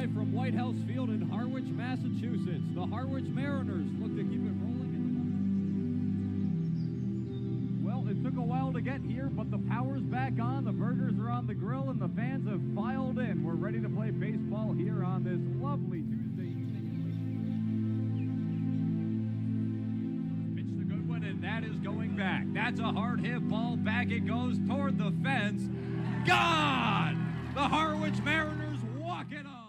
live from White House Field in Harwich, Massachusetts. The Harwich Mariners look to keep it rolling. Well, it took a while to get here, but the power's back on. The burgers are on the grill, and the fans have filed in. We're ready to play baseball here on this lovely Tuesday evening. Pitch the good one, and that is going back. That's a hard hit ball. Back it goes toward the fence. Gone! The Harwich Mariners walk it off.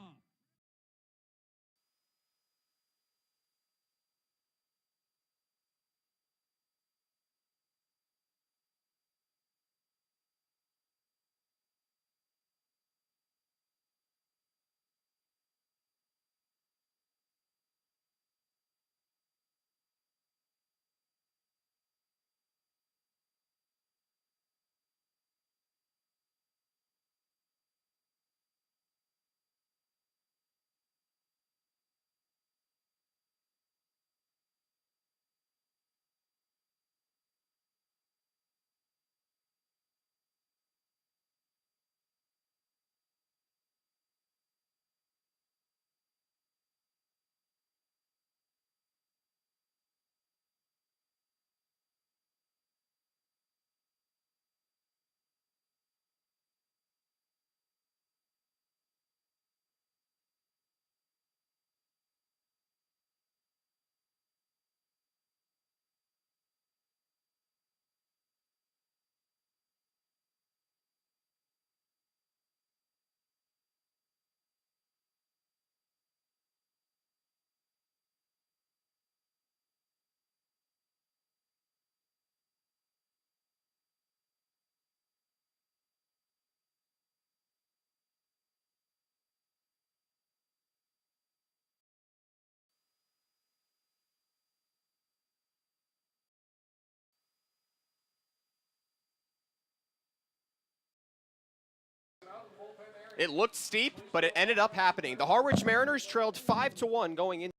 It looked steep, but it ended up happening. The Harwich Mariners trailed 5-1 going in.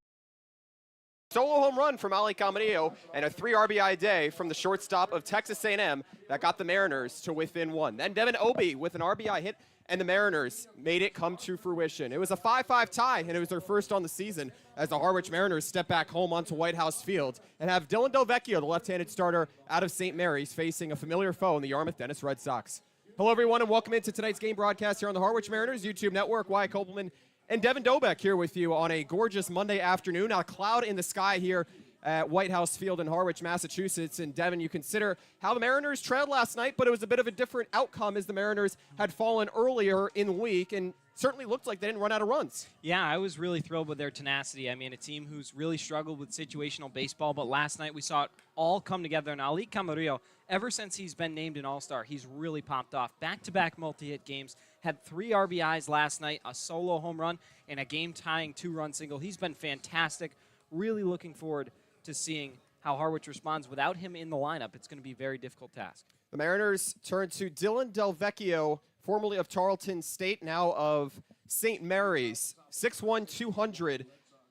Solo home run from Ali Camarillo and a 3 RBI day from the shortstop of Texas A&M that got the Mariners to within one. Then Devin Obie with an RBI hit, and the Mariners made it come to fruition. It was a 5-5 tie, and it was their first on the season as the Harwich Mariners step back home onto White House Field and have Dylan Delvecchio, the left-handed starter out of St. Mary's, facing a familiar foe in the Yarmouth-Dennis Red Sox. Hello, everyone, and welcome into tonight's game broadcast here on the Harwich Mariners YouTube Network. Wyatt Kopelman and Devin Dobek here with you on a gorgeous Monday afternoon. Not a cloud in the sky here at White House Field in Harwich, Massachusetts. And Devin, you consider how the Mariners trailed last night, but it was a bit of a different outcome as the Mariners had fallen earlier in the week and certainly looked like they didn't run out of runs. Yeah, I was really thrilled with their tenacity. I mean, a team who's really struggled with situational baseball, but last night we saw it all come together. And Ali Camarillo, ever since he's been named an All-Star, he's really popped off. Back-to-back multi-hit games, had 3 RBIs last night, a solo home run, and a game-tying 2-run single. He's been fantastic. Really looking forward to seeing how Harwich responds. Without him in the lineup, it's going to be a very difficult task. The Mariners turn to Dylan Delvecchio, formerly of Tarleton State, now of St. Mary's. 6'1", 200.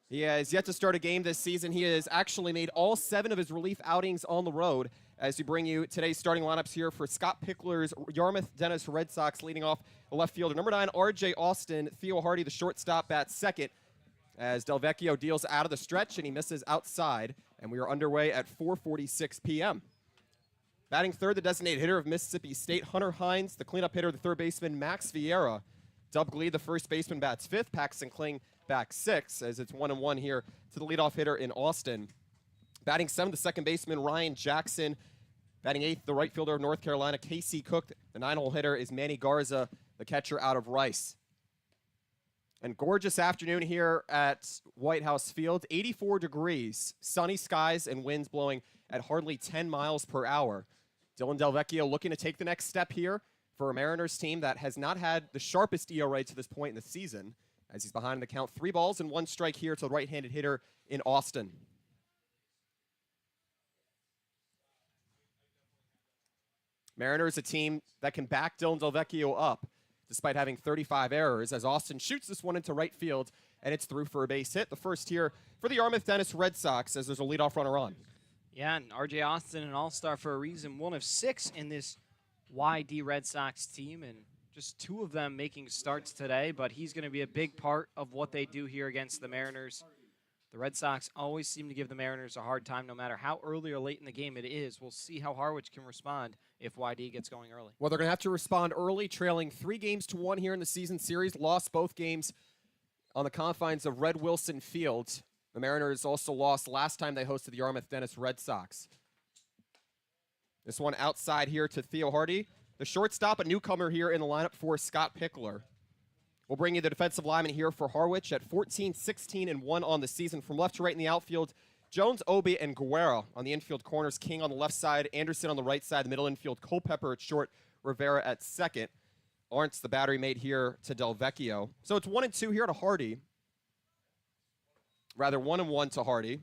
He has yet to start a game this season. He has actually made all 7 of his relief outings on the road as we bring you today's starting lineups here for Scott Pickler's Yarmouth-Dennis Red Sox, leading off the left fielder. Number 9, R.J. Austin. Theo Hardy, the shortstop, bats second as Delvecchio deals out of the stretch and he misses outside. And we are underway at 4:46 p.m. Batting third, the designated hitter of Mississippi State, Hunter Hines. The cleanup hitter, the third baseman, Max Vieira. Dub Glee, the first baseman, bats fifth. Paxton Kling back sixth as it's 1-1 here to the leadoff hitter in Austin. Batting seventh, the second baseman, Ryan Jackson. Batting eighth, the right fielder of North Carolina, Casey Cook. The 9-hole hitter is Manny Garza, the catcher out of Rice. And gorgeous afternoon here at White House Field. 84 degrees, sunny skies, and winds blowing at hardly 10 miles per hour. Dylan Delvecchio looking to take the next step here for a Mariners team that has not had the sharpest ERA to this point in the season, as he's behind the count. 3 balls and 1 strike here to the right-handed hitter in Austin. Mariners, a team that can back Dylan Delvecchio up despite having 35 errors, as Austin shoots this one into right field, and it's through for a base hit. The first here for the Yarmouth-Dennis Red Sox, as there's a leadoff runner on. Yeah, and R.J. Austin, an all-star for a reason. 1 of 6 in this YD Red Sox team, and just two of them making starts today, but he's going to be a big part of what they do here against the Mariners. The Red Sox always seem to give the Mariners a hard time no matter how early or late in the game it is. We'll see how Harwich can respond if YD gets going early. Well, they're going to have to respond early, trailing 3-1 here in the season series. Lost both games on the confines of Red Wilson Field. The Mariners also lost last time they hosted the Yarmouth-Dennis Red Sox. This one outside here to Theo Hardy. The shortstop, a newcomer here in the lineup for Scott Pickler. We'll bring you the defensive lineman here for Harwich at 14-16-1 on the season. From left to right in the outfield, Jones, Obi, and Guerra on the infield corners. King on the left side, Anderson on the right side, the middle infield, Culpepper at short, Rivera at second. Lawrence, the battery mate here to Del Vecchio. So it's 1-2 here to Hardy. Rather, 1-1 to Hardy.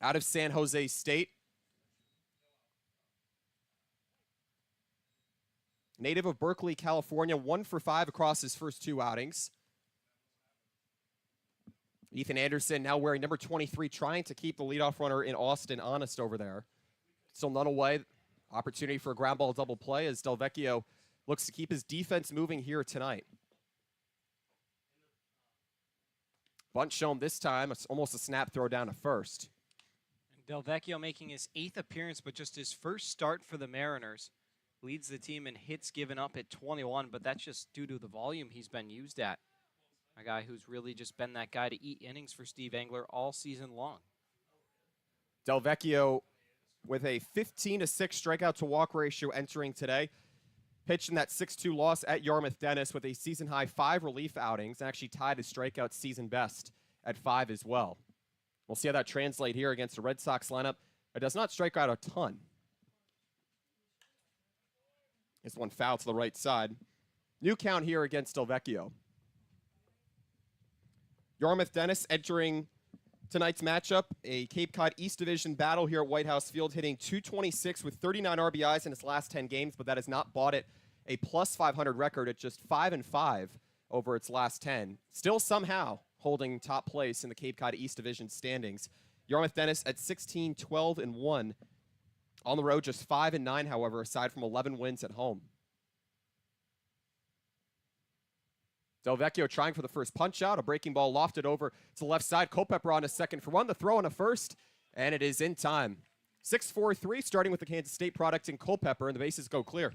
Out of San Jose State. Native of Berkeley, California, 1 for 5 across his first 2 outings. Ethan Anderson now wearing number 23, trying to keep the leadoff runner in Austin honest over there. Still none away. Opportunity for a ground ball double play as Del Vecchio looks to keep his defense moving here tonight. Bunt shown this time, it's almost a snap throw down to first. Del Vecchio making his 8th appearance, but just his first start for the Mariners. Leads the team in hits given up at 21, but that's just due to the volume he's been used at. A guy who's really just been that guy to eat innings for Steve Engler all season long. Del Vecchio with a 15-6 strikeout to walk ratio entering today. Pitched in that 6-2 loss at Yarmouth-Dennis with a season-high 5 relief outings and actually tied his strikeout season best at 5 as well. We'll see how that translates here against the Red Sox lineup. It does not strike out a ton. This one foul to the right side. New count here against Del Vecchio. Yarmouth-Dennis entering tonight's matchup, a Cape Cod East Division battle here at White House Field, hitting .226 with 39 RBIs in his last 10 games, but that has not bought it a plus 500 record at just 5-5 over its last 10. Still somehow holding top place in the Cape Cod East Division standings. Yarmouth-Dennis at 16-12-1. On the road, just 5-9, however, aside from 11 wins at home. Del Vecchio trying for the first punch out. A breaking ball lofted over to the left side. Culpepper on a second for 1. The throw on a first, and it is in time. 6-4-3, starting with the Kansas State product in Culpepper, and the bases go clear.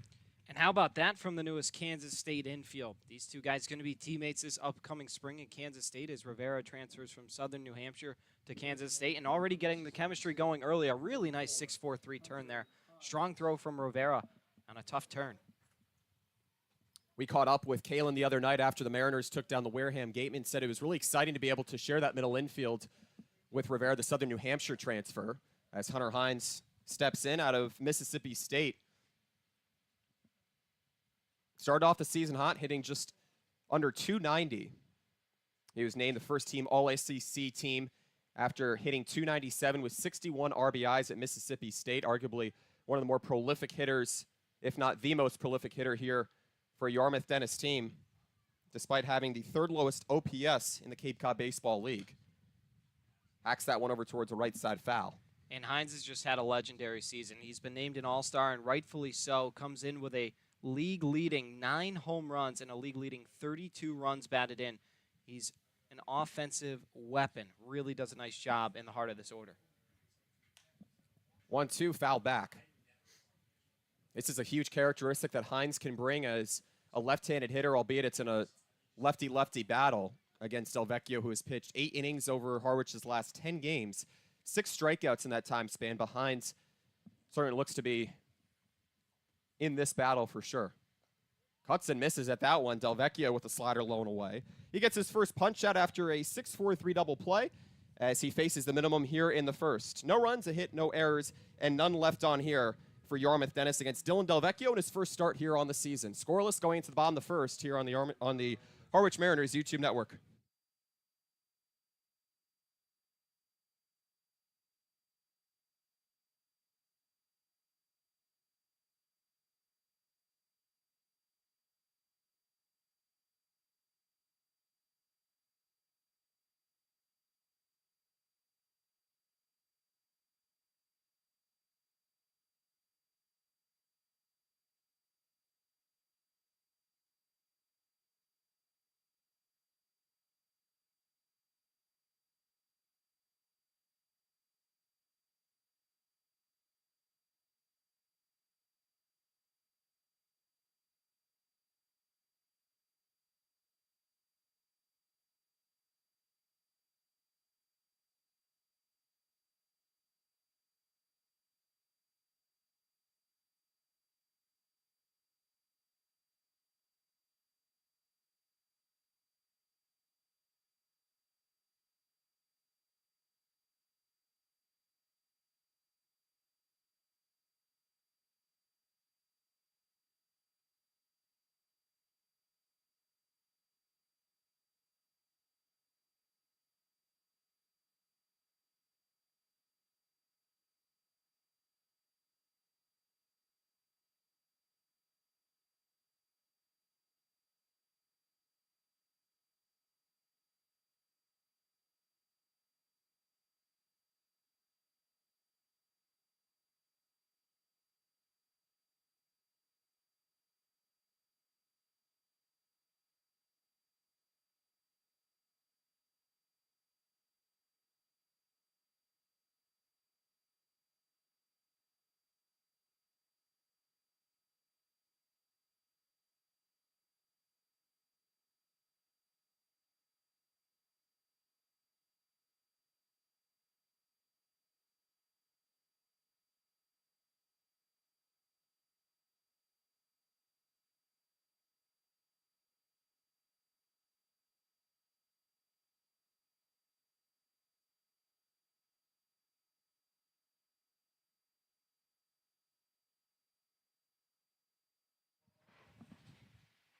And how about that from the newest Kansas State infield? These two guys going to be teammates this upcoming spring in Kansas State as Rivera transfers from Southern New Hampshire to Kansas State and already getting the chemistry going early. A really nice 6-4-3 turn there. Strong throw from Rivera on a tough turn. We caught up with Kalen the other night after the Mariners took down the Wareham Gatemen. Said it was really exciting to be able to share that middle infield with Rivera, the Southern New Hampshire transfer, as Hunter Hines steps in out of Mississippi State. Started off the season hot, hitting just under .290. He was named the first team All-SEC team after hitting .297 with 61 RBIs at Mississippi State, arguably one of the more prolific hitters, if not the most prolific hitter here for a Yarmouth-Dennis team, despite having the 3rd lowest OPS in the Cape Cod Baseball League. Hacks that one over towards the right side foul. And Hines has just had a legendary season. He's been named an All-Star, and rightfully so. Comes in with a league-leading 9 home runs and a league-leading 32 runs batted in. He's an offensive weapon. Really does a nice job in the heart of this order. 1-2, foul back. This is a huge characteristic that Hines can bring as a left-handed hitter, albeit it's in a lefty-lefty battle against Del Vecchio, who has pitched 8 innings over Harwich's last 10 games. 6 strikeouts in that time span, but Hines certainly looks to be in this battle for sure. Cuts and misses at that one. Del Vecchio with the slider low and away. He gets his first punch out after a 6-4-3 double play as he faces the minimum here in the first. No runs, a hit, no errors, and none left on here for Yarmouth-Dennis against Dylan Del Vecchio in his first start here on the season. Scoreless going into the bottom of the first here on the Harwich Mariners YouTube network.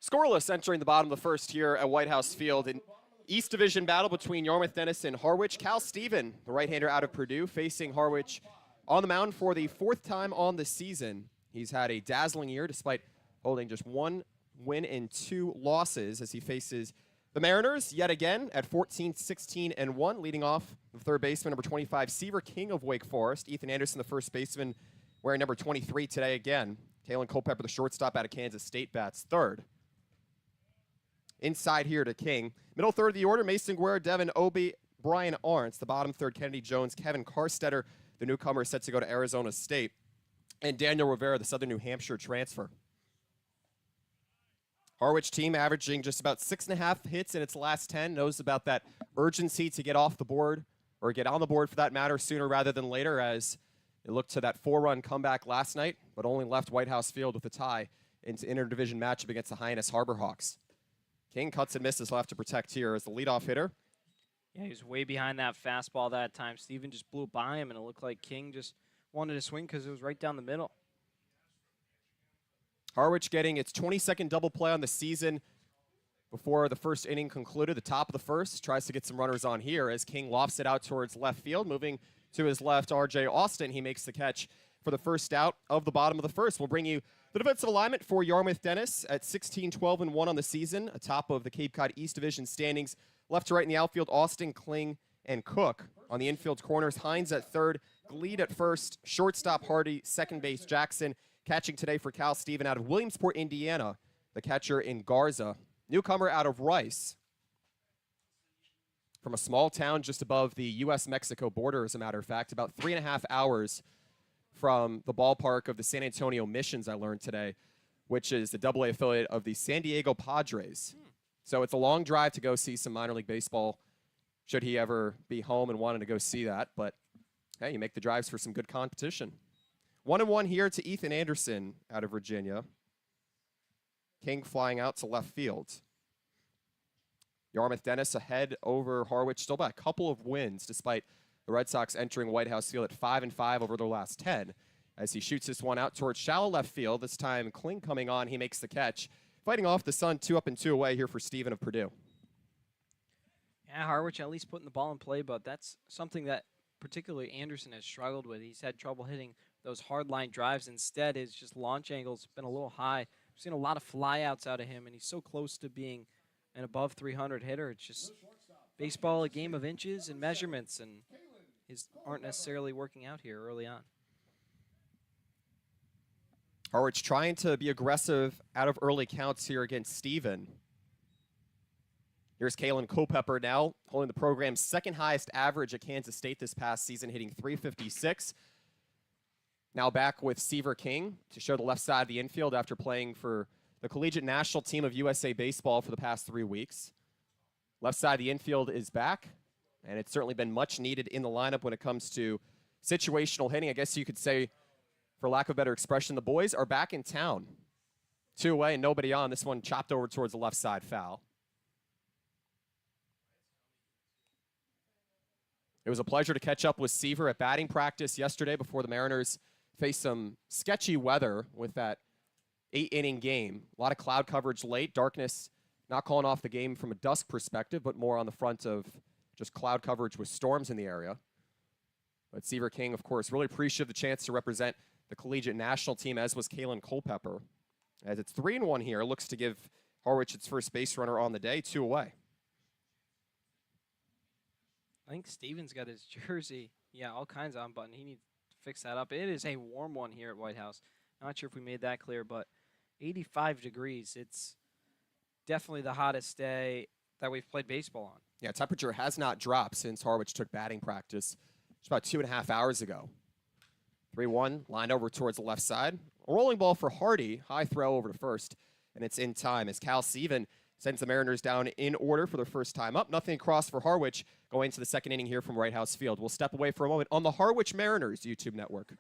Scoreless entering the bottom of the first here at White House Field. An East Division battle between Yarmouth-Dennis and Harwich. Cal Stephen, the right-hander out of Purdue, facing Harwich on the mound for the 4th time on the season. He's had a dazzling year despite holding just 1 win and 2 losses as he faces the Mariners yet again at 14-16-1, leading off the third baseman, number 25, Seaver King of Wake Forest. Ethan Anderson, the first baseman, wearing number 23 today again. Kalen Culpepper, the shortstop out of Kansas State, bats third. Inside here to King. Middle third of the order, Mason Guerra, Devin Obie, Brian Arntz. The bottom third, Kennedy Jones, Kevin Karstetter, the newcomer set to go to Arizona State, and Daniel Rivera, the Southern New Hampshire transfer. Harwich team averaging just about 6.5 hits in its last 10, knows about that urgency to get off the board, or get on the board for that matter, sooner rather than later, as it looked to that 4-run comeback last night, but only left White House Field with a tie into interdivision matchup against the Hyannis Harbor Hawks. King cuts and misses, he'll have to protect here as the leadoff hitter. Yeah, he was way behind that fastball that time. Steven just blew by him, and it looked like King just wanted to swing because it was right down the middle. Harwich getting its 22nd double play on the season before the first inning concluded. The top of the first tries to get some runners on here as King lofts it out towards left field. Moving to his left, R.J. Austin. He makes the catch for the first out of the bottom of the first. We'll bring you the defensive alignment for Yarmouth-Dennis at 16-12-1 on the season, atop of the Cape Cod East Division standings. Left to right in the outfield, Austin, Kling, and Cook. On the infield corners, Hines at third, Gleed at first, shortstop Hardy, second base Jackson. Catching today for Cal Stephen out of Williamsport, Indiana, the catcher in Garza. Newcomer out of Rice, from a small town just above the U.S.-Mexico border, as a matter of fact, about 3.5 hours from the ballpark of the San Antonio Missions, I learned today, which is the AA affiliate of the San Diego Padres. So it's a long drive to go see some minor league baseball, should he ever be home and wanting to go see that. But, hey, you make the drives for some good competition. 1-1 here to Ethan Anderson out of Virginia. King flying out to left field. Yarmouth-Dennis ahead over Harwich, still by a couple of wins, despite the Red Sox entering White House Field at 5-5 over their last 10. As he shoots this one out towards shallow left field. This time, Kling coming on, he makes the catch. Fighting off the sun, 2 up and 2 away here for Stephen of Purdue. Yeah, Harwich at least putting the ball in play, but that's something that particularly Anderson has struggled with. He's had trouble hitting those hard line drives. Instead, his just launch angle's been a little high. We've seen a lot of flyouts out of him, and he's so close to being an above 300 hitter. It's just baseball, a game of inches and measurements, and his aren't necessarily working out here early on. Harwich trying to be aggressive out of early counts here against Stephen. Here's Kalen Culpepper now, holding the program's second highest average at Kansas State this past season, hitting .356. Now back with Seaver King to show the left side of the infield after playing for the collegiate national team of USA Baseball for the past 3 weeks. Left side of the infield is back, and it's certainly been much needed in the lineup when it comes to situational hitting. I guess you could say, for lack of a better expression, the boys are back in town. 2 away and nobody on. This one chopped over towards the left side, foul. It was a pleasure to catch up with Seaver at batting practice yesterday before the Mariners faced some sketchy weather with that 8-inning game. A lot of cloud coverage late, darkness not calling off the game from a dusk perspective, but more on the front of just cloud coverage with storms in the area. But Seaver King, of course, really appreciative of the chance to represent the collegiate national team, as was Kalen Culpepper. As it's 3-1 here, looks to give Harwich its first base runner on the day, 2 away. I think Steven's got his jersey, all kinds on button. He needs to fix that up. It is a warm one here at White House. Not sure if we made that clear, but 85 degrees. It's definitely the hottest day that we've played baseball on. Yeah, temperature has not dropped since Harwich took batting practice just about 2.5 hours ago. 3-1, lined over towards the left side. A rolling ball for Hardy, high throw over to first, and it's in time as Cal Stephen sends the Mariners down in order for their first time up. Nothing across for Harwich going into the second inning here from White House Field. We'll step away for a moment on the Harwich Mariners YouTube network.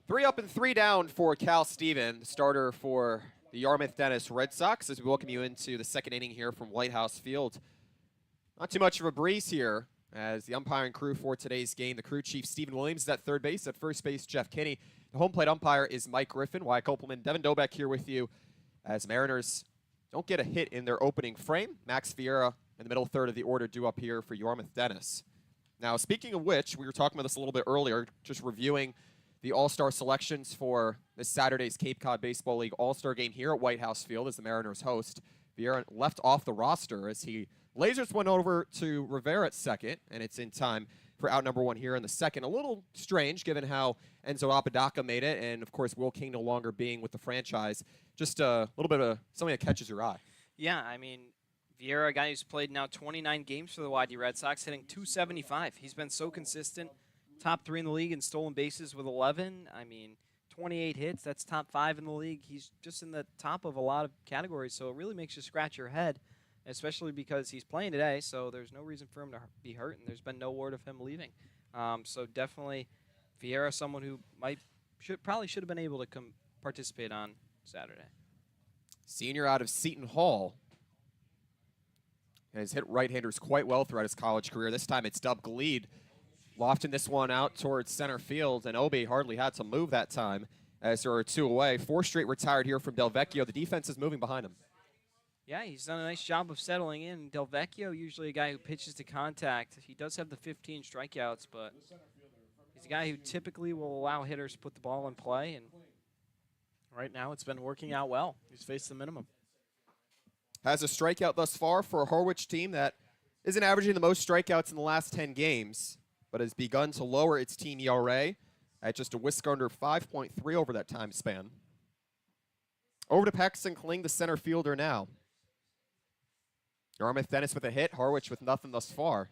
3 up and 3 down for Cal Steven, the starter for the Yarmouth-Dennis Red Sox, as we welcome you into the second inning here from White House Field. Not too much of a breeze here as the umpiring crew for today's game. The crew chief, Stephen Williams, is at third base. At first base, Jeff Kinney. The home plate umpire is Mike Griffin. Wyatt Kopelman, Devin Dobeck here with you as Mariners don't get a hit in their opening frame. Max Vieira in the middle third of the order due up here for Yarmouth-Dennis. Now, speaking of which, we were talking about this a little bit earlier, just reviewing the All-Star selections for this Saturday's Cape Cod Baseball League All-Star game here at White House Field as the Mariners host. Vieira left off the roster as he lasers went over to Rivera at second, and it's in time for out number one here in the second. A little strange given how Enzo Apodaca made it, and of course Will King no longer being with the franchise. Just a little bit of something that catches your eye. Yeah, I mean, Vieira, a guy who's played now 29 games for the YD Red Sox, hitting .275. He's been so consistent. Top 3 in the league in stolen bases with 11. I mean, 28 hits. That's top 5 in the league. He's just in the top of a lot of categories, so it really makes you scratch your head, especially because he's playing today, so there's no reason for him to be hurt, and there's been no word of him leaving. So definitely Vieira, someone who probably should have been able to participate on Saturday. Senior out of Seton Hall. Has hit right-handers quite well throughout his college career. This time it's Dub Gleed lofting this one out towards center field, and Obi hardly had to move that time as there are 2 away. 4 straight retired here from Delvecchio. The defense is moving behind him. Yeah, he's done a nice job of settling in. Delvecchio, usually a guy who pitches to contact. He does have the 15 strikeouts, but he's a guy who typically will allow hitters to put the ball in play, and right now it's been working out well. He's faced the minimum. Has a strikeout thus far for a Harwich team that isn't averaging the most strikeouts in the last 10 games, but has begun to lower its team ERA at just a whisker under 5.3 over that time span. Over to Paxton Kling, the center fielder now. Yarmouth-Dennis with a hit, Harwich with nothing thus far.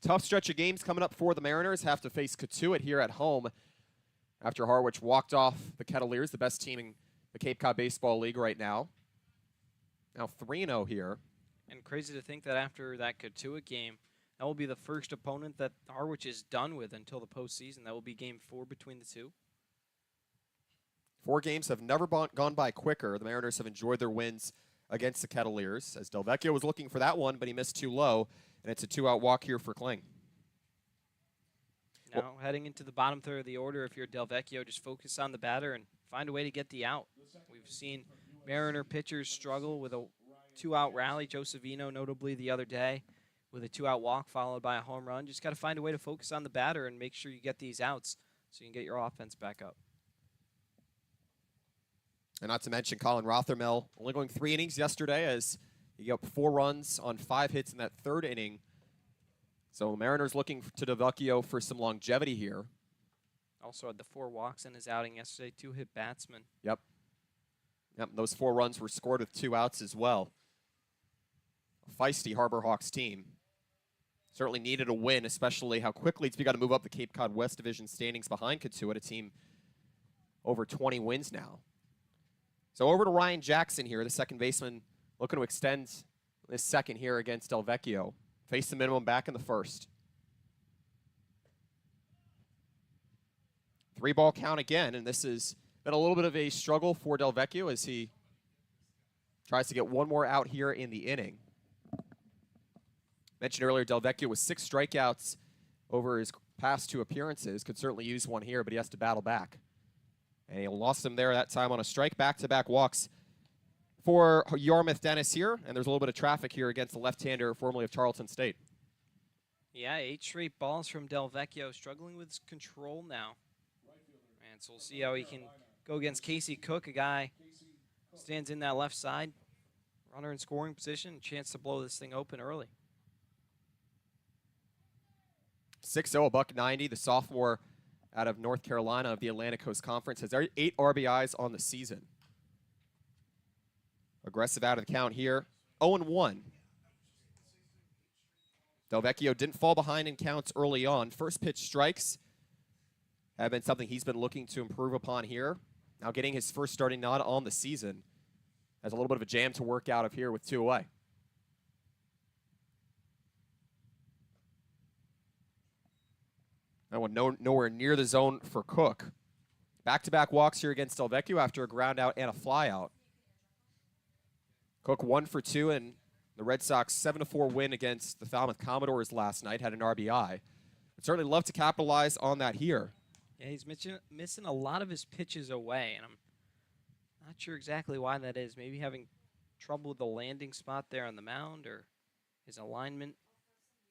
Tough stretch of games coming up for the Mariners. Have to face Katuitt here at home after Harwich walked off the Kettleers, the best team in the Cape Cod Baseball League right now. Now 3-0 here. And crazy to think that after that Katuitt game, that will be the first opponent that Harwich is done with until the postseason. That will be game 4 between the two. 4 games have never gone by quicker. The Mariners have enjoyed their wins against the Kettleers, as Delvecchio was looking for that one, but he missed too low, and it's a 2-out walk here for Kling. Now, heading into the bottom third of the order, if you're Delvecchio, just focus on the batter and find a way to get the out. We've seen Mariner pitchers struggle with a 2-out rally. Joe Savino, notably the other day, with a 2-out walk followed by a home run. Just got to find a way to focus on the batter and make sure you get these outs so you can get your offense back up. And not to mention Colin Rothermel only going 3 innings yesterday as he got 4 runs on 5 hits in that 3rd inning. So Mariners looking to Delvecchio for some longevity here. Also had the 4 walks in his outing yesterday, 2-hit batsman. Yep. Those 4 runs were scored with 2 outs as well. A feisty Harbor Hawks team. Certainly needed a win, especially how quickly it's begun to move up the Cape Cod West Division standings behind Katuitt, a team over 20 wins now. So over to Ryan Jackson here, the second baseman, looking to extend this second here against Delvecchio. Face the minimum back in the first. 3-ball count again, and this has been a little bit of a struggle for Delvecchio as he tries to get one more out here in the inning. Mentioned earlier, Delvecchio with 6 strikeouts over his past 2 appearances. Could certainly use one here, but he has to battle back. And he lost him there that time on a strike. Back-to-back walks for Yarmouth-Dennis here, and there's a little bit of traffic here against the left-hander formerly of Charlton State. Yeah, 8 straight balls from Delvecchio, struggling with his control now. And so we'll see how he can go against Casey Cook, a guy who stands in that left side, runner in scoring position, chance to blow this thing open early. 6-0, $190, the sophomore out of North Carolina of the Atlantic Coast Conference, has 8 RBIs on the season. Aggressive out of the count here, 0-1. Delvecchio didn't fall behind in counts early on. First pitch strikes have been something he's been looking to improve upon here. Now getting his first starting nod on the season. Has a little bit of a jam to work out of here with 2 away. That one nowhere near the zone for Cook. Back-to-back walks here against Delvecchio after a ground out and a fly out. Cook 1 for 2, and the Red Sox 7-4 win against the Falmouth Commodores last night, had an RBI. I'd certainly love to capitalize on that here. Yeah, he's missing a lot of his pitches away, and I'm not sure exactly why that is. Maybe having trouble with the landing spot there on the mound or his alignment,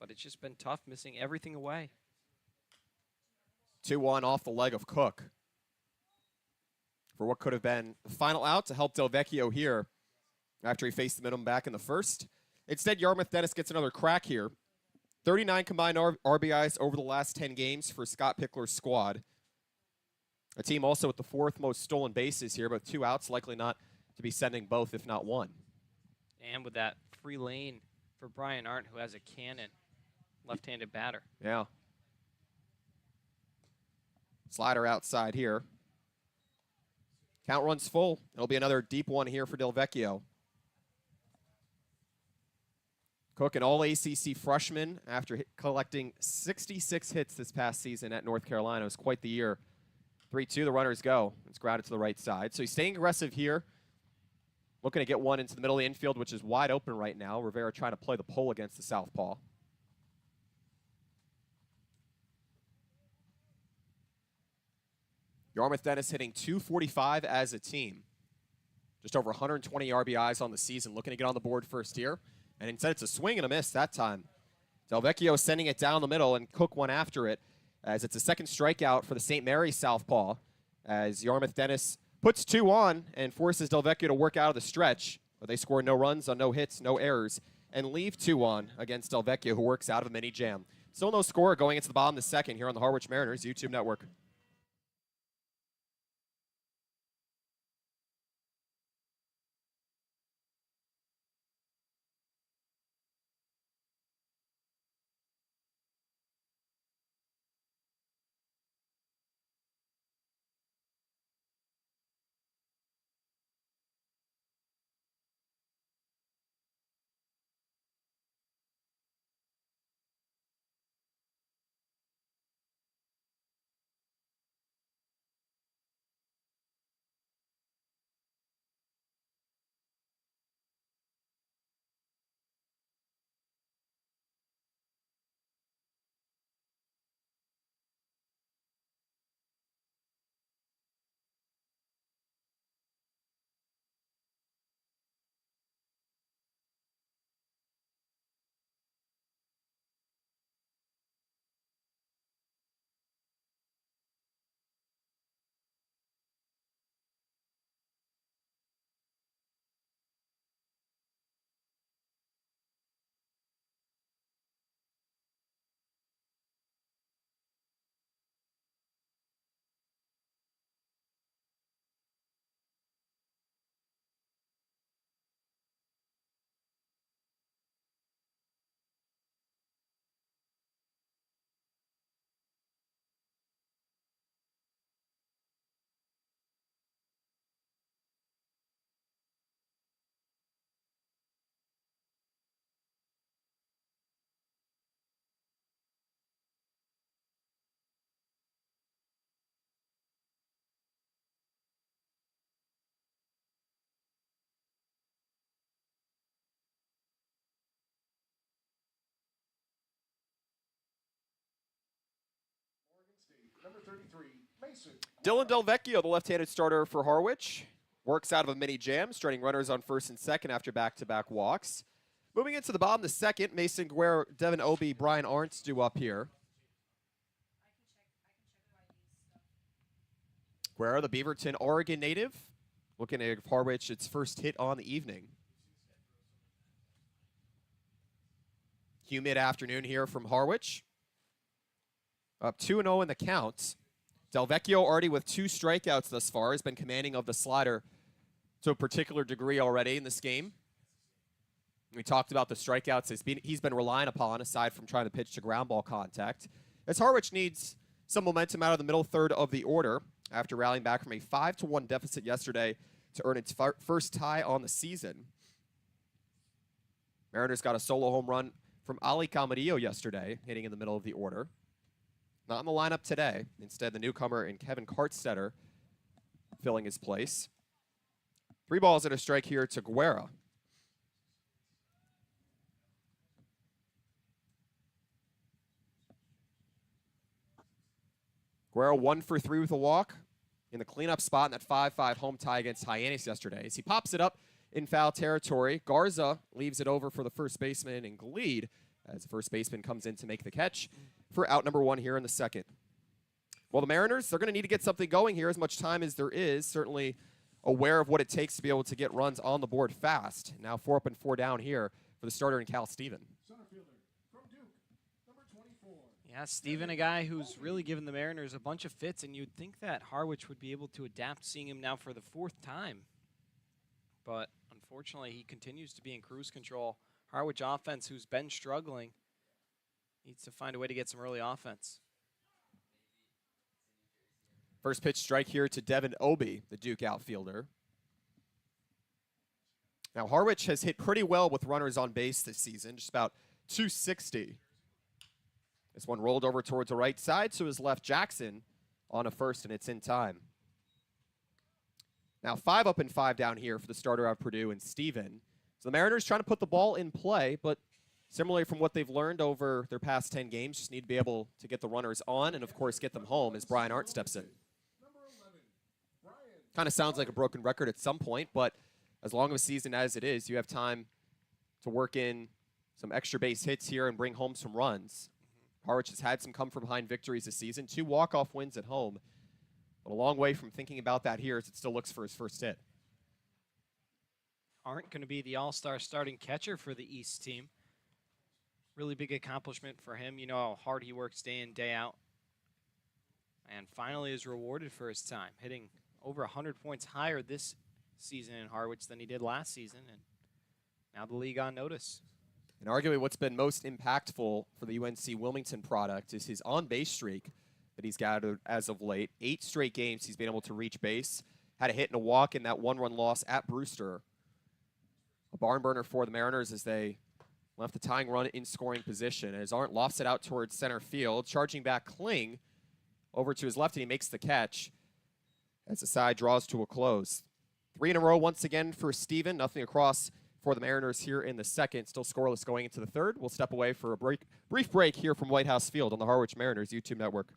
but it's just been tough missing everything away. 2-1 off the leg of Cook for what could have been the final out to help Delvecchio here after he faced the minimum back in the first. Instead, Yarmouth-Dennis gets another crack here. 39 combined RBIs over the last 10 games for Scott Pickler's squad. A team also with the 4th most stolen bases here, but 2 outs, likely not to be sending both, if not one. And with that free lane for Brian Arndt, who has a cannon, left-handed batter. Yeah. Slider outside here. Count runs full. It'll be another deep one here for Delvecchio. Cook, an all-ACC freshman, after collecting 66 hits this past season at North Carolina. It was quite the year. 3-2, the runners go. It's grounded to the right side. So he's staying aggressive here. Looking to get one into the middle of the infield, which is wide open right now. Rivera trying to play the pole against the southpaw. Yarmouth-Dennis hitting .245 as a team. Just over 120 RBIs on the season. Looking to get on the board first here. And instead it's a swing and a miss that time. Delvecchio sending it down the middle, and Cook went after it as it's a second strikeout for the St. Mary's southpaw as Yarmouth-Dennis puts 2 on and forces Delvecchio to work out of the stretch. But they score no runs on no hits, no errors, and leave 2 on against Delvecchio, who works out of a mini jam. Still no score going into the bottom of the second here on the Harwich Mariners YouTube network. Number 33, Mason. Dylan Delvecchio, the left-handed starter for Harwich, works out of a mini jam, starting runners on first and second after back-to-back walks. Moving into the bottom of the second, Mason Guerrero, Devin Obie, Brian Arntz due up here. Guerrero, the Beaverton, Oregon native, looking at Harwich its first hit on the evening. Humid afternoon here from Harwich. Up 2-0 in the count. Delvecchio already with 2 strikeouts thus far. Has been commanding of the slider to a particular degree already in this game. We talked about the strikeouts he's been relying upon, aside from trying to pitch to ground ball contact. As Harwich needs some momentum out of the middle third of the order after rallying back from a 5-1 deficit yesterday to earn its first tie on the season. Mariners got a solo home run from Ali Camarillo yesterday, hitting in the middle of the order. not in the lineup today. Instead, the newcomer in Kevin Kartstetter filling his place. 3 balls and a strike here to Guerra. Guerra 1 for 3 with a walk in the cleanup spot in that 5-5 home tie against Hyannis yesterday. As he pops it up in foul territory, Garza leaves it over for the first baseman in Gleed as the first baseman comes in to make the catch for out number 1 here in the second. Well, the Mariners, they're going to need to get something going here as much time as there is. Certainly aware of what it takes to be able to get runs on the board fast. Now 4 up and 4 down here for the starter in Cal Steven. Center fielder from Duke, number 24. Yeah, Steven, a guy who's really given the Mariners a bunch of fits, and you'd think that Harwich would be able to adapt, seeing him now for the 4th time. But unfortunately, he continues to be in cruise control. Harwich offense, who's been struggling, needs to find a way to get some early offense. First pitch strike here to Devin Obi, the Duke outfielder. Now, Harwich has hit pretty well with runners on base this season, just about 260. This one rolled over towards the right side, so his left Jackson on a first, and it's in time. Now 5 up and 5 down here for the starter out of Purdue and Steven. So the Mariners trying to put the ball in play, but similarly from what they've learned over their past 10 games, just need to be able to get the runners on and, of course, get them home as Brian Arndt steps in. Kind of sounds like a broken record at some point, but as long of a season as it is, you have time to work in some extra base hits here and bring home some runs. Harwich has had some come-from-behind victories this season, 2 walk-off wins at home, but a long way from thinking about that here as it still looks for his first hit. Arndt going to be the all-star starting catcher for the East team. Really big accomplishment for him. You know how hard he works day in, day out. And finally is rewarded for his time, hitting over 100 points higher this season in Harwich than he did last season, and now the league on notice. And arguably what's been most impactful for the UNC Wilmington product is his on-base streak that he's gathered as of late. 8 straight games he's been able to reach base. Had a hit and a walk in that 1-run loss at Brewster. A barn burner for the Mariners as they left the tying run in scoring position. As Arndt lofts it out towards center field, charging back Kling over to his left, and he makes the catch as the side draws to a close. 3 in a row once again for Steven. Nothing across for the Mariners here in the second. Still scoreless going into the third. We'll step away for a brief break here from White House Field on the Harwich Mariners YouTube network.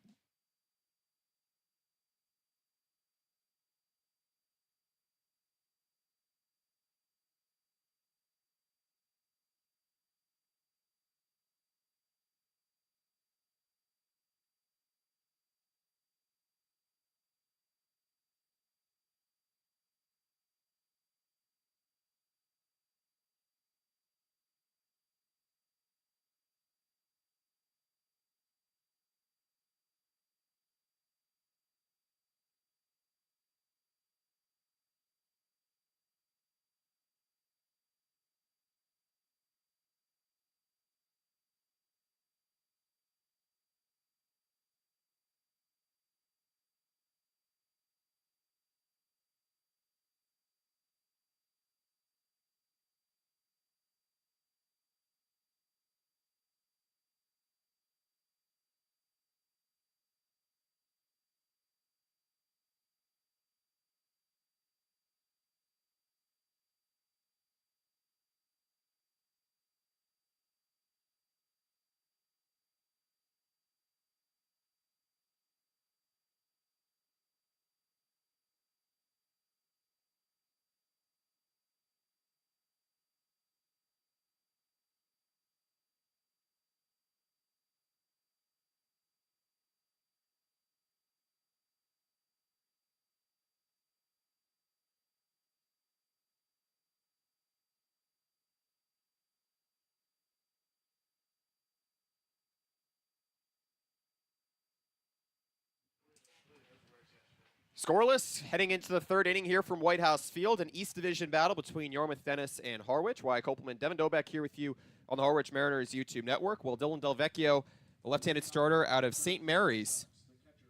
Scoreless, heading into the third inning here from White House Field, an East Division battle between Yarmouth-Dennis and Harwich. Wyatt Kopelman, Devin Dobeck here with you on the Harwich Mariners YouTube network. Well, Dylan Delvecchio, the left-handed starter out of St. Mary's,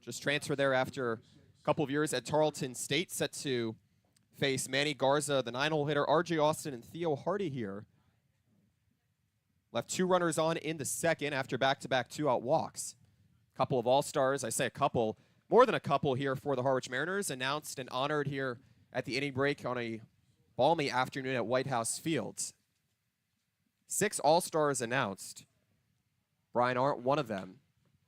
just transferred there after a couple of years at Tarleton State, set to face Manny Garza, the 9-hole hitter, R.J. Austin, and Theo Hardy here. Left 2 runners on in the second after back-to-back 2-out walks. Couple of All-Stars, I say a couple, more than a couple here for the Harwich Mariners, announced and honored here at the inning break on a balmy afternoon at White House Fields. 6 All-Stars announced. Brian Arndt, one of them.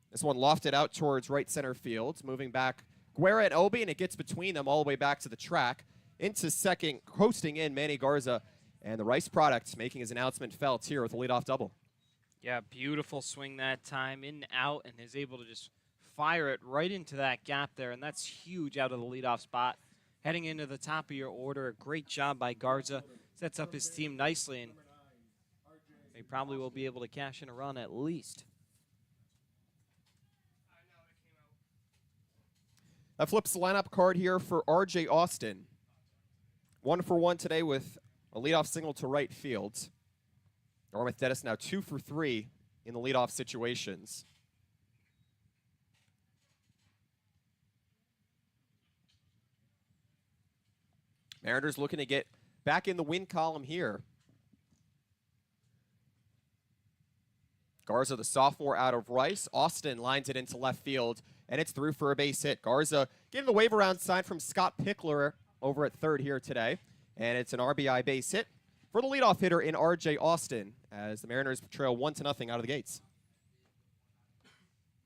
This one lofted out towards right center field, moving back Guerra and Obi, and it gets between them all the way back to the track. Into second, coasting in Manny Garza, and the Rice product making his announcement felt here with a leadoff double. Yeah, beautiful swing that time, in and out, and is able to just fire it right into that gap there, and that's huge out of the leadoff spot. Heading into the top of your order, a great job by Garza. Sets up his team nicely, and they probably will be able to cash in a run at least. That flips the lineup card here for R.J. Austin. 1 for 1 today with a leadoff single to right field. Yarmouth-Dennis now 2 for 3 in the leadoff situations. Mariners looking to get back in the win column here. Garza, the sophomore, out of Rice. Austin lines it into left field, and it's through for a base hit. Garza getting the wave around sign from Scott Pickler over at third here today, and it's an RBI base hit for the leadoff hitter in R.J. Austin as the Mariners trail 1-0 out of the gates.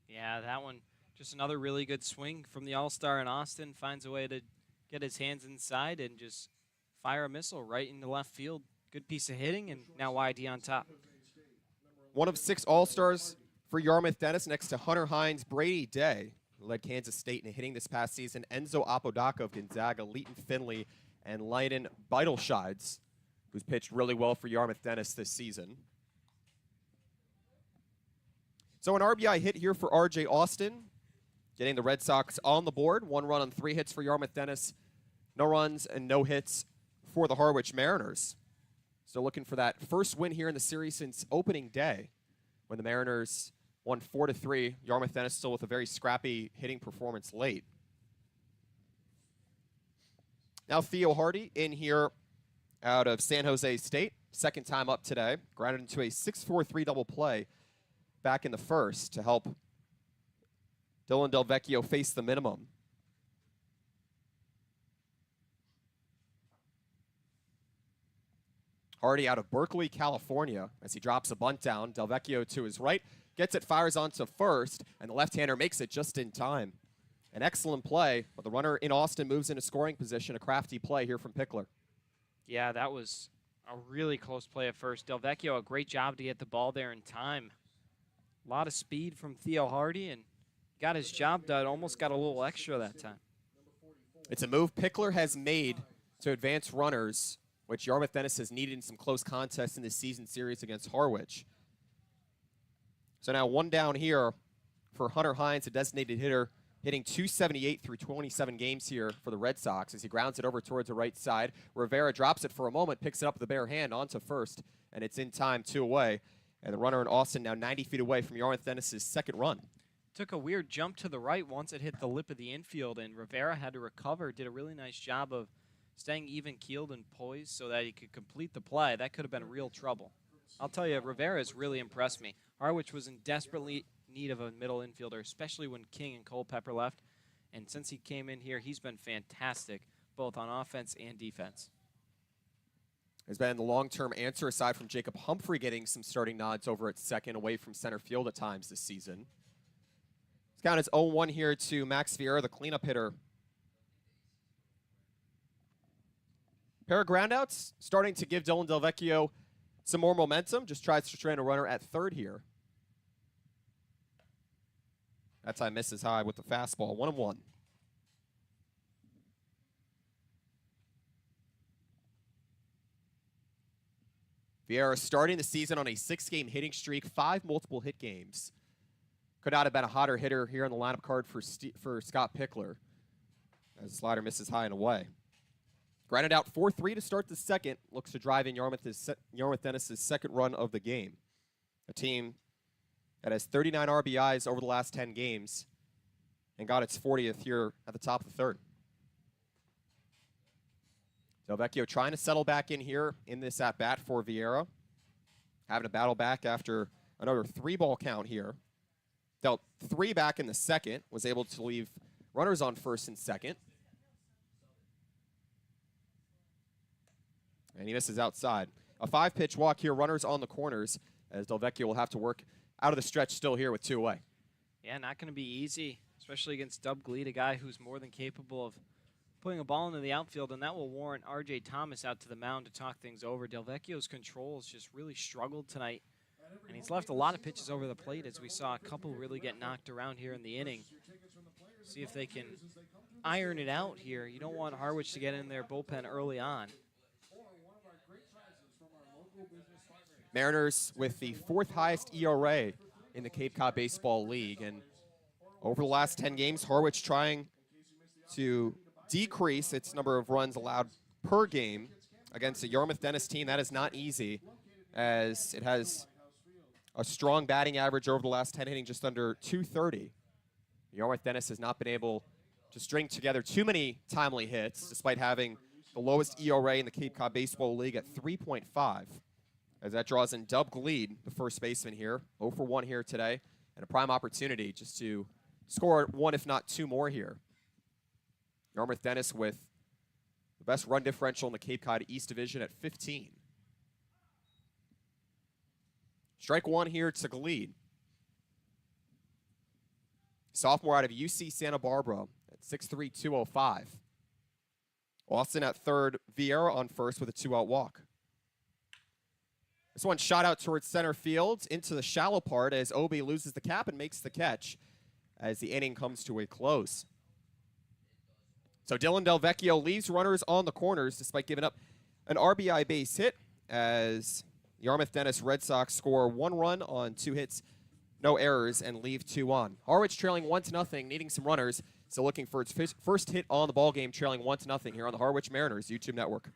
Yeah, that one, just another really good swing from the All-Star, and Austin finds a way to get his hands inside and just fire a missile right into left field. Good piece of hitting, and now YD on top. 1 of 6 All-Stars for Yarmouth-Dennis next to Hunter Hines, Brady Day, who led Kansas State in hitting this past season, Enzo Apodaca of Gonzaga, Leighton Finley, and Leiden Beitelschides, who's pitched really well for Yarmouth-Dennis this season. So an RBI hit here for R.J. Austin, getting the Red Sox on the board. 1 run on 3 hits for Yarmouth-Dennis. No runs and no hits for the Harwich Mariners. So looking for that first win here in the series since opening day when the Mariners won 4-3. Yarmouth-Dennis still with a very scrappy hitting performance late. Now Theo Hardy in here out of San Jose State. Second time up today. Grounded into a 6-4-3 double play back in the first to help Dylan Delvecchio face the minimum. Hardy out of Berkeley, California, as he drops a bunt down. Delvecchio to his right, gets it, fires onto first, and the left-hander makes it just in time. An excellent play, but the runner in Austin moves into scoring position. A crafty play here from Pickler. Yeah, that was a really close play at first. Delvecchio, a great job to get the ball there in time. A lot of speed from Theo Hardy, and got his job done. Almost got a little extra that time. It's a move Pickler has made to advance runners, which Yarmouth-Dennis has needed in some close contests in this season series against Harwich. So now 1 down here for Hunter Hines, a designated hitter, hitting .278 through 27 games here for the Red Sox as he grounds it over towards the right side. Rivera drops it for a moment, picks it up with the bare hand onto first, and it's in time, 2 away. And the runner in Austin now 90 feet away from Yarmouth-Dennis' second run. Took a weird jump to the right once it hit the lip of the infield, and Rivera had to recover. Did a really nice job of staying even-keeled and poised so that he could complete the play. That could have been real trouble. I'll tell you, Rivera's really impressed me. Harwich was in desperately need of a middle infielder, especially when King and Culpepper left. And since he came in here, he's been fantastic, both on offense and defense. Has been the long-term answer, aside from Jacob Humphrey getting some starting nods over at second, away from center field at times this season. It's count as 0-1 here to Max Vieira, the cleanup hitter. Pair of groundouts starting to give Dylan Delvecchio some more momentum. Just tries to strand a runner at third here. That time misses high with the fastball. 1-1. Vieira starting the season on a 6-game hitting streak, 5 multiple hit games. Could not have been a hotter hitter here on the lineup card for Scott Pickler, as the slider misses high and away. Grounded out 4-3 to start the second. Looks to drive in Yarmouth-Dennis' second run of the game. A team that has 39 RBIs over the last 10 games and got its 40th here at the top of the third. Delvecchio trying to settle back in here in this at-bat for Vieira. Having to battle back after another 3-ball count here. Dealt 3 back in the second, was able to leave runners on first and second. And he misses outside. A 5-pitch walk here, runners on the corners, as Delvecchio will have to work out of the stretch still here with 2 away. Yeah, not going to be easy, especially against Dub Gleed, a guy who's more than capable of putting a ball into the outfield, and that will warrant R.J. Thomas out to the mound to talk things over. Delvecchio's controls just really struggled tonight, and he's left a lot of pitches over the plate, as we saw a couple really get knocked around here in the inning. See if they can iron it out here. You don't want Harwich to get in their bullpen early on. Mariners with the 4th highest ERA in the Cape Cod Baseball League. And over the last 10 games, Harwich trying to decrease its number of runs allowed per game against a Yarmouth-Dennis team. That is not easy, as it has a strong batting average over the last 10 innings, just under 230. Yarmouth-Dennis has not been able to string together too many timely hits, despite having the lowest ERA in the Cape Cod Baseball League at 3.5. As that draws in Dub Gleed, the first baseman here, 0 for 1 here today, and a prime opportunity just to score 1, if not 2 more here. Yarmouth-Dennis with the best run differential in the Cape Cod East Division at 15. Strike 1 here to Gleed. Sophomore out of UC Santa Barbara at 6'3", 205. Austin at third, Vieira on first with a 2-out walk. This one shot out towards center field into the shallow part as Obi loses the cap and makes the catch as the inning comes to a close. So Dylan Delvecchio leaves runners on the corners despite giving up an RBI base hit, as Yarmouth-Dennis Red Sox score 1 run on 2 hits, no errors, and leave 2 on. Harwich trailing 1-0, needing some runners, so looking for its first hit on the ballgame, trailing 1-0 here on the Harwich Mariners YouTube network.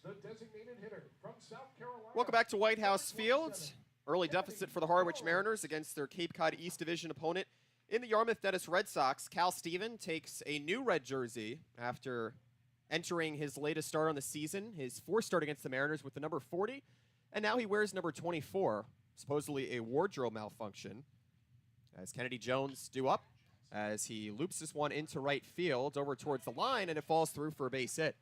The designated hitter from South Carolina. Welcome back to White House Field. Early deficit for the Harwich Mariners against their Cape Cod East Division opponent in the Yarmouth-Dennis Red Sox. Cal Steven takes a new red jersey after entering his latest start on the season, his 4th start against the Mariners with the number 40, and now he wears number 24, supposedly a wardrobe malfunction. As Kennedy Jones due up, as he loops this one into right field over towards the line, and it falls through for a base hit.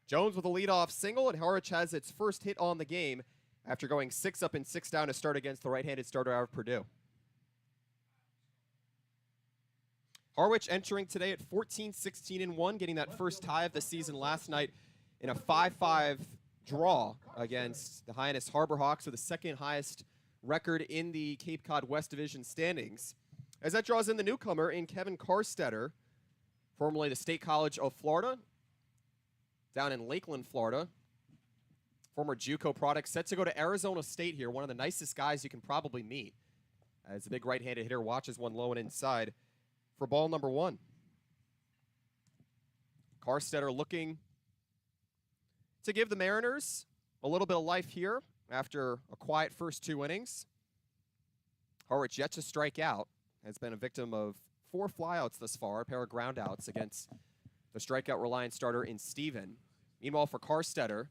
Jones with a leadoff single, and Harwich has its first hit on the game after going 6 up and 6 down to start against the right-handed starter out of Purdue. Harwich entering today at 14-16-1, getting that first tie of the season last night in a 5-5 draw against the Hyannis Harbor Hawks with the 2nd highest record in the Cape Cod West Division standings. As that draws in the newcomer in Kevin Karstetter, formerly the State College of Florida, down in Lakeland, Florida. Former JUCO product, set to go to Arizona State here. One of the nicest guys you can probably meet. As the big right-handed hitter watches one low and inside for ball number 1. Karstetter looking to give the Mariners a little bit of life here after a quiet first 2 innings. Harwich yet to strike out, has been a victim of 4 flyouts thus far, a pair of groundouts against the strikeout-reliant starter in Steven. Meanwhile, for Karstetter,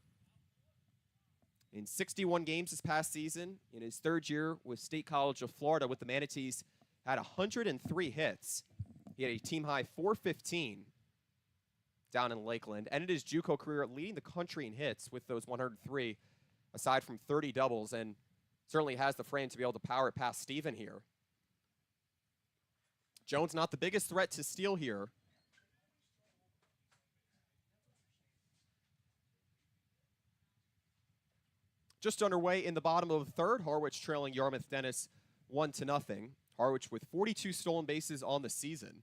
in 61 games this past season, in his 3rd year with State College of Florida with the Manatees, had 103 hits. He had a team-high 415 down in Lakeland. Ended his JUCO career leading the country in hits with those 103, aside from 30 doubles, and certainly has the frame to be able to power it past Steven here. Jones not the biggest threat to steal here. Just underway in the bottom of the 3rd, Harwich trailing Yarmouth-Dennis 1-0. Harwich with 42 stolen bases on the season.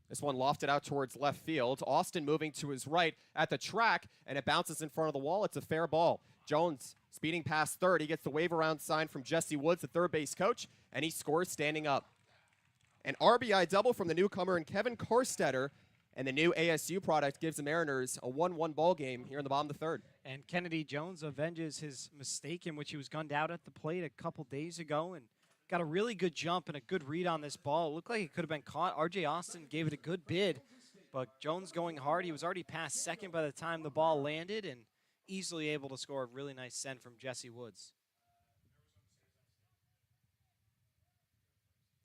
This one lofted out towards left field. Austin moving to his right at the track, and it bounces in front of the wall. It's a fair ball. Jones speeding past third. He gets the wave around sign from Jesse Woods, the third base coach, and he scores standing up. An RBI double from the newcomer and Kevin Karstetter, and the new ASU product gives the Mariners a 1-1 ball game here in the bottom of the 3rd. And Kennedy Jones avenges his mistake in which he was gunned out at the plate a couple days ago and got a really good jump and a good read on this ball. It looked like it could have been caught. R.J. Austin gave it a good bid, but Jones going hard. He was already past second by the time the ball landed and easily able to score a really nice send from Jesse Woods.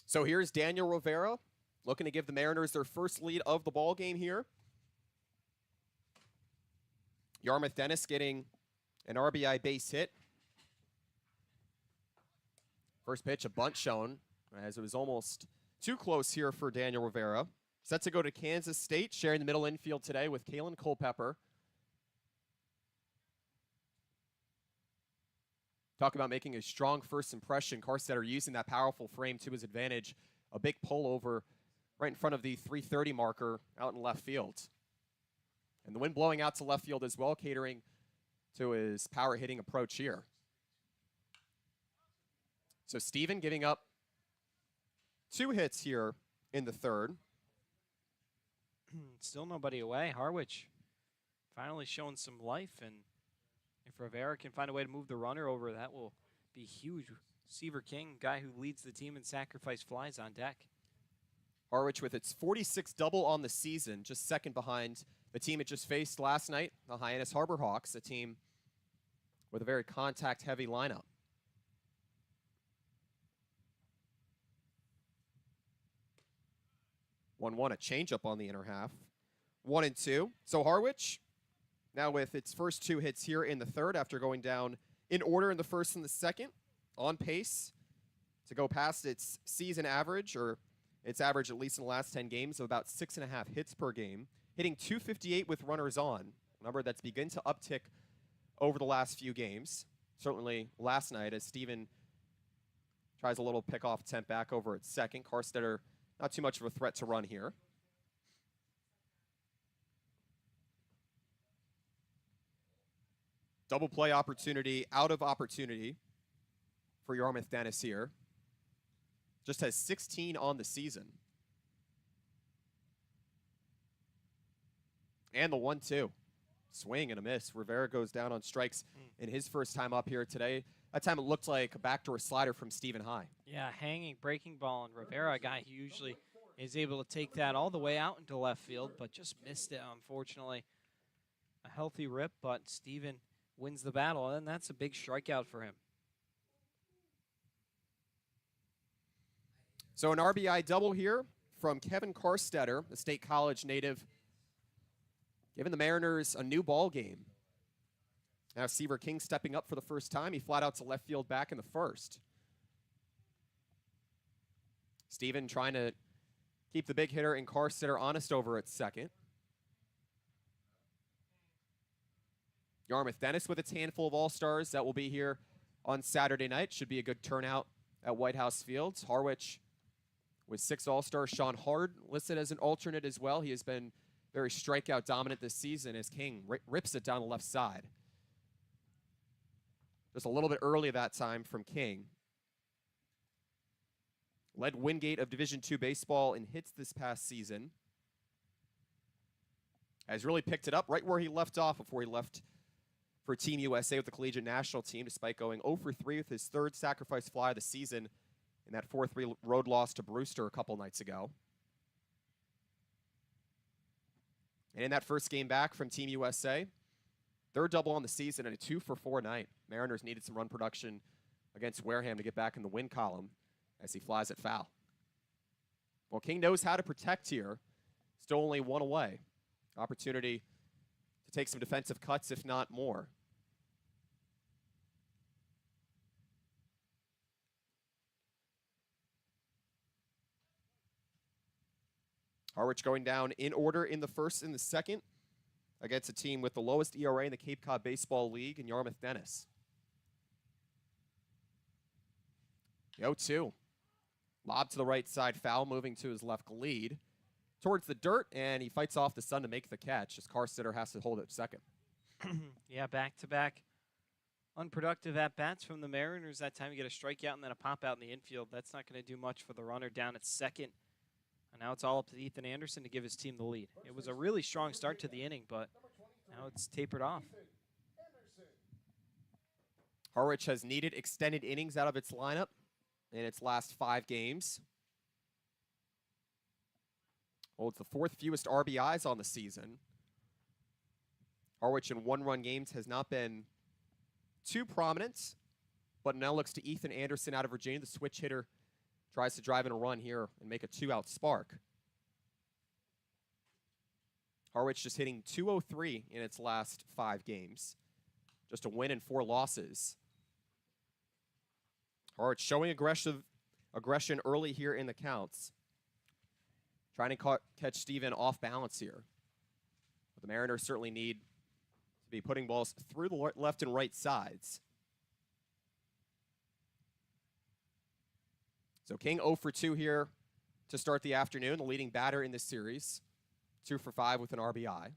So here's Daniel Rivera looking to give the Mariners their first lead of the ball game here. Yarmouth-Dennis getting an RBI base hit. First pitch, a bunt shown, as it was almost too close here for Daniel Rivera. Set to go to Kansas State, sharing the middle infield today with Kalen Culpepper. Talk about making a strong first impression. Karstetter using that powerful frame to his advantage. A big pull over right in front of the 330 marker out in left field. And the wind blowing out to left field as well, catering to his power hitting approach here. So Steven giving up 2 hits here in the 3rd. Still nobody away. Harwich finally showing some life, and if Rivera can find a way to move the runner over, that will be huge. Seaver King, guy who leads the team in sacrifice flies, on deck. Harwich with its 46th double on the season, just second behind the team it just faced last night, the Hyannis Harbor Hawks, a team with a very contact-heavy lineup. 1-1, a changeup on the inner half. 1-2. So Harwich, now with its first 2 hits here in the 3rd after going down in order in the 1st and the 2nd, on pace to go past its season average, or its average at least in the last 10 games, of about 6.5 hits per game, hitting .258 with runners on, a number that's begun to uptick over the last few games. Certainly last night as Steven tries a little pickoff attempt back over at second. Karstetter not too much of a threat to run here. Double play opportunity, out of opportunity for Yarmouth-Dennis here. Just has 16 on the season. And the 1-2. Swing and a miss. Rivera goes down on strikes in his first time up here today. That time it looked like a backdoor slider from Stephen High. Yeah, hanging, breaking ball, and Rivera, a guy who usually is able to take that all the way out into left field, but just missed it, unfortunately. A healthy rip, but Stephen wins the battle, and that's a big strikeout for him. So an RBI double here from Kevin Karstetter, the State College native, giving the Mariners a new ball game. Now Seaver King stepping up for the first time. He flat out to left field back in the 1st. Steven trying to keep the big hitter and Karstetter honest over at second. Yarmouth-Dennis with its handful of all-stars that will be here on Saturday night. Should be a good turnout at White House Field. Harwich with 6 all-stars. Sean Hard listed as an alternate as well. He has been very strikeout dominant this season as King rips it down the left side. Just a little bit early that time from King. Led Wingate of Division II baseball in hits this past season. Has really picked it up right where he left off before he left for Team USA with the collegiate national team, despite going 0 for 3 with his 3rd sacrifice fly of the season in that 4-3 road loss to Brewster a couple nights ago. And in that first game back from Team USA, third double on the season and a 2-for-4 night. Mariners needed some run production against Wareham to get back in the win column as he flies at foul. Well, King knows how to protect here. Still only one away. Opportunity to take some defensive cuts, if not more. Harwich going down in order in the first and the second against a team with the lowest ERA in the Cape Cod Baseball League in Yarmouth-Dennis. The 0-2. Lob to the right side, foul, moving to his left lead. Towards the dirt, and he fights off the sun to make the catch as Carsitter has to hold it second. Yeah, back-to-back unproductive at-bats from the Mariners. That time you get a strikeout and then a pop-out in the infield. That's not going to do much for the runner down at second. And now it's all up to Ethan Anderson to give his team the lead. It was a really strong start to the inning, but now it's tapered off. Harwich has needed extended innings out of its lineup in its last 5 games. Holds the 4th fewest RBIs on the season. Harwich in one-run games has not been too prominent, but now looks to Ethan Anderson out of Virginia. The switch hitter tries to drive in a run here and make a 2-out spark. Harwich just hitting .203 in its last 5 games. Just a win and 4 losses. Harwich showing aggression early here in the counts. Trying to catch Steven off balance here. But the Mariners certainly need to be putting balls through the left and right sides. So King 0 for 2 here to start the afternoon, the leading batter in this series. 2 for 5 with an RBI.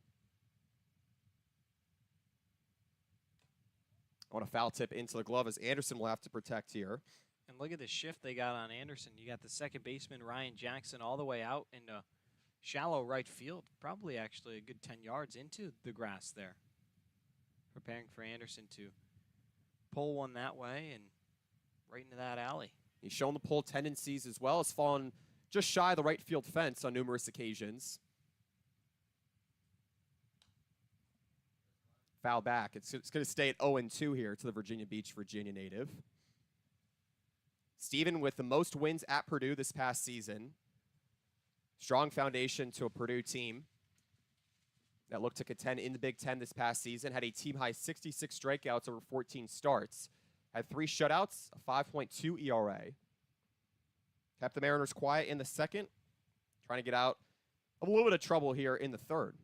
On a foul tip into the glove as Anderson will have to protect here. And look at the shift they got on Anderson. You got the second baseman, Ryan Jackson, all the way out into shallow right field. Probably actually a good 10 yards into the grass there. Preparing for Anderson to pull one that way and right into that alley. He's shown the pull tendencies as well as fallen just shy of the right field fence on numerous occasions. Foul back. It's going to stay at 0-2 here to the Virginia Beach, Virginia native. Steven with the most wins at Purdue this past season. Strong foundation to a Purdue team that looked to contend in the Big Ten this past season. Had a team-high 66 strikeouts over 14 starts. Had 3 shutouts, a 5.2 ERA. Kept the Mariners quiet in the second. Trying to get out of a little bit of trouble here in the third.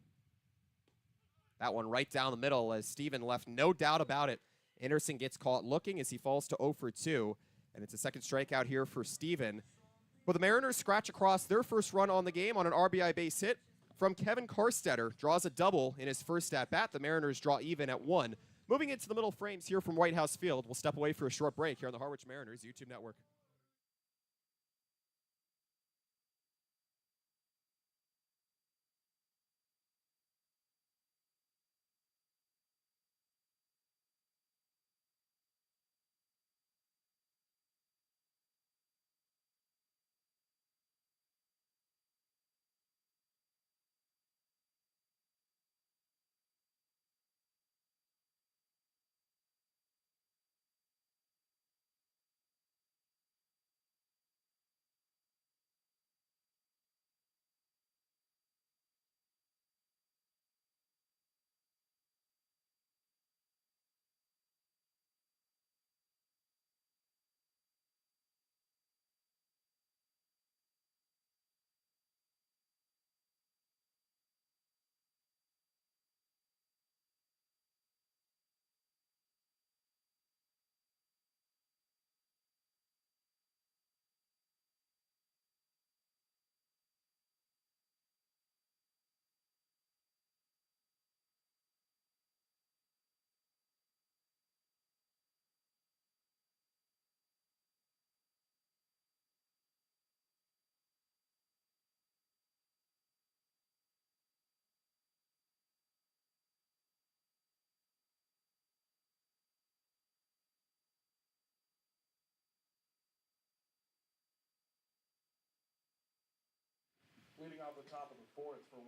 That one right down the middle as Steven left no doubt about it. Anderson gets caught looking as he falls to 0 for 2. And it's a second strikeout here for Steven. But the Mariners scratch across their first run on the game on an RBI base hit from Kevin Carstetter. Draws a double in his first at-bat. The Mariners draw even at 1. Moving into the middle frames here from White House Field. We'll step away for a short break here on the Harwich Mariners YouTube network.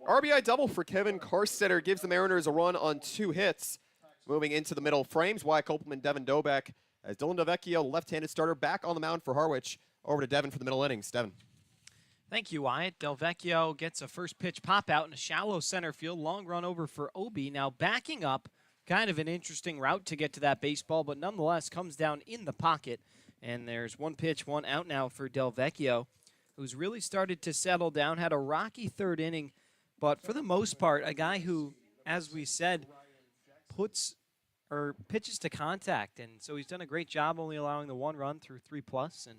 RBI double for Kevin Carstetter gives the Mariners a run on 2 hits. Moving into the middle frames, Wyatt Kopelman, Devin Dobek, as Dylan DelVecchio, left-handed starter, back on the mound for Harwich. Over to Devin for the middle innings. Devin. Thank you, Wyatt. DelVecchio gets a first pitch pop out in a shallow center field. Long run over for Obi. Now backing up, kind of an interesting route to get to that baseball, but nonetheless comes down in the pocket. And there's 1 pitch, 1 out now for DelVecchio, who's really started to settle down. Had a rocky 3rd inning, but for the most part, a guy who, as we said, pitches to contact. And so he's done a great job only allowing the 1 run through 3+, and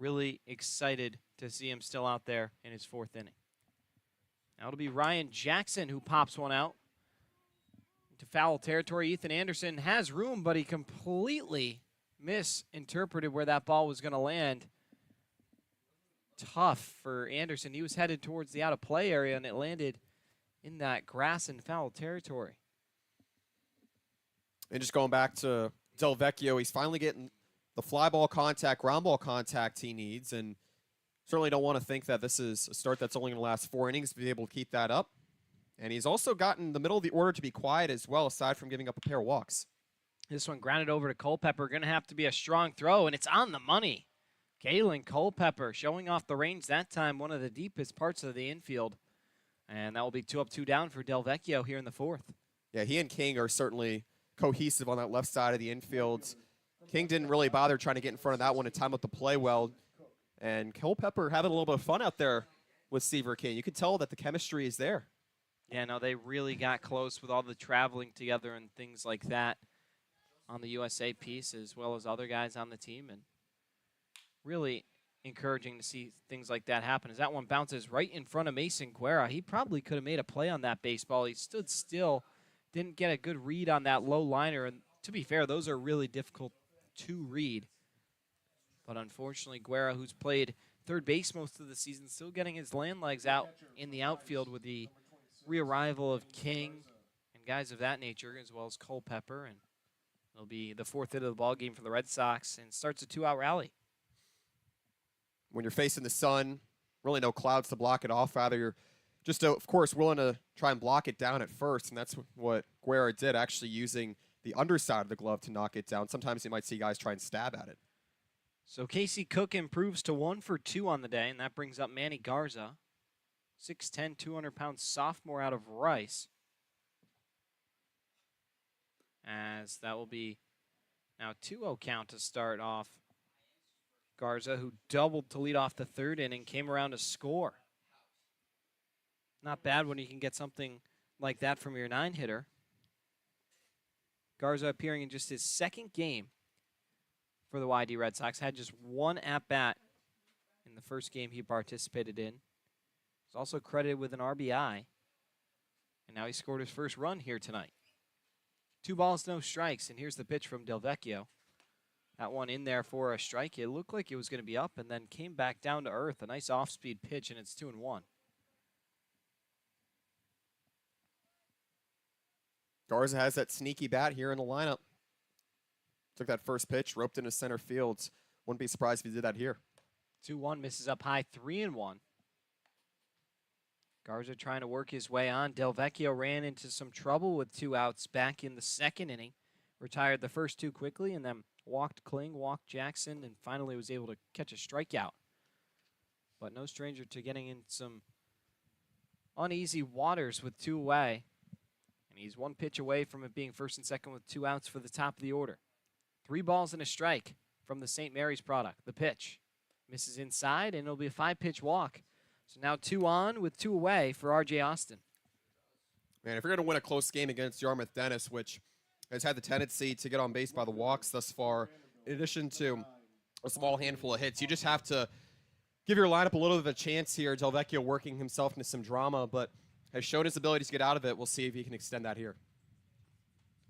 really excited to see him still out there in his 4th inning. Now it'll be Ryan Jackson who pops one out into foul territory. Ethan Anderson has room, but he completely misinterpreted where that ball was going to land. Tough for Anderson. He was headed towards the out-of-play area, and it landed in that grass and foul territory. And just going back to DelVecchio, he's finally getting the fly ball contact, ground ball contact he needs, and certainly don't want to think that this is a start that's only going to last 4 innings to be able to keep that up. And he's also gotten the middle of the order to be quiet as well, aside from giving up a pair of walks. This one grounded over to Culpepper. Going to have to be a strong throw, and it's on the money. Galen Culpepper showing off the range that time, one of the deepest parts of the infield. And that will be 2 up, 2 down for DelVecchio here in the 4th. Yeah, he and King are certainly cohesive on that left side of the infield. King didn't really bother trying to get in front of that one and time up the play well. And Culpepper having a little bit of fun out there with Seaver King. You could tell that the chemistry is there. Yeah, no, they really got close with all the traveling together and things like that on the USA piece, as well as other guys on the team. And really encouraging to see things like that happen. As that one bounces right in front of Mason Guerra, he probably could have made a play on that baseball. He stood still, didn't get a good read on that low liner. And to be fair, those are really difficult to read. But unfortunately, Guerra, who's played 3rd base most of the season, still getting his land legs out in the outfield with the re-arrival of King and guys of that nature, as well as Culpepper. And it'll be the 4th hit of the ball game for the Red Sox and starts a 2-out rally. When you're facing the sun, really no clouds to block it off. Rather, you're just, of course, willing to try and block it down at first, and that's what Guerra did, actually using the underside of the glove to knock it down. Sometimes you might see guys try and stab at it. So Casey Cook improves to 1 for 2 on the day, and that brings up Manny Garza, 6'10", 200-pound sophomore out of Rice. As that will be now 2-0 count to start off. Garza, who doubled to lead off the 3rd inning, came around to score. Not bad when you can get something like that from your 9-hitter. Garza appearing in just his 2nd game for the YD Red Sox. Had just 1 at-bat in the first game he participated in. He's also credited with an RBI. And now he scored his first run here tonight. 2 balls, no strikes, and here's the pitch from DelVecchio. That one in there for a strike. It looked like it was going to be up and then came back down to earth. A nice off-speed pitch, and it's 2-1. Garza has that sneaky bat here in the lineup. Took that first pitch, roped into center field. Wouldn't be surprised if he did that here. 2-1, misses up high, 3-1. Garza trying to work his way on. DelVecchio ran into some trouble with 2 outs back in the 2nd inning. Retired the first 2 quickly and then walked Kling, walked Jackson, and finally was able to catch a strikeout. But no stranger to getting in some uneasy waters with 2 away. And he's 1 pitch away from it being 1st and 2nd with 2 outs for the top of the order. 3 balls and a strike from the St. Mary's product. The pitch misses inside, and it'll be a 5-pitch walk. So now 2 on with 2 away for R.J. Austin. Man, if you're going to win a close game against Yarmouth-Dennis, which has had the tendency to get on base by the walks thus far, in addition to a small handful of hits, you just have to give your lineup a little bit of a chance here. DelVecchio working himself into some drama, but has shown his ability to get out of it. We'll see if he can extend that here.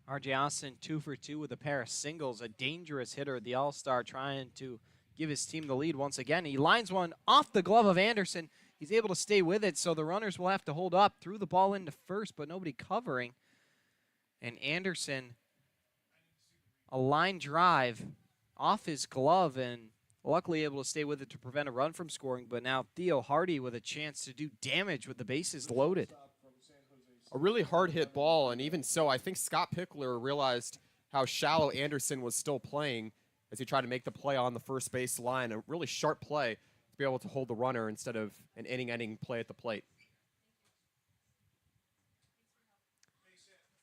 R.J. Austin 2 for 2 with a pair of singles. A dangerous hitter, the All-Star, trying to give his team the lead once again. He lines one off the glove of Anderson. He's able to stay with it, so the runners will have to hold up. Threw the ball into first, but nobody covering. And Anderson, a line drive off his glove, and luckily able to stay with it to prevent a run from scoring, but now Theo Hardy with a chance to do damage with the bases loaded. A really hard hit ball, and even so, I think Scott Pickler realized how shallow Anderson was still playing as he tried to make the play on the first base line. A really sharp play to be able to hold the runner instead of an inning-ending play at the plate.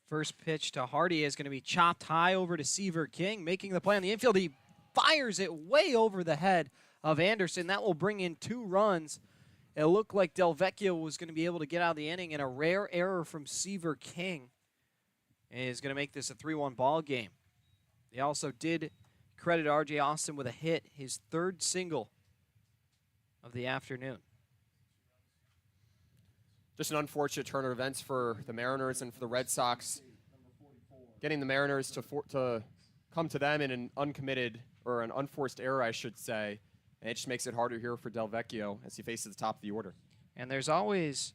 First pitch to Hardy is going to be chopped high over to Seaver King, making the play on the infield. He fires it way over the head of Anderson. That will bring in 2 runs. It looked like Delvecchio was going to be able to get out of the inning, and a rare error from Seaver King is going to make this a 3-1 ball game. They also did credit R.J. Austin with a hit, his 3rd single of the afternoon. Just an unfortunate turn of events for the Mariners and for the Red Sox. Getting the Mariners to come to them in an uncommitted, or an unforced error, I should say. And it just makes it harder here for Delvecchio as he faces the top of the order. And there's always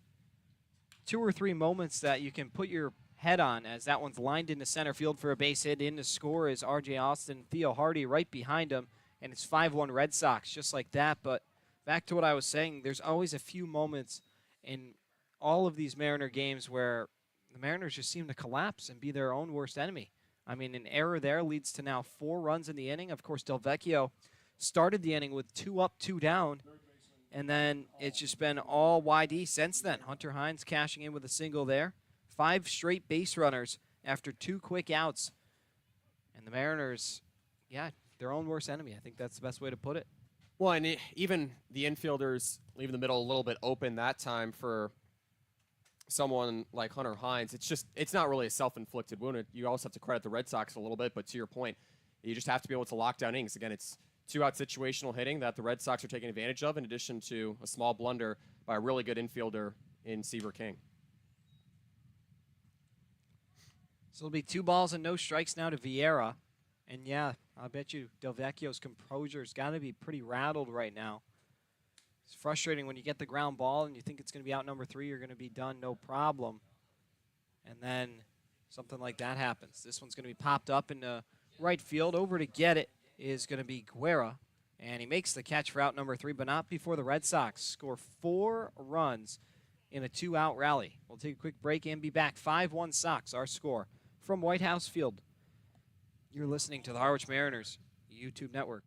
2 or 3 moments that you can put your head on, as that one's lined into center field for a base hit. In to score is R.J. Austin, Theo Hardy right behind him, and it's 5-1 Red Sox, just like that. But back to what I was saying, there's always a few moments in all of these Mariner games where the Mariners just seem to collapse and be their own worst enemy. I mean, an error there leads to now 4 runs in the inning. Of course, Delvecchio started the inning with 2 up, 2 down, and then it's just been all YD since then. Hunter Hines cashing in with a single there. 5 straight base runners after 2 quick outs. And the Mariners, yeah, their own worst enemy. I think that's the best way to put it. Well, and even the infielders leaving the middle a little bit open that time for someone like Hunter Hines. It's not really a self-inflicted wound. You also have to credit the Red Sox a little bit, but to your point, you just have to be able to lock down innings. Again, it's 2-out situational hitting that the Red Sox are taking advantage of, in addition to a small blunder by a really good infielder in Seaver King. So it'll be 2 balls and no strikes now to Vieira. And yeah, I bet you Delvecchio's composure's got to be pretty rattled right now. It's frustrating when you get the ground ball and you think it's going to be out number 3, you're going to be done, no problem. And then something like that happens. This one's going to be popped up into right field. Over to get it is going to be Guerra. And he makes the catch for out number 3, but not before the Red Sox score 4 runs in a 2-out rally. We'll take a quick break and be back. 5-1 Sox, our score from White House Field. You're listening to the Harwich Mariners YouTube network.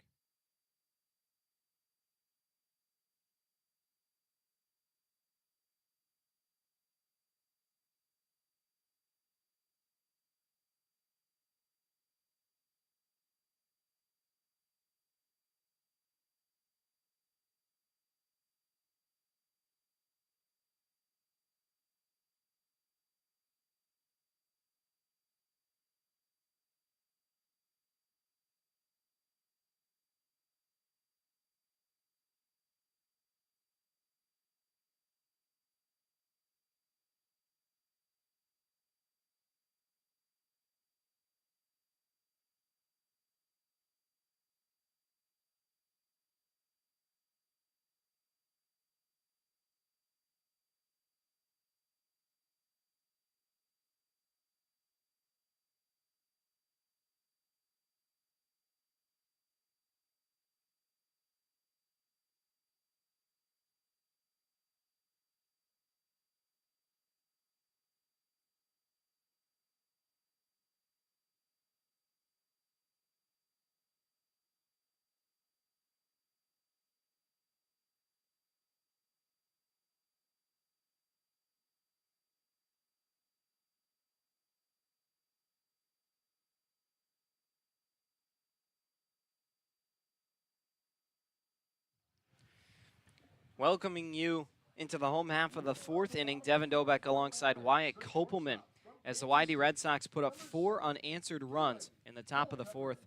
Welcoming you into the home half of the 4th inning, Devin Dobeck alongside Wyatt Kopelman, as the YD Red Sox put up 4 unanswered runs in the top of the 4th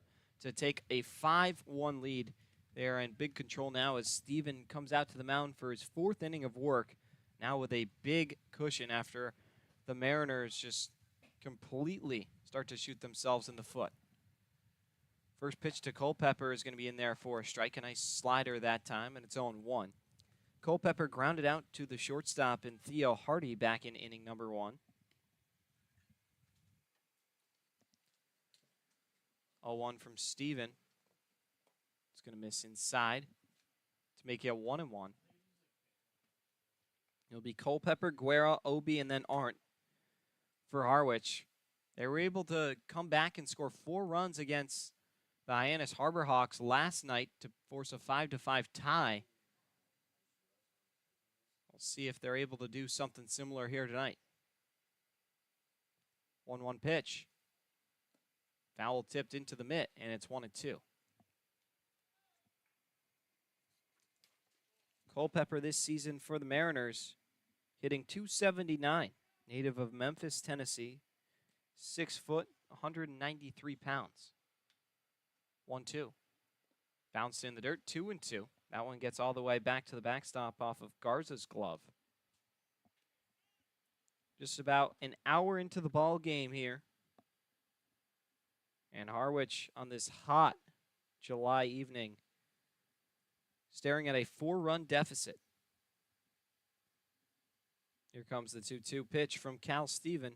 to take a 5-1 lead. They are in big control now as Steven comes out to the mound for his 4th inning of work, now with a big cushion after the Mariners just completely start to shoot themselves in the foot. First pitch to Culpepper is going to be in there for a strike, a nice slider that time, and it's 0-1. Culpepper grounded out to the shortstop in Theo Hardy back in inning number 1. 0-1 from Steven. going to miss inside to make it 1-1. It'll be Culpepper, Guerra, Obi, and then Arndt for Harwich. They were able to come back and score 4 runs against the Hyannis Harbor Hawks last night to force a 5-5 tie. We'll see if they're able to do something similar here tonight. 1-1 pitch. Foul tipped into the mitt, and it's 1-2. Culpepper this season for the Mariners, hitting .279, native of Memphis, Tennessee, 6 foot, 193 pounds. 1-2. Bounced in the dirt, 2-2. That one gets all the way back to the backstop off of Garza's glove. Just about an hour into the ball game here. And Harwich on this hot July evening, staring at a 4-run deficit. Here comes the 2-2 pitch from Cal Stephen.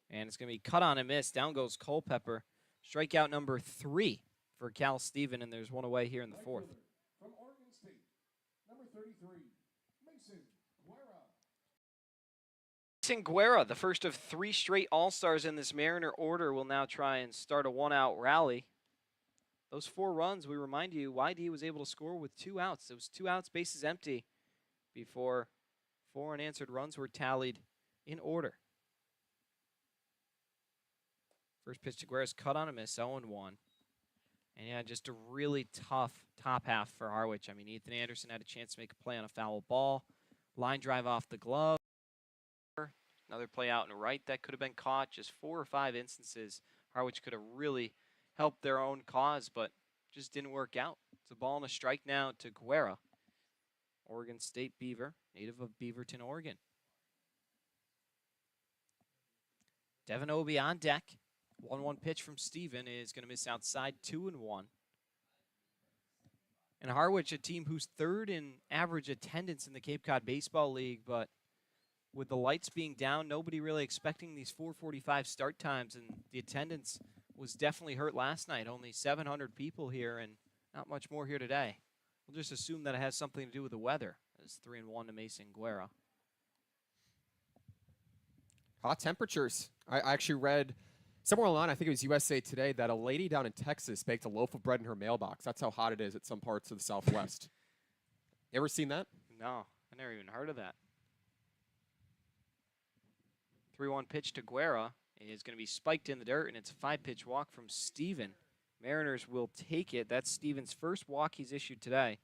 And it's going to be cut on and missed. Down goes Culpepper. Strikeout number 3 for Cal Stephen, and there's one away here in the 4th. From Oregon State, number 33, Mason Guerra. Mason Guerra, the first of 3 straight All-Stars in this Mariner order, will now try and start a 1-out rally. Those 4 runs, we remind you, YD was able to score with 2 outs. It was 2 outs, bases empty, before 4 unanswered runs were tallied in order. First pitch to Guerra's cut on a miss, 0-1. And yeah, just a really tough top half for Harwich. I mean, Ethan Anderson had a chance to make a play on a foul ball. Line drive off the glove. Another play out and right that could have been caught. Just 4 or 5 instances Harwich could have really helped their own cause, but just didn't work out. It's a ball and a strike now to Guerra. Oregon State Beaver, native of Beaverton, Oregon. Devin Obi on deck. 1-1 pitch from Steven is going to miss outside, 2-1. And Harwich, a team who's 3rd in average attendance in the Cape Cod Baseball League, but with the lights being down, nobody really expecting these 4:45 start times, and the attendance was definitely hurt last night. Only 700 people here and not much more here today. We'll just assume that it has something to do with the weather. It's 3-1 to Mason Guerra. Hot temperatures. I actually read somewhere online, I think it was USA Today, that a lady down in Texas baked a loaf of bread in her mailbox. That's how hot it is at some parts of the Southwest. You ever seen that? No, I never even heard of that. 3-1 pitch to Guerra is going to be spiked in the dirt, and it's a 5-pitch walk from Steven. Mariners will take it. That's Steven's first walk he's issued today.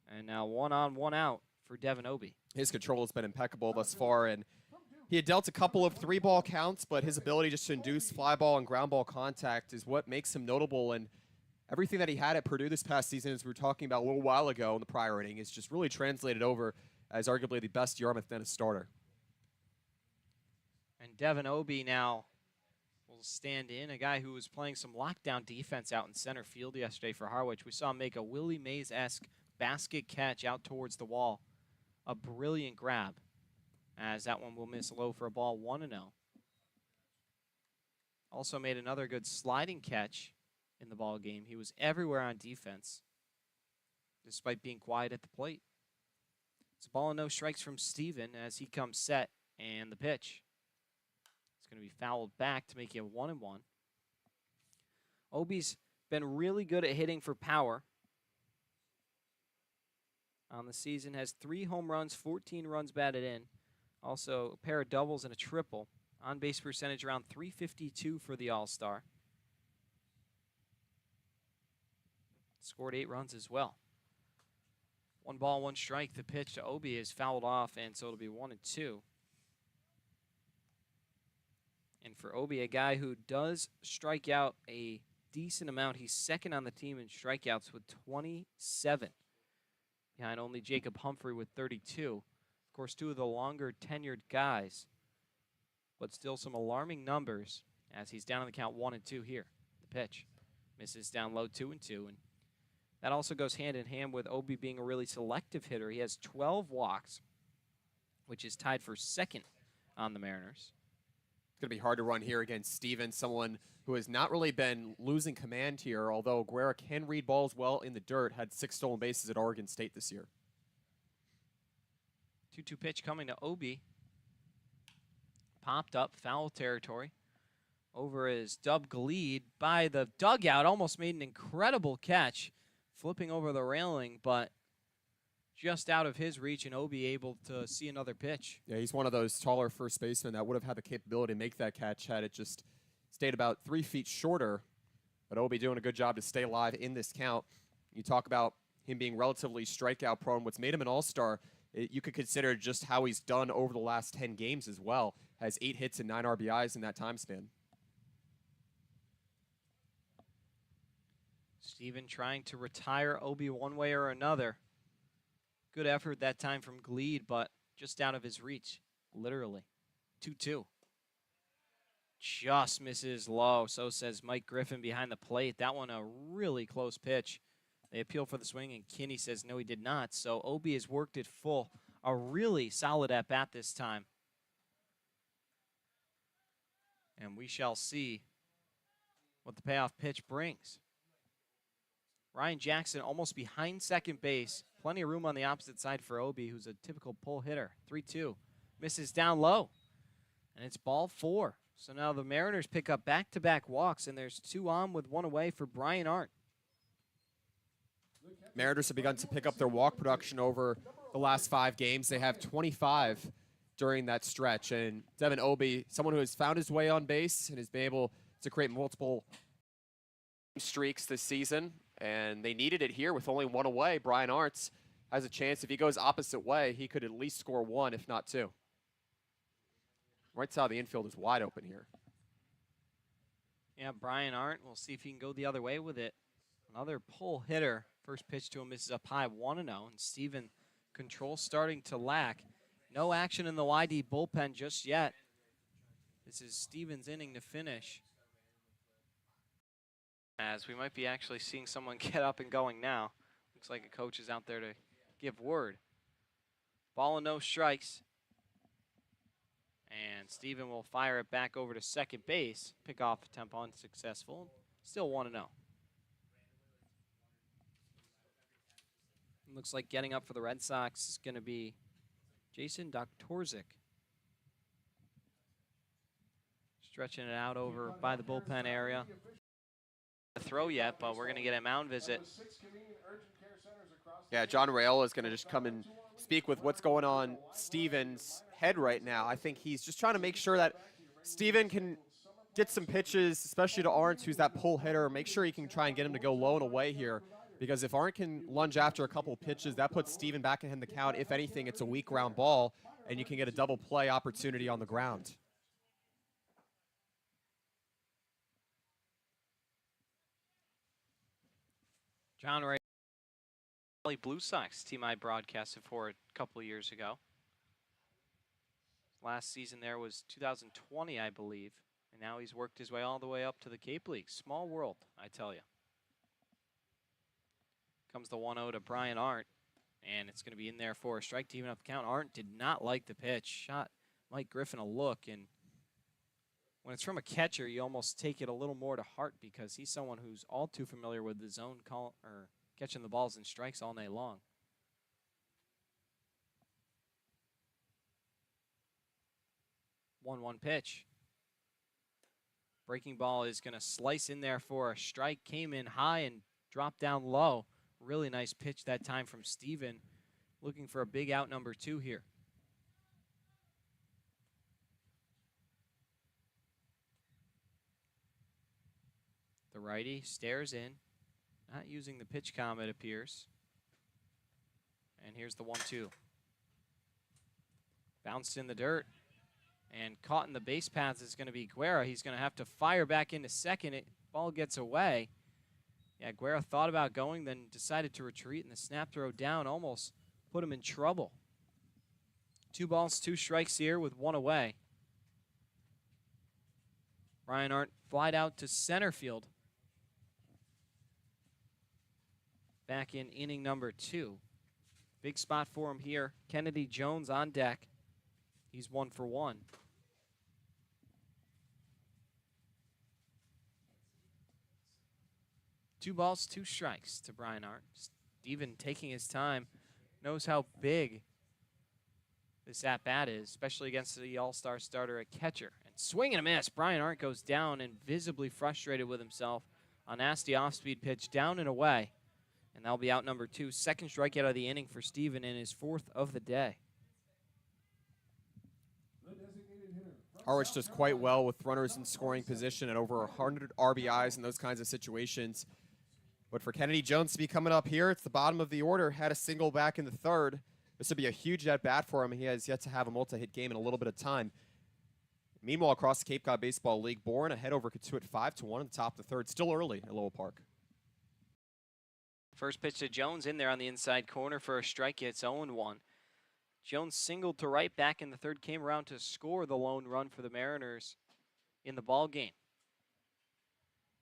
And now 1 on, 1 out for Devin Obi. His control has been impeccable thus far, and he had dealt a couple of 3-ball counts, but his ability just to induce fly ball and ground ball contact is what makes him notable. And everything that he had at Purdue this past season, as we were talking about a little while ago in the prior inning, is just really translated over as arguably the best Yarmouth-Dennis starter. And Devin Obi now will stand in, a guy who was playing some lockdown defense out in center field yesterday for Harwich. We saw him make a Willie Mays-esque basket catch out towards the wall. A brilliant grab, as that one will miss low for a ball, 1-0. Also made another good sliding catch in the ball game. He was everywhere on defense, despite being quiet at the plate. It's a ball and no strikes from Steven as he comes set, and the pitch. It's going to be fouled back to make it 1-1. Obi's been really good at hitting for power. On the season, has 3 home runs, 14 runs batted in. Also, a pair of doubles and a triple. On-base percentage around .352 for the All-Star. Scored 8 runs as well. 1 ball, 1 strike. The pitch to Obi is fouled off, and so it'll be 1-2. And for Obi, a guy who does strike out a decent amount, he's second on the team in strikeouts with 27. Behind only Jacob Humphrey with 32. Of course, 2 of the longer tenured guys, but still some alarming numbers as he's down on the count 1-2 here. The pitch misses down low, 2-2, and that also goes hand in hand with Obi being a really selective hitter. He has 12 walks, which is tied for second on the Mariners. going to be hard to run here against Steven, someone who has not really been losing command here, although Guerra can read balls well in the dirt, had 6 stolen bases at Oregon State this year. 2-2 pitch coming to Obi. Popped up, foul territory. Over is Dub Gleed by the dugout. Almost made an incredible catch, flipping over the railing, but just out of his reach, and Obi able to see another pitch. Yeah, he's one of those taller first basemen that would have had the capability to make that catch had it just stayed about 3 feet shorter. But Obi doing a good job to stay alive in this count. You talk about him being relatively strikeout prone. What's made him an all-star, you could consider just how he's done over the last 10 games as well. Has 8 hits and 9 RBIs in that time span. Steven trying to retire Obi one way or another. Good effort that time from Gleed, but just out of his reach, literally. 2-2. Just misses low, so says Mike Griffin behind the plate. That one a really close pitch. They appeal for the swing, and Kinney says no, he did not. So Obi has worked it full. A really solid at-bat this time. And we shall see what the payoff pitch brings. Ryan Jackson almost behind second base. Plenty of room on the opposite side for Obi, who's a typical pull hitter. 3-2. Misses down low. And it's ball 4. So now the Mariners pick up back-to-back walks, and there's 2 on with 1 away for Brian Arndt. Mariners have begun to pick up their walk production over the last 5 games. They have 25 during that stretch. And Devin Obi, someone who has found his way on base and has been able to create multiple streaks this season. And they needed it here with only 1 away. Brian Arndt has a chance. If he goes opposite way, he could at least score 1, if not 2. Right side of the infield is wide open here. Yeah, Brian Arndt. We'll see if he can go the other way with it. Another pull hitter. First pitch to him misses up high, 1-0. And Steven, control starting to lack. No action in the YD bullpen just yet. This is Steven's inning to finish. As we might be actually seeing someone get up and going now. Looks like a coach is out there to give word. Ball and no strikes. And Steven will fire it back over to second base. Pickoff attempt unsuccessful. Still 1-0. Looks like getting up for the Red Sox is going to be Jason Doktorzik. Stretching it out over by the bullpen area. Throw yet, but we're going to get a mound visit. Yeah, John Rayola is going to just come and speak with what's going on Steven's head right now. I think he's just trying to make sure that Steven can get some pitches, especially to Arndt, who's that pull hitter. Make sure he can try and get him to go low and away here, because if Arndt can lunge after a couple of pitches, that puts Steven back in the count. If anything, it's a weak ground ball, and you can get a double play opportunity on the ground. John Ray, Blue Sox team I broadcasted for a couple of years ago. Last season there was 2020, I believe. And now he's worked his way all the way up to the Cape League. Small world, I tell you. Comes the 1-0 to Brian Arndt. And it's going to be in there for a strike to even up the count. Arndt did not like the pitch. Shot Mike Griffin a look. And when it's from a catcher, you almost take it a little more to heart, because he's someone who's all too familiar with the zone call or catching the balls and strikes all night long. One pitch. Breaking ball is going to slice in there for a strike. Came in high and dropped down low. Really nice pitch that time from Steven. Looking for a big out number 2 here. The righty stares in. Not using the pitch count, it appears. And here's the 1-2. Bounced in the dirt. And caught in the base paths is going to be Guerra. He's going to have to fire back into second. Ball gets away. Yeah, Guerra thought about going, then decided to retreat, and the snap throw down almost put him in trouble. 2 balls, 2 strikes here with 1 away. Brian Arndt flied out to center field. Back in inning number 2. Big spot for him here. Kennedy Jones on deck. He's 1 for 1. 2 balls, 2 strikes to Brian Arndt. Steven taking his time, knows how big this at-bat is, especially against the all-star starter at catcher. And swing and a miss. Brian Arndt goes down and visibly frustrated with himself. A nasty off-speed pitch down and away. And that'll be out number 2. Second strikeout of the inning for Steven and his 4th of the day. Harwich does quite well with runners in scoring position at over 100 RBIs in those kinds of situations. But for Kennedy Jones to be coming up here, it's the bottom of the order. Had a single back in the 3rd. This would be a huge at-bat for him. He has yet to have a multi-hit game in a little bit of time. Meanwhile, across the Cape Cod Baseball League, Bourne ahead over Katuitt 5-1 in the top of the 3rd. Still early at Lowell Park. First pitch to Jones in there on the inside corner for a strike. It's 0-1. Jones singled to right back in the 3rd, came around to score the lone run for the Mariners in the ball game.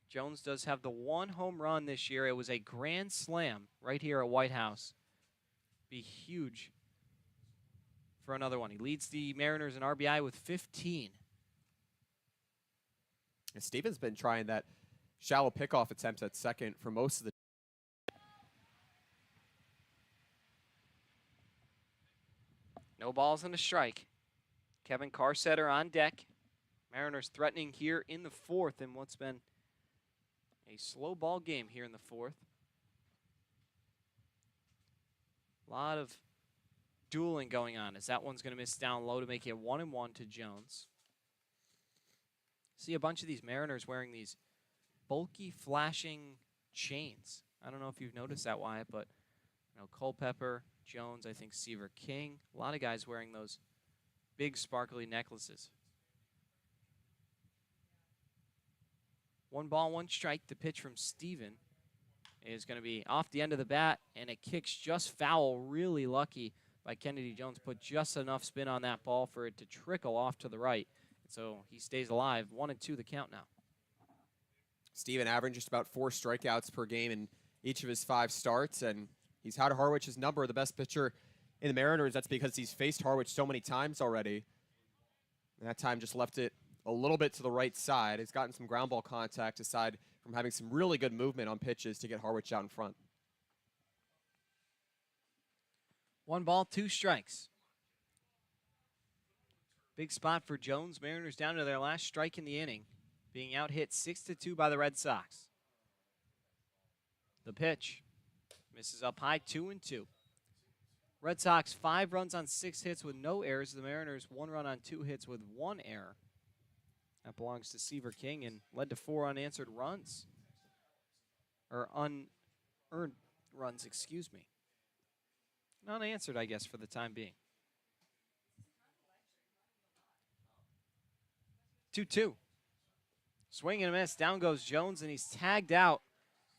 Jones does have the 1 home run this year. It was a grand slam right here at White House. Be huge for another one. He leads the Mariners in RBI with 15. And Steven's been trying that shallow pickoff attempt at second for most of the No balls and a strike. Kevin Carsetter on deck. Mariners threatening here in the 4th in what's been a slow ball game here in the 4th. A lot of dueling going on as that one's going to miss down low to make it 1-1 to Jones. See a bunch of these Mariners wearing these bulky, flashing chains. I don't know if you've noticed that, Wyatt, but you know, Culpepper, Jones, I think Seaver King, a lot of guys wearing those big, sparkly necklaces. 1 ball, 1 strike. The pitch from Steven is going to be off the end of the bat, and it kicks just foul. Really lucky by Kennedy Jones. Put just enough spin on that ball for it to trickle off to the right. So he stays alive. 1-2 the count now. Steven averaging just about 4 strikeouts per game in each of his 5 starts, and he's had Harwich's number, the best pitcher in the Mariners. That's because he's faced Harwich so many times already. And that time just left it a little bit to the right side. He's gotten some ground ball contact aside from having some really good movement on pitches to get Harwich out in front. 1 ball, 2 strikes. Big spot for Jones. Mariners down to their last strike in the inning, being out hit 6-2 by the Red Sox. The pitch misses up high, 2-2. Red Sox 5 runs on 6 hits with no errors. The Mariners 1 run on 2 hits with 1 error. That belongs to Seaver King and led to 4 unanswered runs. Or unearned runs, excuse me. Unanswered, I guess, for the time being. 2-2. Swing and a miss. Down goes Jones, and he's tagged out.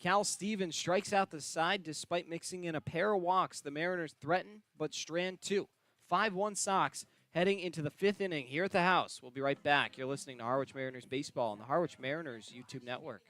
Cal Stevens strikes out the side despite mixing in a pair of walks. The Mariners threaten, but strand 2. 5-1 Sox heading into the 5th inning here at the house. We'll be right back. You're listening to Harwich Mariners Baseball on the Harwich Mariners YouTube network.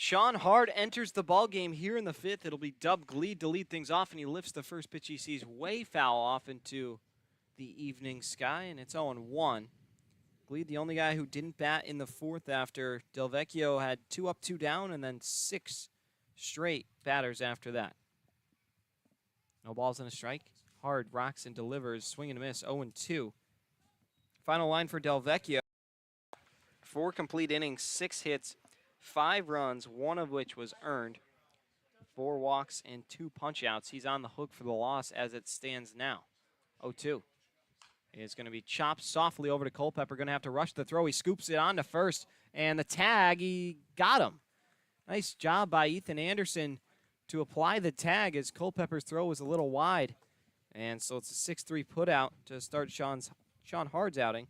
Sean Hard enters the ball game here in the 5th. It'll be Dub Gleed to lead things off, and he lifts the first pitch he sees way foul off into the evening sky, and it's 0-1. Gleed, the only guy who didn't bat in the 4th after Delvecchio had 2 up, 2 down, and then 6 straight batters after that. No balls and a strike. Hard rocks and delivers. Swing and a miss, 0-2. Final line for Delvecchio. 4 complete innings, 6 hits, 5 runs, 1 of which was earned. 4 walks and 2 punch-outs. He's on the hook for the loss as it stands now. 0-2. It's going to be chopped softly over to Culpepper. Going to have to rush the throw. He scoops it on to first. And the tag, he got him. Nice job by Ethan Anderson to apply the tag as Culpepper's throw was a little wide. And so it's a 6-3 putout to start Sean Hard's outing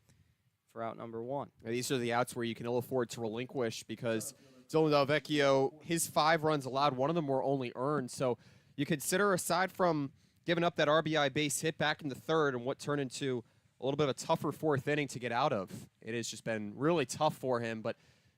for out number 1. And these are the outs where you can ill afford to relinquish because Dylan Delvecchio, his 5 runs allowed, 1 of them were only earned. So you consider, aside from giving up that RBI base hit back in the 3rd and what turned into a little bit of a tougher 4th inning to get out of, it has just been really tough for him. But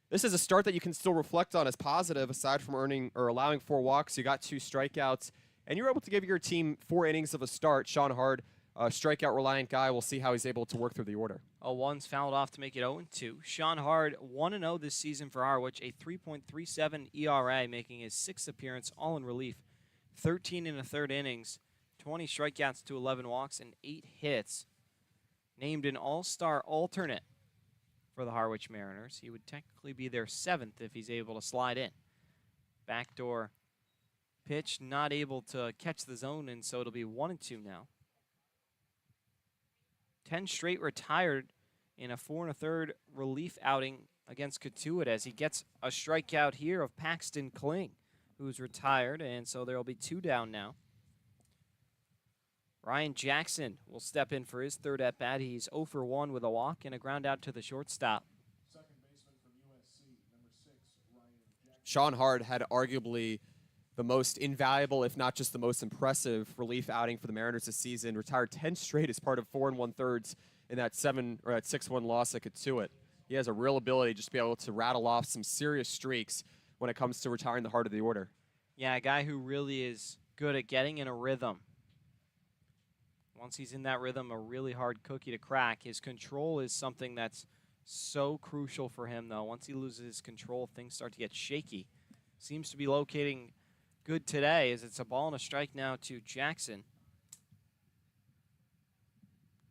this is a start that you can still reflect on as positive, aside from earning or allowing 4 walks. You got 2 strikeouts, and you're able to give your team 4 innings of a start. Sean Hard, a strikeout-reliant guy. We'll see how he's able to work through the order. 0-1's fouled off to make it 0-2. Sean Hard, 1-0 this season for Harwich, a 3.37 ERA, making his 6th appearance, all in relief. 13 in the 3rd innings, 20 strikeouts to 11 walks, and 8 hits. Named an all-star alternate for the Harwich Mariners. He would technically be their 7th if he's able to slide in. Backdoor pitch, not able to catch the zone, and so it'll be 1-2 now. 10 straight retired in a 4 1/3 relief outing against Katuitt as he gets a strikeout here of Paxton Kling, who's retired, and so there will be 2 down now. Ryan Jackson will step in for his 3rd at-bat. He's 0 for 1 with a walk and a ground out to the shortstop. Second baseman from USC, number 6, Ryan Jackson. Sean Hard had arguably the most invaluable, if not just the most impressive, relief outing for the Mariners this season. Retired 10 straight as part of 4 1/3 in that 6-1 loss at Katuitt. He has a real ability just to be able to rattle off some serious streaks when it comes to retiring the heart of the order. Yeah, a guy who really is good at getting in a rhythm. Once he's in that rhythm, a really hard cookie to crack. His control is something that's so crucial for him, though. Once he loses his control, things start to get shaky. Seems to be locating good today as it's a ball and a strike now to Jackson.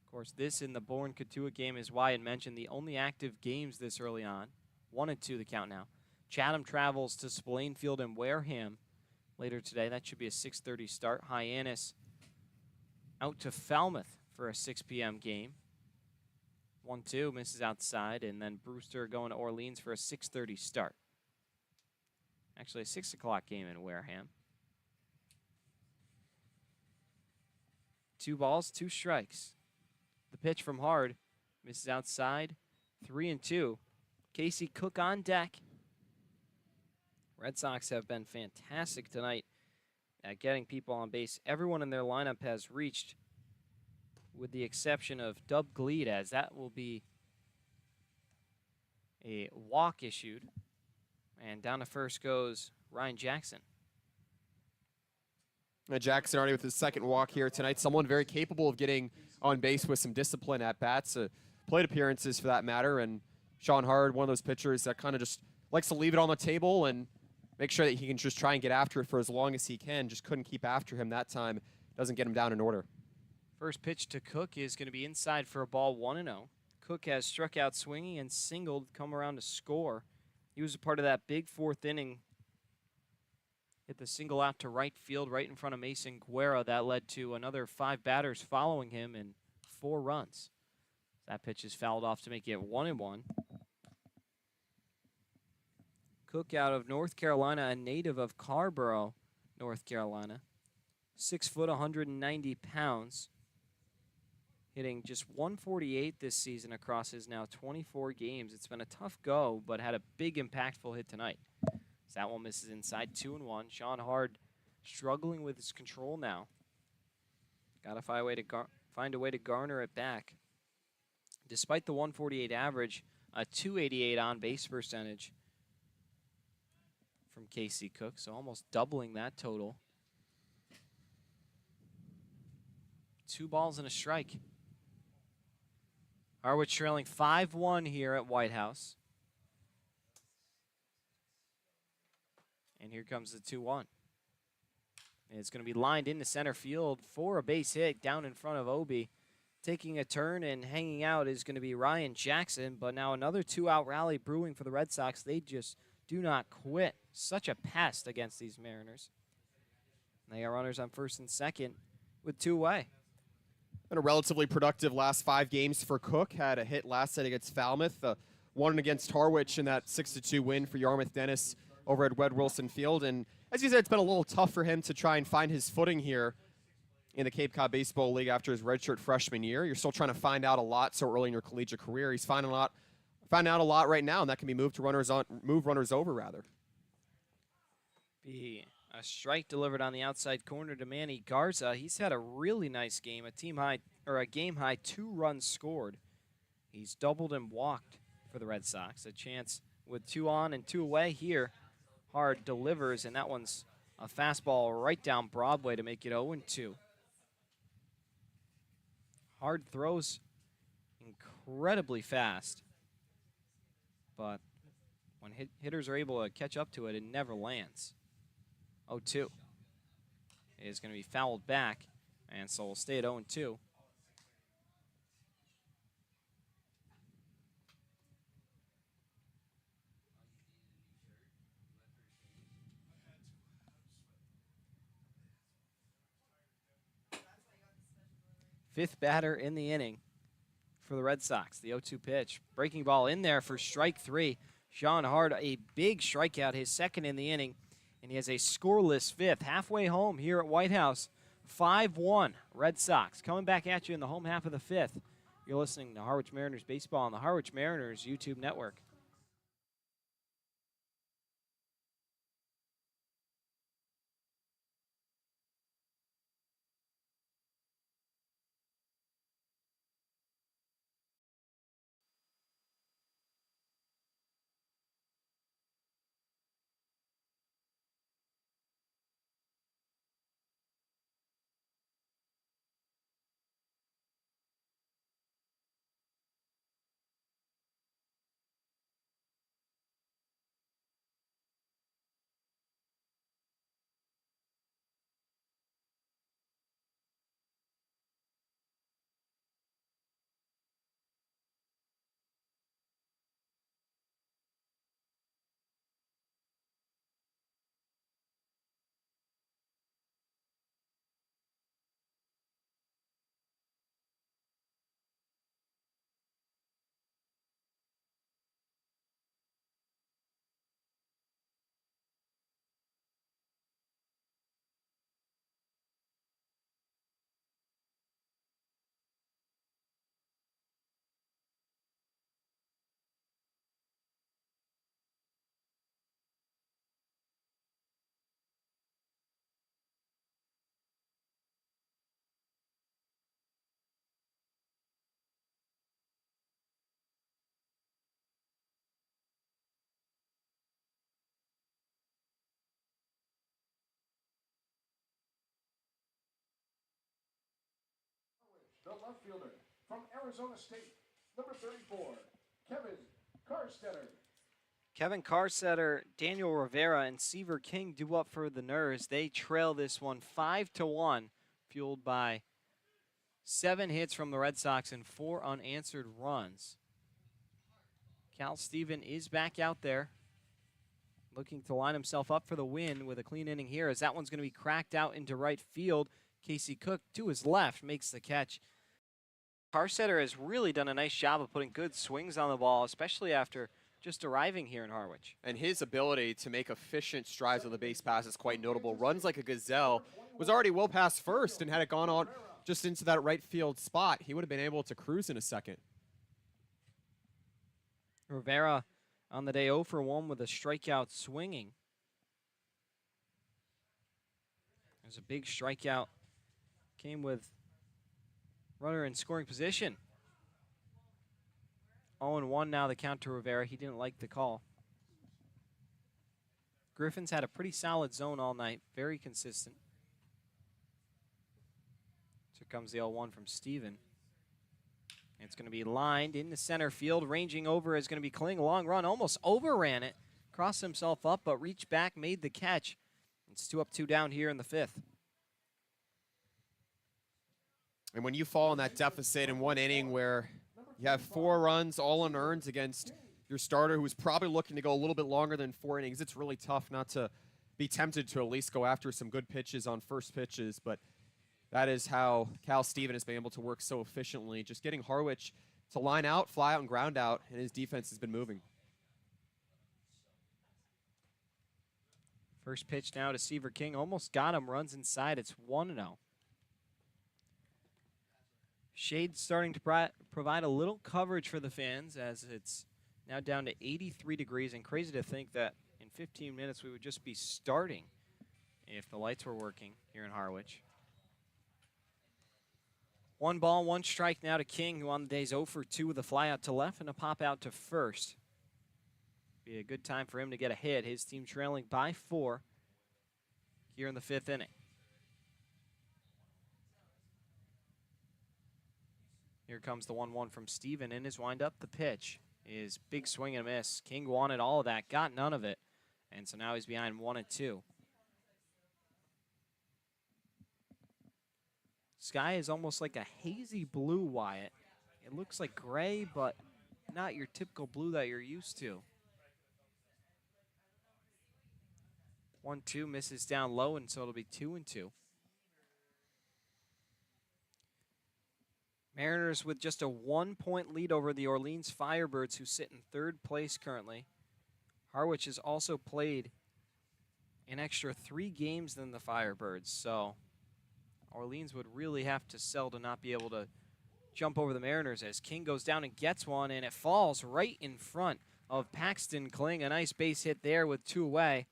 Of course, this in the Bourne Katuitt game is why I mentioned the only active games this early on. 1-2 the count now. Chatham travels to Spillane Field in Wareham later today. That should be a 6:30 start. Hyannis out to Falmouth for a 6 p.m. game. 1-2, misses outside, and then Brewster going to Orleans for a 6:30 start. Actually, a 6 o'clock game in Wareham. 2 balls, 2 strikes. The pitch from Hard misses outside. 3-2. Casey Cook on deck. Red Sox have been fantastic tonight at getting people on base. Everyone in their lineup has reached, with the exception of Dub Gleed, as that will be a walk issued. And down to first goes Ryan Jackson. Jackson already with his 2nd walk here tonight. Someone very capable of getting on base with some discipline at bats, plate appearances for that matter. And Sean Hard, one of those pitchers that kind of just likes to leave it on the table and make sure that he can just try and get after it for as long as he can. Just couldn't keep after him that time. Doesn't get him down in order. First pitch to Cook is going to be inside for a ball, 1-0. Cook has struck out swinging and singled, come around to score. He was a part of that big 4th inning. Hit the single out to right field, right in front of Mason Guerra. That led to another 5 batters following him and 4 runs. That pitch is fouled off to make it 1-1. Cook out of North Carolina, a native of Carborough, North Carolina. 6 foot, 190 pounds. Hitting just 148 this season across his now 24 games. It's been a tough go, but had a big impactful hit tonight. So that one misses inside, 2-1. Sean Hard struggling with his control now. Got to find a way to garner it back. Despite the 148 average, a 288 on base percentage from Casey Cook, so almost doubling that total. 2 balls and a strike. Harwich trailing 5-1 here at White House. And here comes the 2-1. It's going to be lined into center field for a base hit down in front of Obi. Taking a turn and hanging out is going to be Ryan Jackson, but now another 2-out rally brewing for the Red Sox. They just do not quit. Such a pest against these Mariners. And they got runners on first and second with 2 away. Been a relatively productive last 5 games for Cook. Had a hit last night against Falmouth, one against Harwich in that 6-2 win for Yarmouth-Dennis over at Wed Wilson Field. And as you said, it's been a little tough for him to try and find his footing here in the Cape Cod Baseball League after his redshirt freshman year. You're still trying to find out a lot so early in your collegiate career. He's finding out a lot right now, and that can be moved to move runners over rather. Be a strike delivered on the outside corner to Manny Garza. He's had a really nice game, a game high 2 runs scored. He's doubled and walked for the Red Sox. A chance with 2 on and 2 away here. Hard delivers, and that one's a fastball right down Broadway to make it 0-2. Hard throws incredibly fast, but when hitters are able to catch up to it, it never lands. 0-2. It is going to be fouled back, and so we'll stay at 0-2. Fifth batter in the inning for the Red Sox. The 0-2 pitch. Breaking ball in there for strike 3. Sean Hard, a big strikeout, his second in the inning. And he has a scoreless 5th. Halfway home here at White House. 5-1 Red Sox. Coming back at you in the home half of the 5th. You're listening to Harwich Mariners Baseball on the Harwich Mariners YouTube network. The left fielder from Arizona State, number 34, Kevin Carstetter. Kevin Carstetter, Daniel Rivera, and Seaver King do up for the NERS. They trail this one 5-1, fueled by 7 hits from the Red Sox and 4 unanswered runs. Cal Steven is back out there, looking to line himself up for the win with a clean inning here, as that one's going to be cracked out into right field. Casey Cook, to his left, makes the catch. Carstetter has really done a nice job of putting good swings on the ball, especially after just arriving here in Harwich. And his ability to make efficient strides on the base pass is quite notable. Runs like a gazelle. Was already well past first, and had it gone on just into that right field spot, he would have been able to cruise in a second. Rivera on the day 0 for 1 with a strikeout swinging. There's a big strikeout. Came with runner in scoring position. 0-1 now the count to Rivera. He didn't like the call. Griffin's had a pretty solid zone all night, very consistent. Here comes the 0-1 from Steven. It's going to be lined into center field. Ranging over is going to be Kling. A long run, almost overran it. Crossed himself up, but reached back, made the catch. It's 2 up, 2 down here in the 5th. And when you fall in that deficit in one inning where you have 4 runs, all unearned against your starter who's probably looking to go a little bit longer than 4 innings, it's really tough not to be tempted to at least go after some good pitches on first pitches. But that is how Cal Steven has been able to work so efficiently, just getting Harwich to line out, fly out, and ground out, and his defense has been moving. First pitch now to Seaver King. Almost got him. Runs inside. It's 1-0. Shade starting to provide a little coverage for the fans as it's now down to 83 degrees. And crazy to think that in 15 minutes we would just be starting if the lights were working here in Harwich. 1 ball, 1 strike now to King, who on the day is 0 for 2 with a fly out to left and a pop out to first. Be a good time for him to get a hit. His team trailing by 4 here in the 5th inning. Here comes the 1-1 from Steven in his windup. The pitch is big swing and a miss. King wanted all of that, got none of it. And so now he's behind 1-2. Sky is almost like a hazy blue, Wyatt. It looks like gray, but not your typical blue that you're used to. 1-2 misses down low, and so it'll be 2-2. Mariners with just a 1-point lead over the Orleans Firebirds, who sit in 3rd place currently. Harwich has also played an extra 3 games than the Firebirds, so Orleans would really have to sell to not be able to jump over the Mariners as King goes down and gets one, and it falls right in front of Paxton Kling. A nice base hit there with 2 away.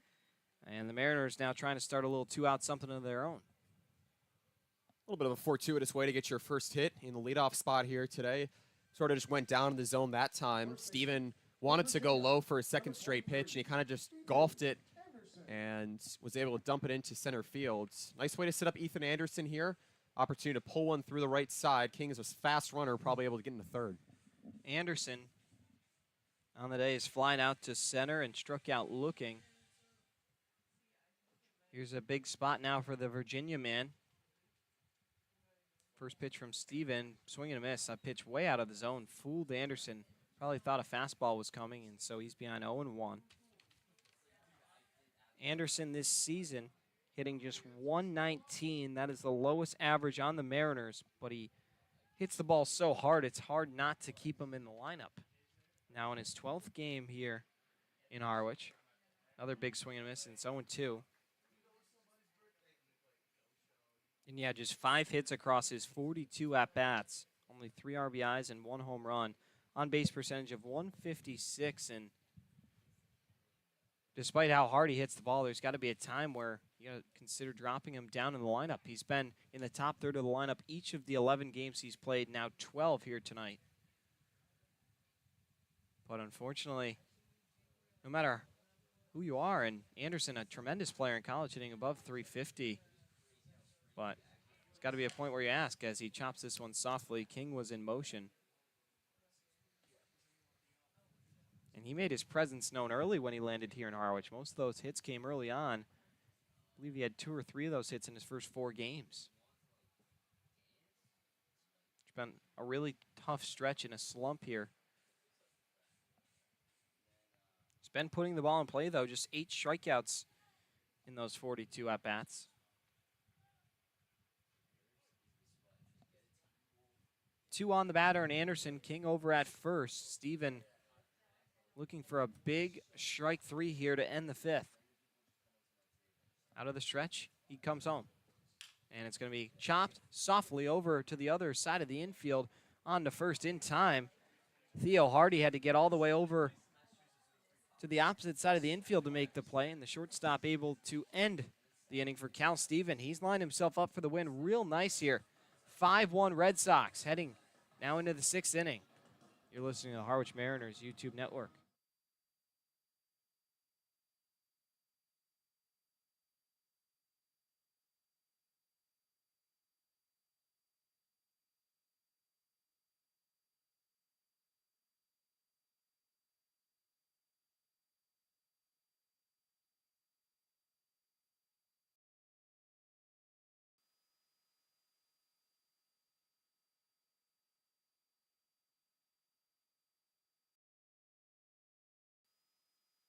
And the Mariners now trying to start a little 2-out something of their own. A little bit of a fortuitous way to get your first hit in the leadoff spot here today. Sort of just went down in the zone that time. Steven wanted to go low for a 2nd straight pitch, and he kind of just golfed it and was able to dump it into center field. Nice way to set up Ethan Anderson here. Opportunity to pull one through the right side. King is a fast runner, probably able to get into 3rd. Anderson on the day is flying out to center and struck out looking. Here's a big spot now for the Virginia man. First pitch from Steven, swing and a miss. A pitch way out of the zone, fooled Anderson. Probably thought a fastball was coming, and so he's behind 0-1. Anderson this season hitting just 119. That is the lowest average on the Mariners, but he hits the ball so hard, it's hard not to keep him in the lineup. Now in his 12th game here in Harwich, another big swing and a miss, and it's 0-2. And yeah, just 5 hits across his 42 at-bats. Only 3 RBIs and 1 home run. On-base percentage of 156. And despite how hard he hits the ball, there's got to be a time where you got to consider dropping him down in the lineup. He's been in the top third of the lineup each of the 11 games he's played, now 12 here tonight. But unfortunately, no matter who you are, and Anderson, a tremendous player in college, hitting above 350. But it's got to be a point where you ask as he chops this one softly. King was in motion. And he made his presence known early when he landed here in Harwich. Most of those hits came early on. I believe he had 2 or 3 of those hits in his first 4 games. It's been a really tough stretch in a slump here. He's been putting the ball in play, though. Just 8 strikeouts in those 42 at-bats. 2 on the batter, and Anderson. King over at first. Steven looking for a big strike 3 here to end the 5th. Out of the stretch, he comes home. And it's going to be chopped softly over to the other side of the infield on to first in time. Theo Hardy had to get all the way over to the opposite side of the infield to make the play, and the shortstop able to end the inning for Cal Steven. He's lined himself up for the win real nice here. 5-1 Red Sox heading now into the 6th inning. You're listening to the Harwich Mariners YouTube Network.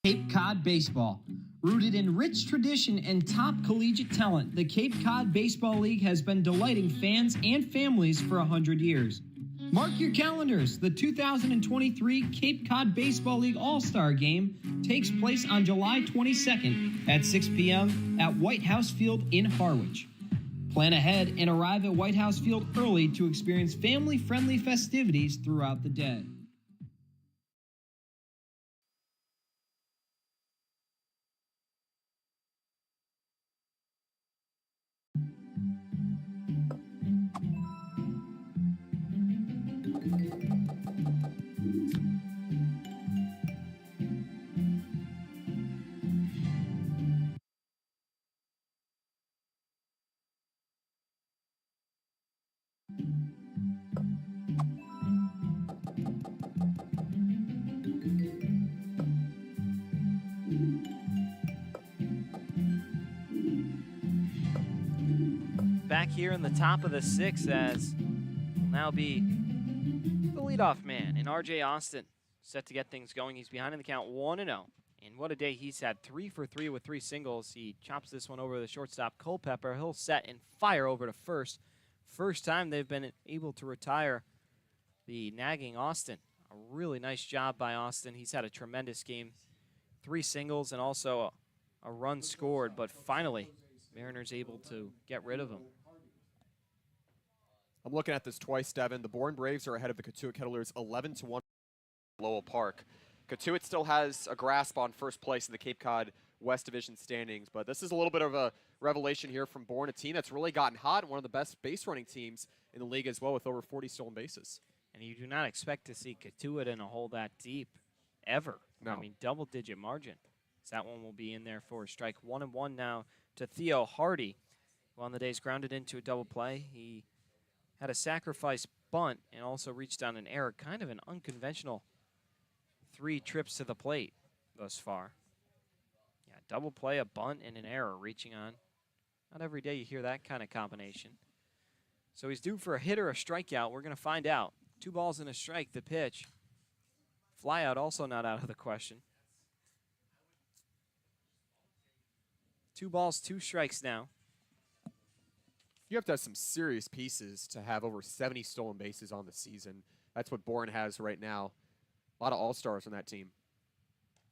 Cape Cod Baseball. Rooted in rich tradition and top collegiate talent, the Cape Cod Baseball League has been delighting fans and families for 100 years. Mark your calendars. The 2023 Cape Cod Baseball League All-Star Game takes place on July 22nd at 6 p.m. at White House Field in Harwich. Plan ahead and arrive at White House Field early to experience family-friendly festivities throughout the day. Back here in the top of the sixth as will now be the leadoff man in R.J. Austin, set to get things going. He's behind in the count 1-0. And what a day he's had. 3 for 3 with 3 singles. He chops this one over to the shortstop, Culpepper. He'll set and fire over to first. First time they've been able to retire the nagging Austin. A really nice job by Austin. He's had a tremendous game. 3 singles and also a run scored, but finally Mariners able to get rid of him. I'm looking at this twice, Devin. The Bourne Braves are ahead of the Cotuit Kettlers 11-1 Lowell Park. Cotuit still has a grasp on first place in the Cape Cod West Division standings, but this is a little bit of a revelation here from Bourne, a team that's really gotten hot, one of the best base running teams in the league as well, with over 40 stolen bases. And you do not expect to see Cotuit in a hole that deep ever. No. I mean, double-digit margin. So that one will be in there for a strike. 1-1 now to Theo Hardy, who on the day's grounded into a double play. He had a sacrifice bunt and also reached on an error. Kind of an unconventional 3 trips to the plate thus far. Yeah, double play, a bunt, and an error reaching on. Not every day you hear that kind of combination. So he's due for a hit or a strikeout. We're going to find out. 2 balls and a strike, the pitch. Flyout also not out of the question. 2 balls, 2 strikes now. You have to have some serious pieces to have over 70 stolen bases on the season. That's what Bourne has right now. A lot of all-stars on that team.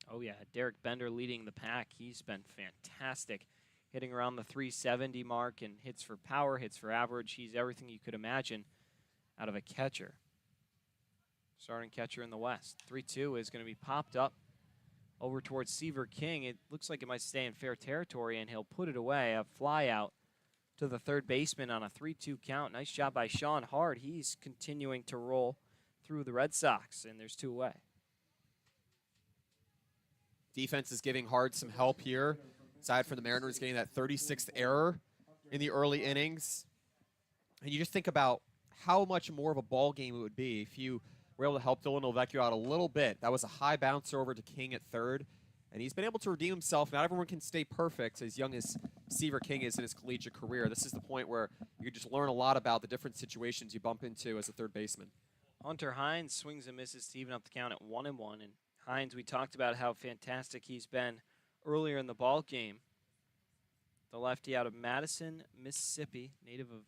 Oh, yeah. Derek Bender leading the pack. He's been fantastic, hitting around the 370 mark and hits for power, hits for average. He's everything you could imagine out of a catcher. Starting catcher in the West. 3-2 is going to be popped up over towards Seaver King. It looks like it might stay in fair territory, and he'll put it away. A fly out to the third baseman on a 3-2 count. Nice job by Sean Hard. He's continuing to roll through the Red Sox, and there's 2 away. Defense is giving Hard some help here. Aside from the Mariners getting that 36th error in the early innings. And you just think about how much more of a ball game it would be if you were able to help Dylan Delvecchio out a little bit. That was a high bouncer over to King at third. And he's been able to redeem himself. Not everyone can stay perfect as young as Seaver King is in his collegiate career. This is the point where you can just learn a lot about the different situations you bump into as a third baseman. Hunter Hines swings and misses to even up the count at 1-1. And Hines, we talked about how fantastic he's been earlier in the ball game. The lefty out of Madison, Mississippi, native of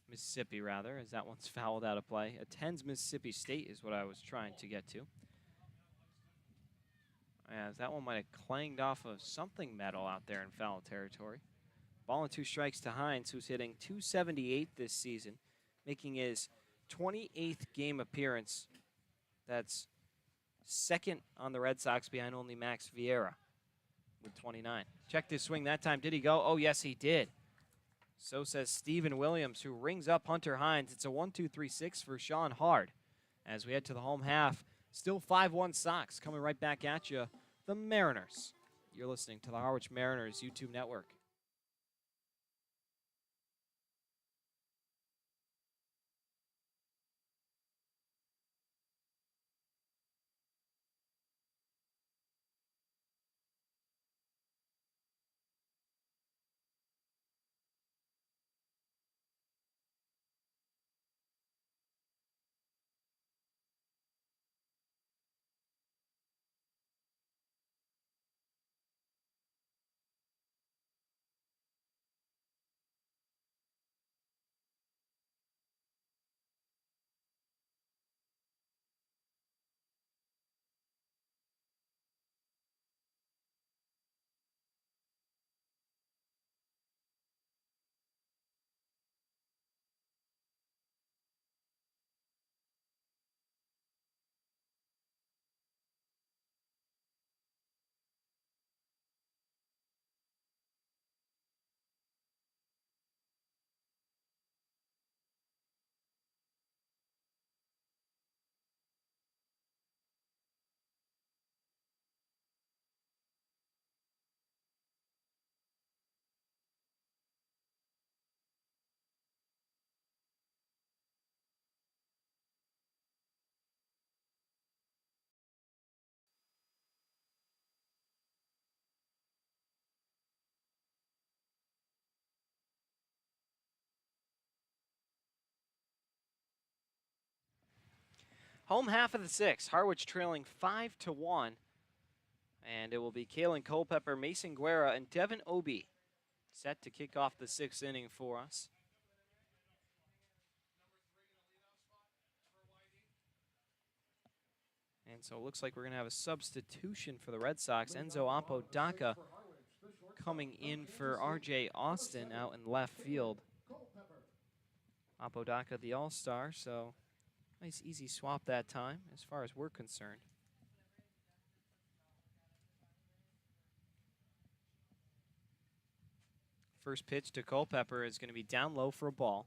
Mississippi, rather, as that one's fouled out of play. Attends Mississippi State is what I was trying to get to. As that one might have clanged off of something metal out there in foul territory. Ball and 2 strikes to Hines, who's hitting .278 this season, making his 28th game appearance. That's second on the Red Sox behind only Max Vieira with 29. Check this swing that time. Did he go? Oh, yes, he did. So says Steven Williams, who rings up Hunter Hines. It's a 1-2-3-6 for Sean Hard. As we head to the home half, still 5-1 Sox coming right back at you. The Mariners. You're listening to the Harwich Mariners YouTube network. Home half of the 6th. Harwich trailing 5-1. And it will be Kalen Culpepper, Mason Guerra, and Devin Obie set to kick off the 6th inning for us. And so it looks like we're going to have a substitution for the Red Sox. Enzo Apodaca coming in for R.J. Austin out in left field. Apodaca, the all-star, so nice easy swap that time as far as we're concerned. First pitch to Culpepper is going to be down low for a ball.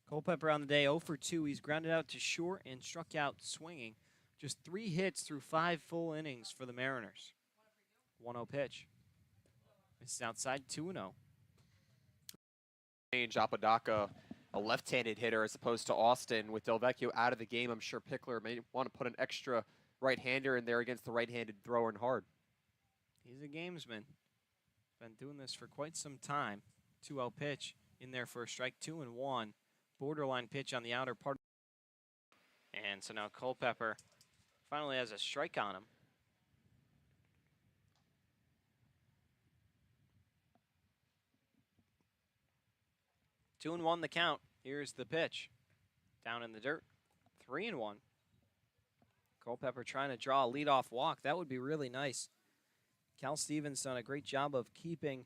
Culpepper on the day 0 for 2. He's grounded out to short and struck out swinging. Just 3 hits through 5 full innings for the Mariners. 1-0 pitch. This is outside 2-0. Apodaca, a left-handed hitter as opposed to Austin. With Delvecchio out of the game, I'm sure Pickler may want to put an extra right-hander in there against the right-handed thrower and hard. He's a gamesman. Been doing this for quite some time. 2-0 pitch in there for a strike, 2-1. Borderline pitch on the outer part. And so now Culpepper finally has a strike on him. Two and 1 the count. Here's the pitch. Down in the dirt. 3-1. Culpepper trying to draw a leadoff walk. That would be really nice. Cal Stevens done a great job of keeping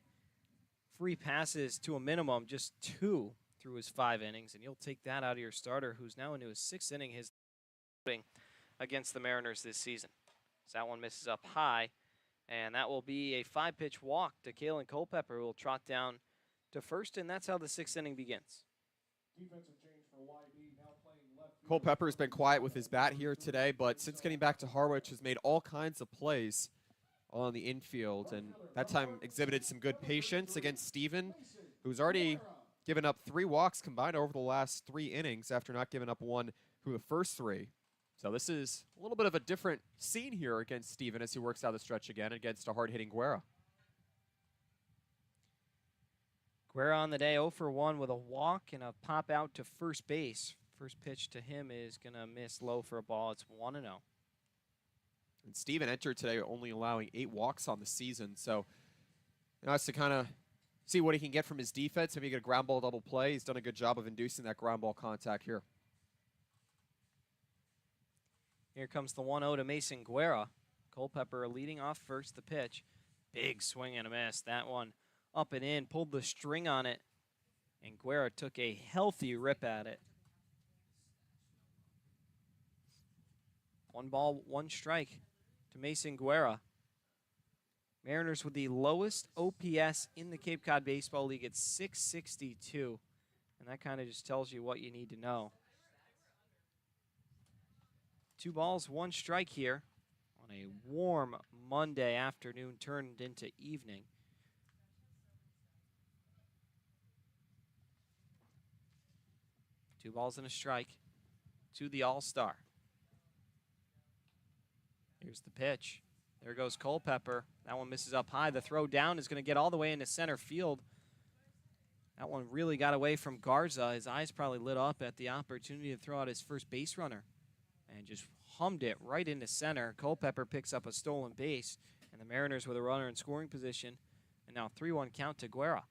free passes to a minimum, just 2 through his 5 innings, and you'll take that out of your starter, who's now into his 6th inning, his against the Mariners this season. So that one misses up high, and that will be a 5-pitch walk to Kalen Culpepper, who will trot down to first, and that's how the 6th inning begins. Defensive change for YD, now playing left field. Culpepper's been quiet with his bat here today, but since getting back to Harwich has made all kinds of plays on the infield, and that time exhibited some good patience against Steven, who's already given up 3 walks combined over the last 3 innings after not giving up 1 through the first 3. So this is a little bit of a different scene here against Steven as he works out the stretch again against a hard-hitting Guerra. Guerra on the day 0 for 1 with a walk and a pop out to first base. First pitch to him is going to miss low for a ball. It's 1-0. And Steven entered today only allowing 8 walks on the season, so he has to kind of see what he can get from his defense. Maybe get a ground ball double play. He's done a good job of inducing that ground ball contact here. Here comes the 1-0 to Mason Guerra. Culpepper leading off first the pitch. Big swing and a miss. That one up and in, pulled the string on it, and Guerra took a healthy rip at it. 1 ball, 1 strike to Mason Guerra. Mariners with the lowest OPS in the Cape Cod Baseball League at .662, and that kind of just tells you what you need to know. 2 balls, 1 strike here on a warm Monday afternoon turned into evening. Two balls and a strike to the All-Star. Here's the pitch. There goes Culpepper. That one misses up high. The throw down is going to get all the way into center field. That one really got away from Garza. His eyes probably lit up at the opportunity to throw out his first base runner and just hummed it right into center. Culpepper picks up a stolen base, and the Mariners with a runner in scoring position. And now 3-1 count to Guerra.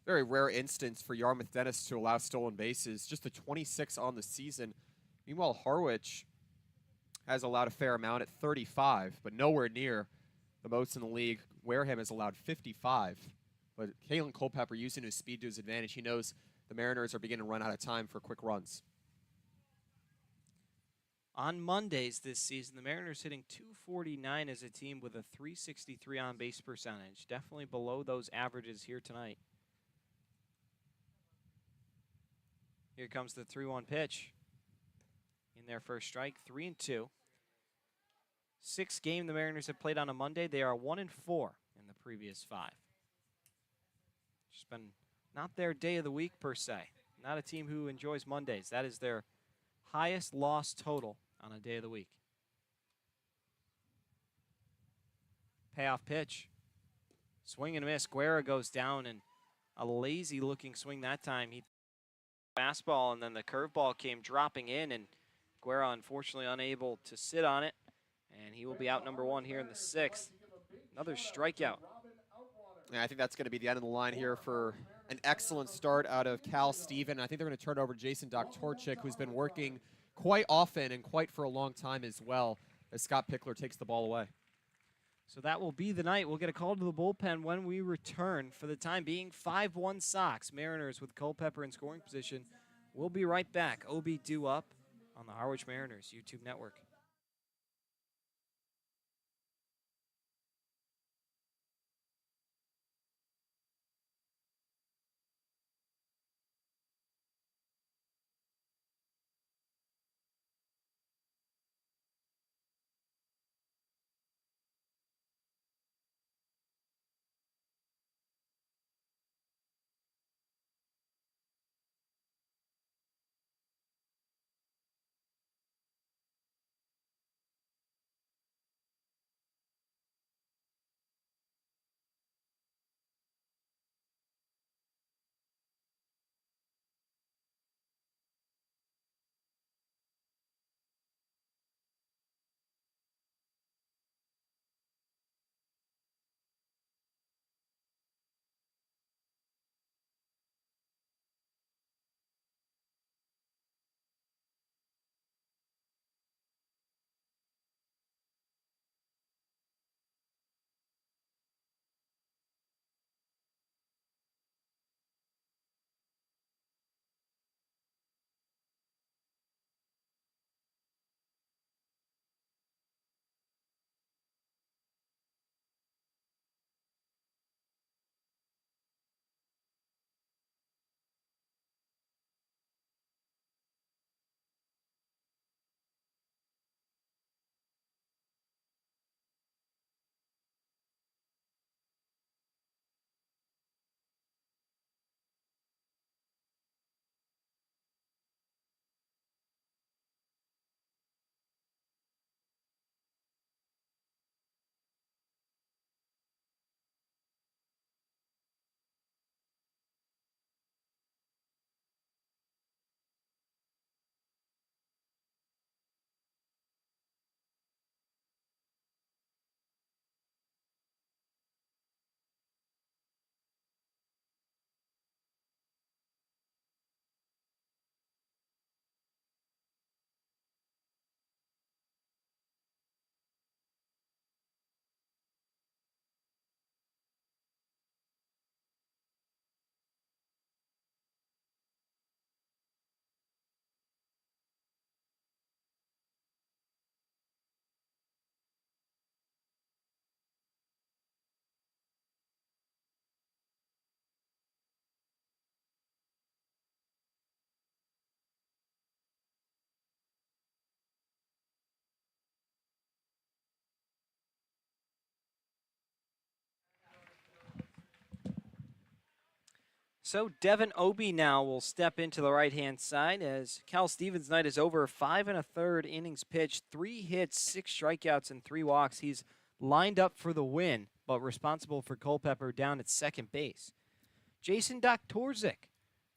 Very rare instance for Yarmouth-Dennis to allow stolen bases. Just the 26 on the season. Meanwhile, Harwich has allowed a fair amount at 35, but nowhere near the most in the league. Wareham has allowed 55. But Kalen Culpepper using his speed to his advantage. He knows the Mariners are beginning to run out of time for quick runs. On Mondays this season, the Mariners hitting .249 as a team with a .363 on-base percentage. Definitely below those averages here tonight. Here comes the 3-1 pitch. In their first strike, 3-2. 6th game the Mariners have played on a Monday. They are 1-4 in the previous 5. Just been not their day of the week per se. Not a team who enjoys Mondays. That is their highest loss total on a day of the week. Payoff pitch. Swing and a miss. Guerra goes down, and a lazy looking swing that time. He fastball, and then the curveball came dropping in, and Guerra unfortunately unable to sit on it, and he will be out number 1 here in the 6th. Another strikeout. Yeah, I think that's going to be the end of the line here for an excellent start out of Cal Steven. I think they're going to turn it over to Jason Doktorczyk, who's been working quite often and quite for a long time as well, as Scott Pickler takes the ball away. So that will be the night. We'll get a call to the bullpen when we return. For the time being, 5-1 Sox. Mariners with Culpepper in scoring position. We'll be right back. OB due up on the Harwich Mariners YouTube network. So Devin Obie now will step into the right-hand side as Cal Stevens' night is over. 5 1/3 innings pitched, 3 hits, 6 strikeouts, and 3 walks. He's lined up for the win, but responsible for Culpepper down at second base. Jason Doktorczyk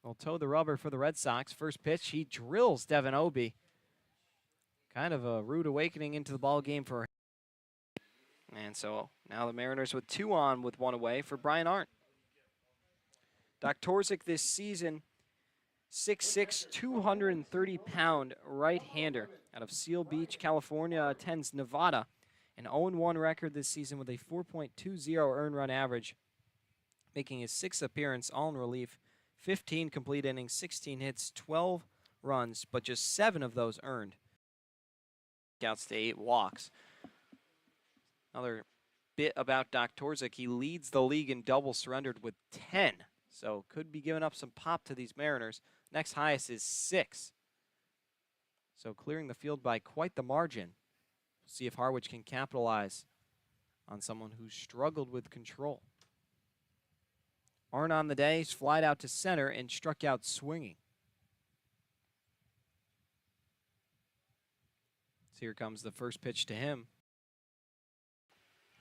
will toe the rubber for the Red Sox. First pitch, he drills Devin Obie. Kind of a rude awakening into the ball game for him. And so now the Mariners with 2 on with 1 away for Brian Arndt. Doktorczyk this season, 6'6", 230-pound right-hander out of Seal Beach, California, attends Nevada. An 0-1 record this season with a 4.20 earned run average, making his 6th appearance, all in relief. 15 complete innings, 16 hits, 12 runs, but just 7 of those earned. Outs to 8 walks. Another bit about Doktorczyk, he leads the league in doubles surrendered with 10. So could be giving up some pop to these Mariners. Next highest is 6. So clearing the field by quite the margin. We'll see if Harwich can capitalize on someone who's struggled with control. Arndt on the day, he's flied out to center and struck out swinging. So here comes the first pitch to him.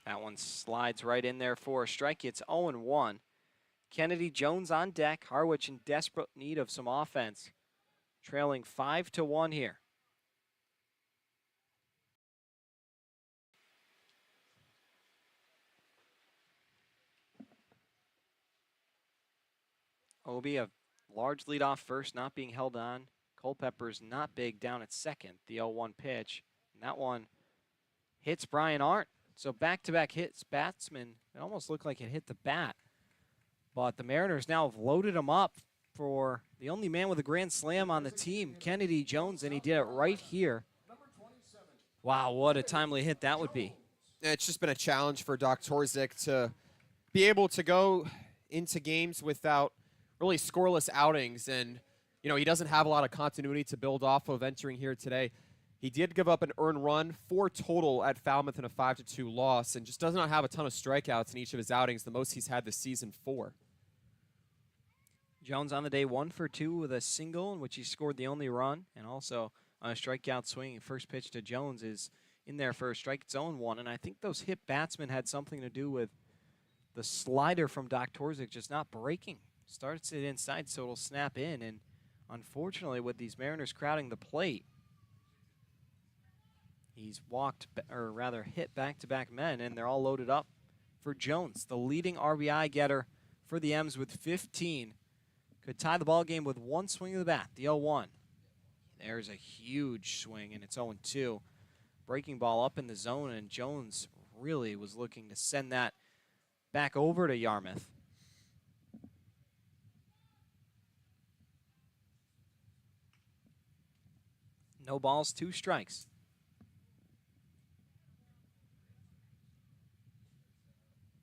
That one slides right in there for a strike. It's 0-1. Kennedy Jones on deck. Harwich in desperate need of some offense. Trailing 5-1 here. Obi, a large lead off first, not being held on. Culpepper's not big down at second. The 0-1 pitch. And that one hits Brian Arndt. So back-to-back hits, batsman. It almost looked like it hit the bat. But the Mariners now have loaded him up for the only man with a grand slam on the team, Kennedy Jones, and he did it right here. Wow, what a timely hit that would be. It's just been a challenge for Doc Torzik to be able to go into games without really scoreless outings. And, you know, he doesn't have a lot of continuity to build off of entering here today. He did give up an earned run, 4 total at Falmouth in a 5-2 loss, and just does not have a ton of strikeouts in each of his outings, the most he's had this season, 4. Jones on the day 1 for 2 with a single in which he scored the only run, and also on a strikeout swing. First pitch to Jones is in there for a strike zone 1, and I think those hit batsmen had something to do with the slider from Doc Torzik just not breaking. Starts it inside so it'll snap in, and unfortunately with these Mariners crowding the plate, he's walked, or rather hit back-to-back men, and they're all loaded up for Jones, the leading RBI getter for the M's with 15. Could tie the ball game with 1 swing of the bat, the 0-1. There's a huge swing, and it's 0-2. Breaking ball up in the zone, and Jones really was looking to send that back over to Yarmouth. No balls, 2 strikes.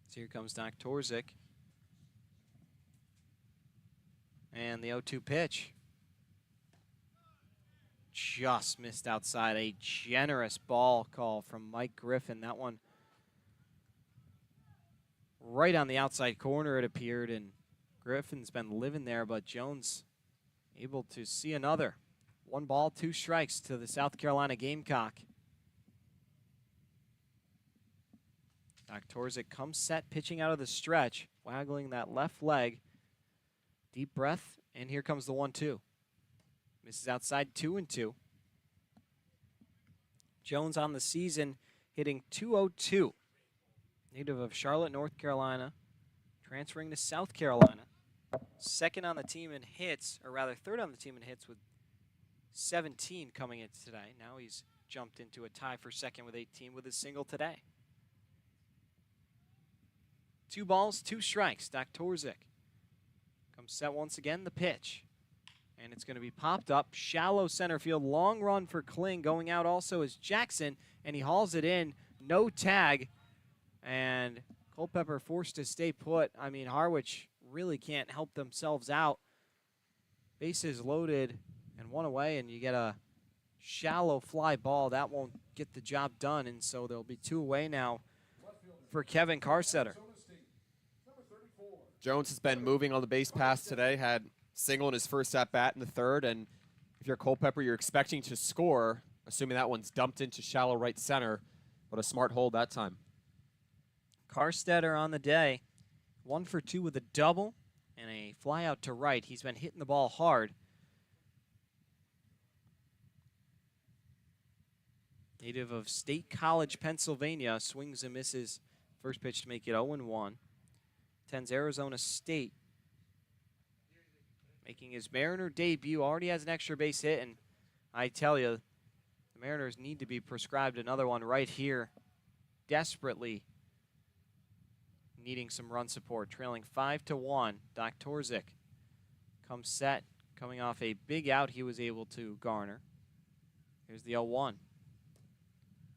So here comes Doc Torzik. And the 0-2 pitch. Just missed outside. A generous ball call from Mike Griffin. That one right on the outside corner, it appeared, and Griffin's been living there, but Jones able to see another. 1 ball, 2 strikes to the South Carolina Gamecock. Doc Torzik comes set, pitching out of the stretch, waggling that left leg. Deep breath, and here comes the 1-2. Misses outside, 2-2. Jones on the season hitting .202. Native of Charlotte, North Carolina, transferring to South Carolina. Second on the team in hits, or rather third on the team in hits with 17 coming in today. Now he's jumped into a tie for second with 18 with his single today. 2 balls, 2 strikes. Doc Torzik comes set once again, the pitch. And it's going to be popped up. Shallow center field. Long run for Kling. Going out also is Jackson. And he hauls it in. No tag. And Culpepper forced to stay put. I mean, Harwich really can't help themselves out. Bases loaded and 1 away. And you get a shallow fly ball. That won't get the job done. And so there'll be 2 away now for Kevin Carstetter. Jones has been moving on the base pass today, had single in his first at-bat in the 3rd, and if you're Culpepper, you're expecting to score, assuming that one's dumped into shallow right center, but a smart hold that time. Carstetter on the day, 1 for 2 with a double and a fly out to right. He's been hitting the ball hard. Native of State College, Pennsylvania, swings and misses. First pitch to make it 0-1. Tens Arizona State. Making his Mariner debut, already has an extra base hit, and I tell you, the Mariners need to be prescribed another one right here. Desperately needing some run support. Trailing 5-1. Doc Torzik comes set, coming off a big out he was able to garner. Here's the 0-1.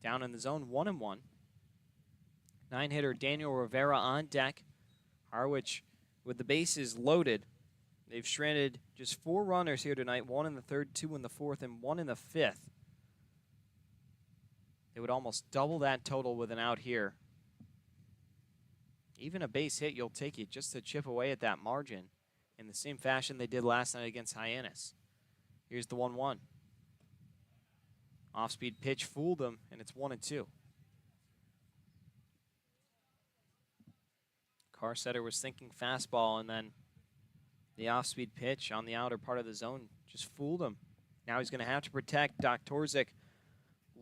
Down in the zone, 1-1. 9-hitter Daniel Rivera on deck. Harwich with the bases loaded. They've stranded just 4 runners here tonight, 1 in the 3rd, 2 in the 4th, and 1 in the 5th. They would almost double that total with an out here. Even a base hit, you'll take it just to chip away at that margin in the same fashion they did last night against Hyannis. Here's the 1-1. Off-speed pitch fooled them, and it's 1-2. Carstetter was thinking fastball, and then the off-speed pitch on the outer part of the zone just fooled him. Now he's going to have to protect Doktorzik,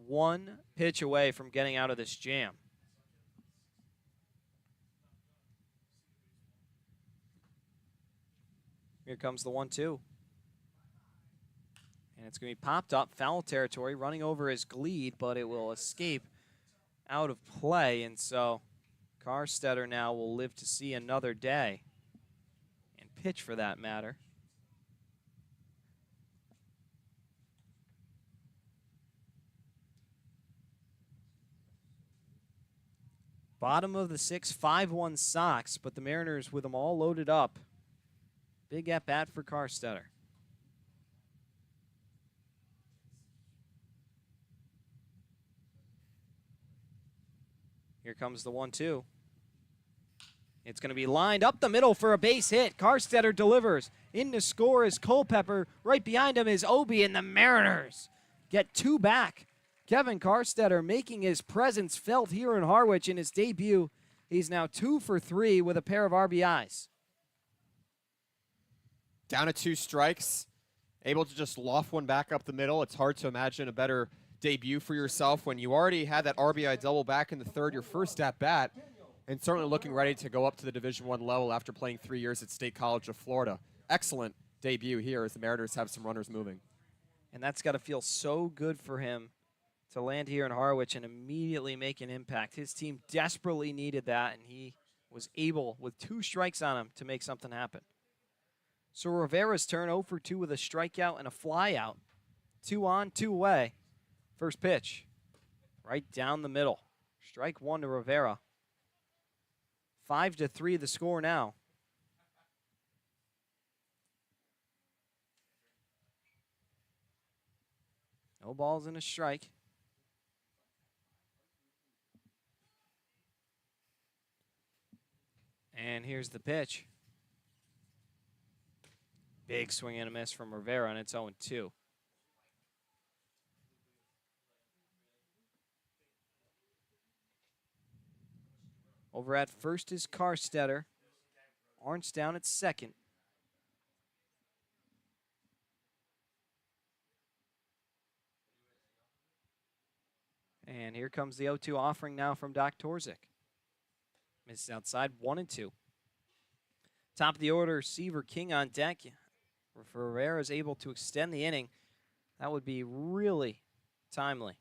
one pitch away from getting out of this jam. Here comes the 1-2. And it's going to be popped up, foul territory, running over his glede, but it will escape out of play. And so Carstetter now will live to see another day, and pitch for that matter. Bottom of the 6th, 5-1 Sox, but the Mariners with them all loaded up. Big at-bat for Carstetter. Here comes the 1-2. It's going to be lined up the middle for a base hit. Carstetter delivers. In to score is Culpepper. Right behind him is Obi, and the Mariners get 2 back. Kevin Carstetter making his presence felt here in Harwich in his debut. He's now 2 for 3 with a pair of RBIs. Down to 2 strikes, able to just loft one back up the middle. It's hard to imagine a better debut for yourself when you already had that RBI double back in the 3rd, your first at bat, and certainly looking ready to go up to the Division I level after playing 3 years at State College of Florida. Excellent debut here as the Mariners have some runners moving. And that's got to feel so good for him to land here in Harwich and immediately make an impact. His team desperately needed that, and he was able, with 2 strikes on him, to make something happen. So Rivera's turn, 0 for 2 with a strikeout and a flyout. 2 on, 2 away. First pitch, right down the middle. Strike 1 to Rivera. 5-3 the score now. No balls and a strike. And here's the pitch. Big swing and a miss from Rivera, and it's 0-2. Over at first is Carstetter. Arntz down at second. And here comes the 0-2 offering now from Doktorzik. Misses outside, 1-2. Top of the order, Seaver King on deck. Rivera is able to extend the inning. That would be really timely.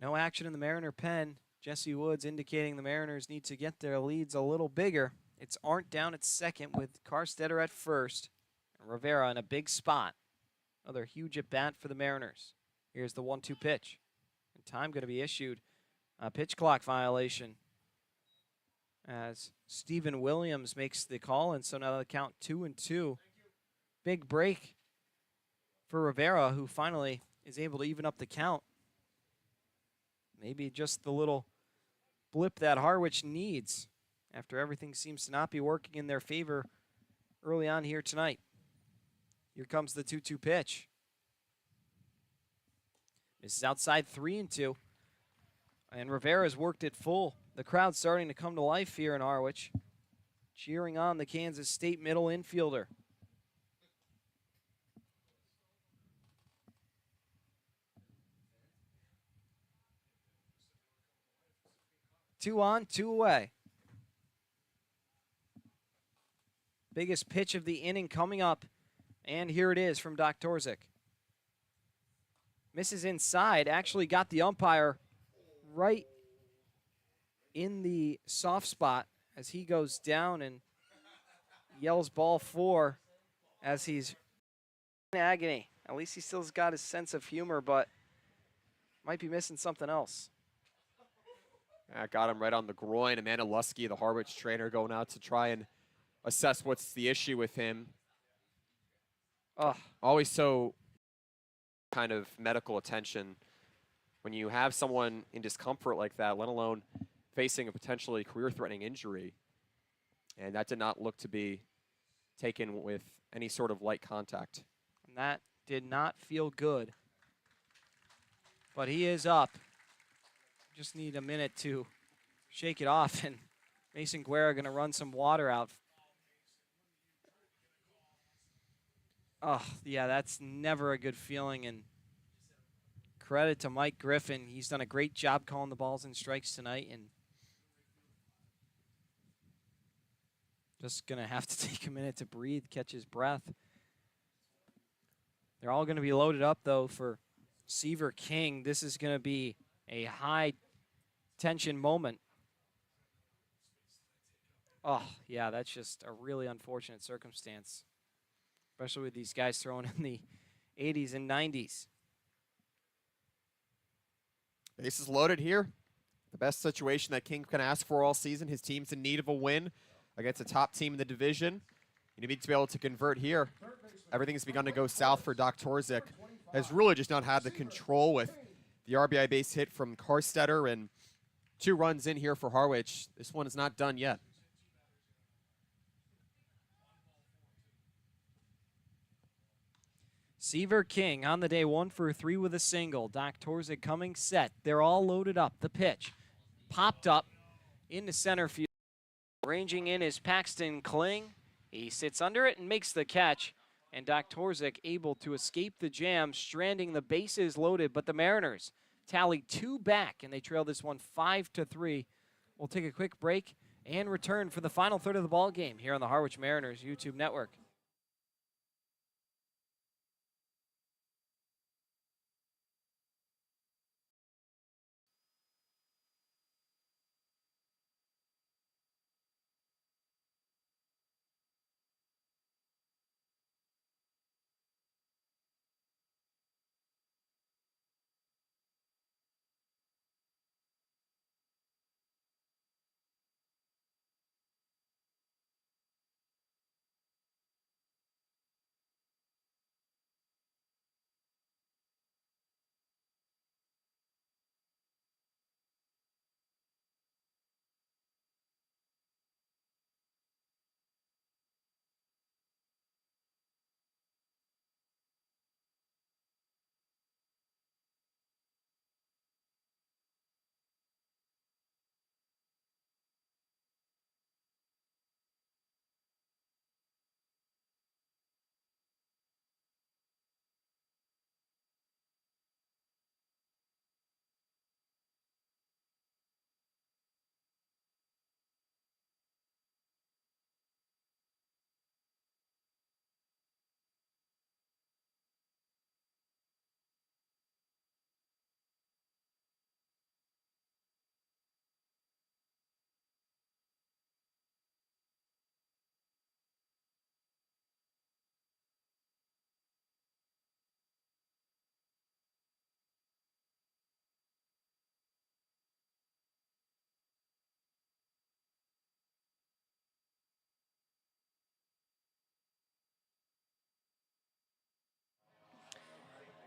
No action in the Mariner pen. Jesse Woods indicating the Mariners need to get their leads a little bigger. It's Arndt down at second with Carstetter at first. And Rivera in a big spot. Another huge at-bat for the Mariners. Here's the 1-2 pitch. And time going to be issued. A pitch clock violation as Stephen Williams makes the call, and so now the count 2-2. Big break for Rivera, who finally is able to even up the count. Maybe just the little blip that Harwich needs after everything seems to not be working in their favor early on here tonight. Here comes the 2-2 pitch. This is outside 3-2. And Rivera's worked it full. The crowd's starting to come to life here in Harwich, cheering on the Kansas State middle infielder. Two on, 2 away. Biggest pitch of the inning coming up. And here it is from Doktorzik. Misses inside, actually got the umpire right in the soft spot as he goes down and yells ball 4 as he's in agony. At least he still's got his sense of humor, but might be missing something else. Got him right on the groin. Amanda Lusky, the Harwich trainer, going out to try and assess what's the issue with him. Always so kind of medical attention when you have someone in discomfort like that, let alone facing a potentially career-threatening injury. And that did not look to be taken with any sort of light contact. And that did not feel good. but he is up. Just need a minute to shake it off, and Mason Guerra going to run some water out. Oh, yeah, that's never a good feeling, and credit to Mike Griffin. He's done a great job calling the balls and strikes tonight, and just going to have to take a minute to breathe, catch his breath. They're all going to be loaded up, though, for Seaver King. This is going to be a high-tension moment. Oh, yeah, that's just a really unfortunate circumstance, especially with these guys throwing in the 80s and 90s. Bases loaded here. The best situation that King can ask for all season. His team's in need of a win against a top team in the division. You need to be able to convert here. Everything's begun to go south for Doc Torzik. Has really just not had the control with the RBI base hit from Karstetter and 2 runs in here for Harwich. This one is not done yet. Seaver King on the day, 1 for 3 with a single. Doc Torzik coming set. They're all loaded up. The pitch popped up into center field. Ranging in is Paxton Kling. He sits under it and makes the catch. And Doc Torzik able to escape the jam, stranding the bases loaded. But the Mariners tally 2 back, and they trail this one 5-3. We'll take a quick break and return for the final third of the ball game here on the Harwich Mariners YouTube network.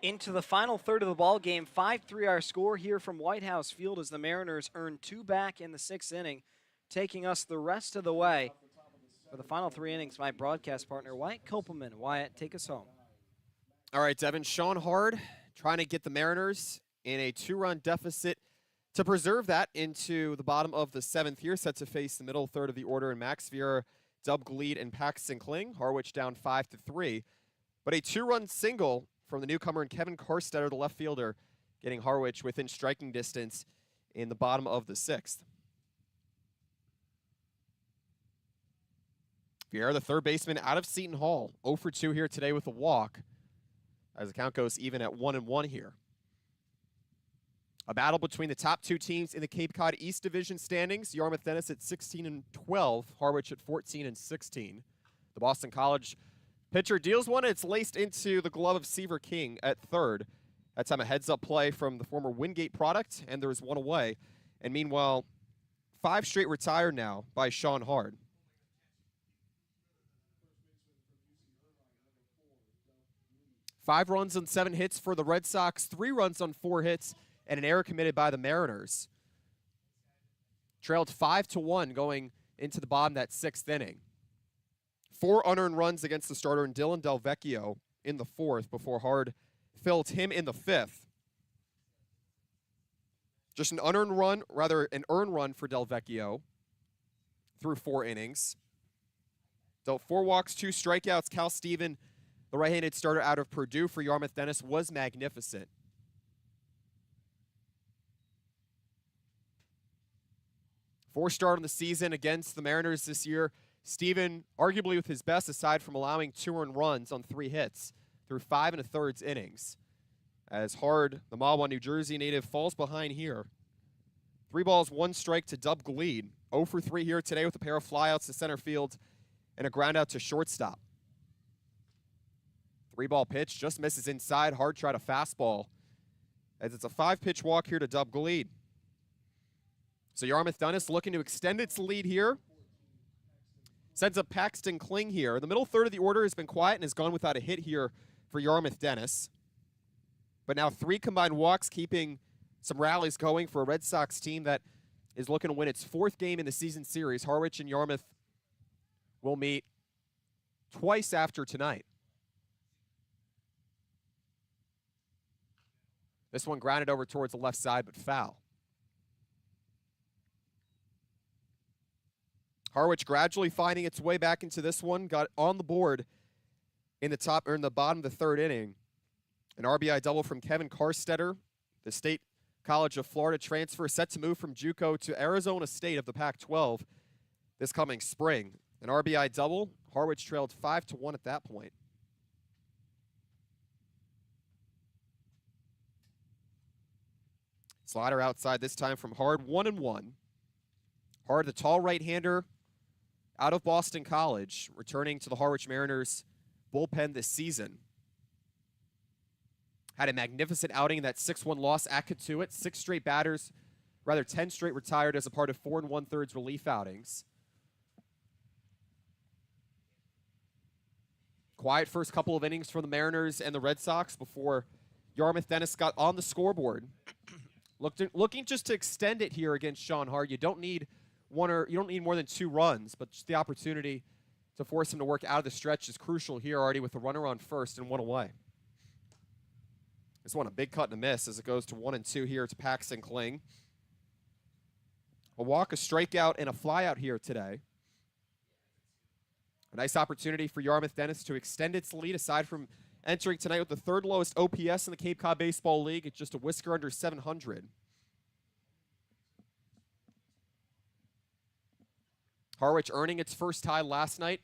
Into the final third of the ball game, 5-3 our score here from White House Field as the Mariners earn 2 back in the 6th inning, taking us the rest of the way. For the final 3 innings, my broadcast partner, Wyatt Kopelman. Wyatt, take us home. All right, Devin. Sean Hard trying to get the Mariners in a 2-run deficit to preserve that into the bottom of the 7th here, set to face the middle third of the order in Max Vieira, Dub Gleed, and Paxton Kling. Harwich down 5-3. But a 2-run single from the newcomer and Kevin Karstetter, the left fielder, getting Harwich within striking distance in the bottom of the 6th. Vieira, the third baseman, out of Seton Hall, 0 for 2 here today with a walk, as the count goes even at 1-1 here. A battle between the top 2 teams in the Cape Cod East Division standings. Yarmouth-Dennis at 16-12, Harwich at 14-16. The Boston College pitcher deals one. It's laced into the glove of Seaver King at third. That time a heads-up play from the former Wingate product, and there's one away. And meanwhile, 5 straight retired now by Sean Hard. Five runs on 7 hits for the Red Sox, 3 runs on 4 hits, and an error committed by the Mariners. Trailed 5-1 going into the bottom of that 6th inning. 4 unearned runs against the starter in Dylan Delvecchio in the 4th before Hard filled him in the 5th. Just an unearned run, rather an earned run for Delvecchio through 4 innings. Dealt 4 walks, 2 strikeouts. Cal Steven, the right-handed starter out of Purdue for Yarmouth-Dennis, was magnificent. Fourth start on the season against the Mariners this year. Steven, arguably with his best, aside from allowing 2 earned runs on 3 hits through 5 1/3 innings. As Hard, the Mahwah, New Jersey native, falls behind here. 3 balls, 1 strike to Dub Gleed. 0 for 3 here today with a pair of flyouts to center field and a ground out to shortstop. 3-ball pitch, just misses inside. Hard tried a fastball, as it's a 5-pitch walk here to Dub Gleed. So Yarmouth-Dennis looking to extend its lead here. Sends up Paxton Kling here. The middle third of the order has been quiet and has gone without a hit here for Yarmouth-Dennis. But now 3 combined walks, keeping some rallies going for a Red Sox team that is looking to win its 4th game in the season series. Harwich and Yarmouth will meet twice after tonight. This one grounded over towards the left side, but foul. Harwich gradually finding its way back into this one. Got on the board in the top or in the bottom of the 3rd inning. An RBI double from Kevin Karstetter, the State College of Florida transfer, set to move from JUCO to Arizona State of the Pac-12 this coming spring. An RBI double. Harwich trailed 5-1 at that point. Slider outside this time from Hard, 1-1. Hard, the tall right-hander out of Boston College, returning to the Harwich Mariners bullpen this season. Had a magnificent outing in that 6-1 loss at Katuitt. 6 straight batters, rather 10 straight retired as a part of 4 1/3 relief outings. Quiet first couple of innings for the Mariners and the Red Sox before Yarmouth-Dennis got on the scoreboard. Looking just to extend it here against Sean Hard. You don't need you don't need more than 2 runs, but just the opportunity to force him to work out of the stretch is crucial here already with a runner on first and 1 away. This one a big cut and a miss as it goes to 1-2 here to Paxton Kling. A walk, a strikeout, and a flyout here today. A nice opportunity for Yarmouth-Dennis to extend its lead aside from entering tonight with the 3rd lowest OPS in the Cape Cod Baseball League. It's just a whisker under 700. Harwich earning its first tie last night.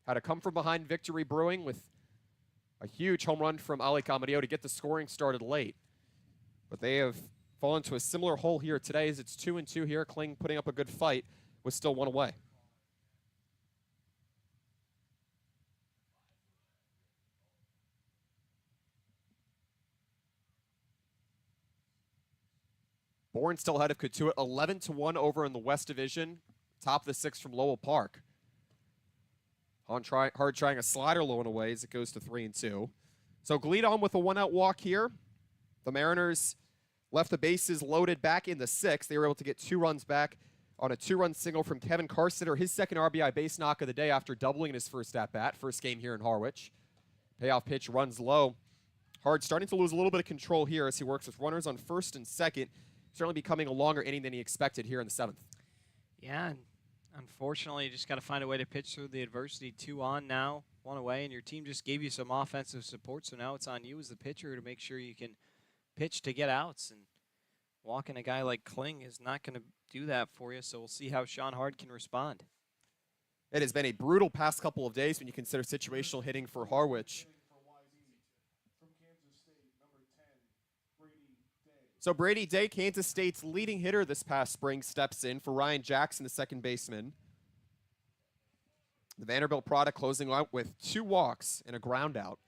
Had a come-from-behind victory brewing with a huge home run from Ali Camarillo to get the scoring started late. But they have fallen to a similar hole here today as it's 2-2 here. Kling putting up a good fight with still 1 away. Bourne still ahead of Katuitt, 11-1 over in the West Division. Top of the 6th from Lowell Park. Hard trying a slider low and away as it goes to 3-2. So Gleed on with a 1-out walk here. The Mariners left the bases loaded back in the 6th. They were able to get 2 runs back on a 2-run single from Kevin Karstetter, his 2nd RBI base knock of the day after doubling in his first at-bat, first game here in Harwich. Payoff pitch runs low. Hard starting to lose a little bit of control here as he works with runners on first and second. Certainly becoming a longer inning than he expected here in the 7th. Yeah, and unfortunately, you just got to find a way to pitch through the adversity. 2 on now, 1 away, and your team just gave you some offensive support, so now it's on you as the pitcher to make sure you can pitch to get outs. And walking a guy like Kling is not going to do that for you, so we'll see how Sean Hard can respond. It has been a brutal past couple of days when you consider situational hitting for Harwich. So Brady Day, Kansas State's leading hitter this past spring, steps in for Ryan Jackson, the 2nd baseman. The Vanderbilt product closing out with 2 walks and a ground out.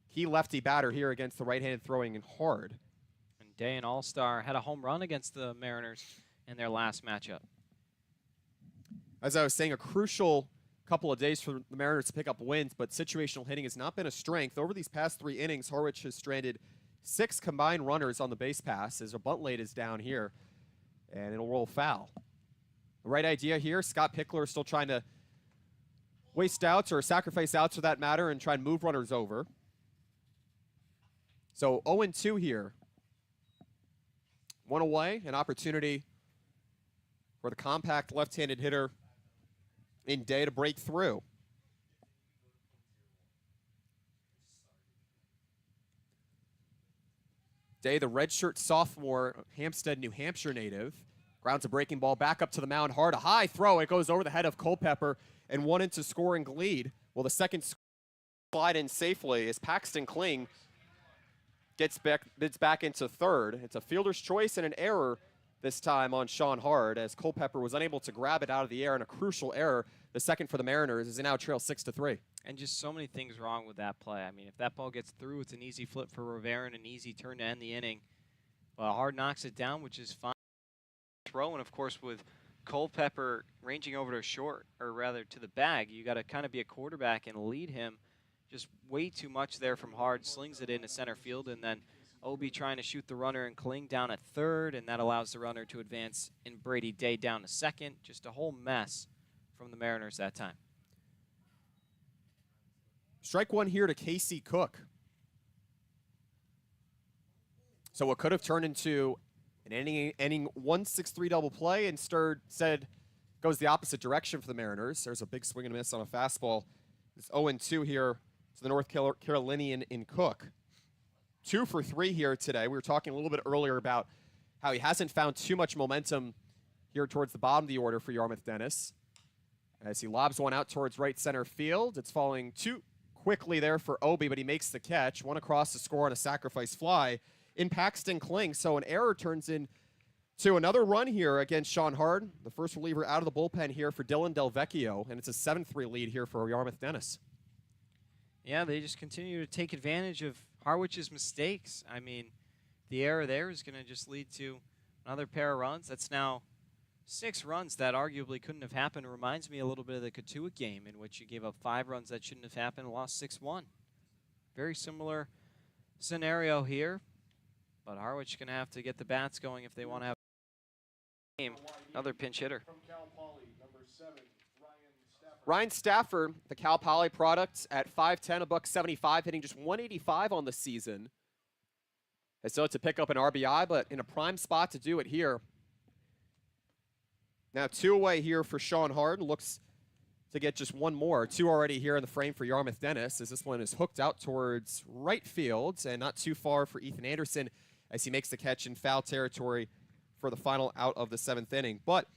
Key lefty batter here against the right-handed throwing in Hard. And Day, an all-star, had a home run against the Mariners in their last matchup. As I was saying, a crucial couple of days for the Mariners to pick up wins, but situational hitting has not been a strength. Over these past 3 innings, Harwich has stranded 6 combined runners on the base pass as a bunt late is down here, and it'll roll foul. The right idea here, Scott Pickler is still trying to waste outs or sacrifice outs for that matter and try and move runners over. So 0-2 here One away, an opportunity for the compact left-handed hitter in Day to break through. Day, the redshirt sophomore, Hampstead, New Hampshire native, grounds a breaking ball back up to the mound hard. A high throw. It goes over the head of Culpepper and one into scoring lead. Well, the second slide in safely as Paxton Kling bids back into third. It's a fielder's choice and an error this time on Sean Hard as Culpepper was unable to grab it out of the air, and a crucial error, the second for the Mariners, as they now trail 6-3. And just so many things wrong with that play. I mean, if that ball gets through, it's an easy flip for Rivera and an easy turn to end the inning. But Hard knocks it down, which is fine. Throw, and of course, with Culpepper ranging over to short, or rather to the bag, you got to kind of be a quarterback and lead him. Just way too much there from Hard. Slings it into center field, and then Obi trying to shoot the runner and Kling down at third, and that allows the runner to advance in Brady Day down to second. Just a whole mess from the Mariners that time. Strike one here to Casey Cook. So what could have turned into an inning 1-6-3 double play instead goes the opposite direction for the Mariners. There's a big swing and a miss on a fastball. It's 0-2 here to the North Carolinian in Cook. 2 for 3 here today. We were talking a little bit earlier about how he hasn't found too much momentum here towards the bottom of the order for Yarmouth-Dennis. As he lobs one out towards right center field. It's falling too quickly there for Obi, but he makes the catch. One across to score on a sacrifice fly in Paxton Kling. So an error turns into another run here against Sean Hard, the first reliever out of the bullpen here for Dylan Delvecchio, and it's a 7-3 lead here for Yarmouth-Dennis. Yeah, they just continue to take advantage of Harwich's mistakes. I mean, the error there is going to just lead to another pair of runs. That's now 6 runs that arguably couldn't have happened. It reminds me a little bit of the Katuitt game in which you gave up 5 runs that shouldn't have happened and lost 6-1. Very similar scenario here, but Harwich going to have to get the bats going if they want to have a game. Another pinch hitter. Ryan Stafford, the Cal Poly product, at 5'10", $175, hitting just 185 on the season. And so to pick up an RBI, but in a prime spot to do it here. Now 2 away here for Sean Hard. Looks to get just 1 more. 2 already here in the frame for Yarmouth-Dennis, as this one is hooked out towards right field and not too far for Ethan Anderson as he makes the catch in foul territory for the final out of the 7th inning. But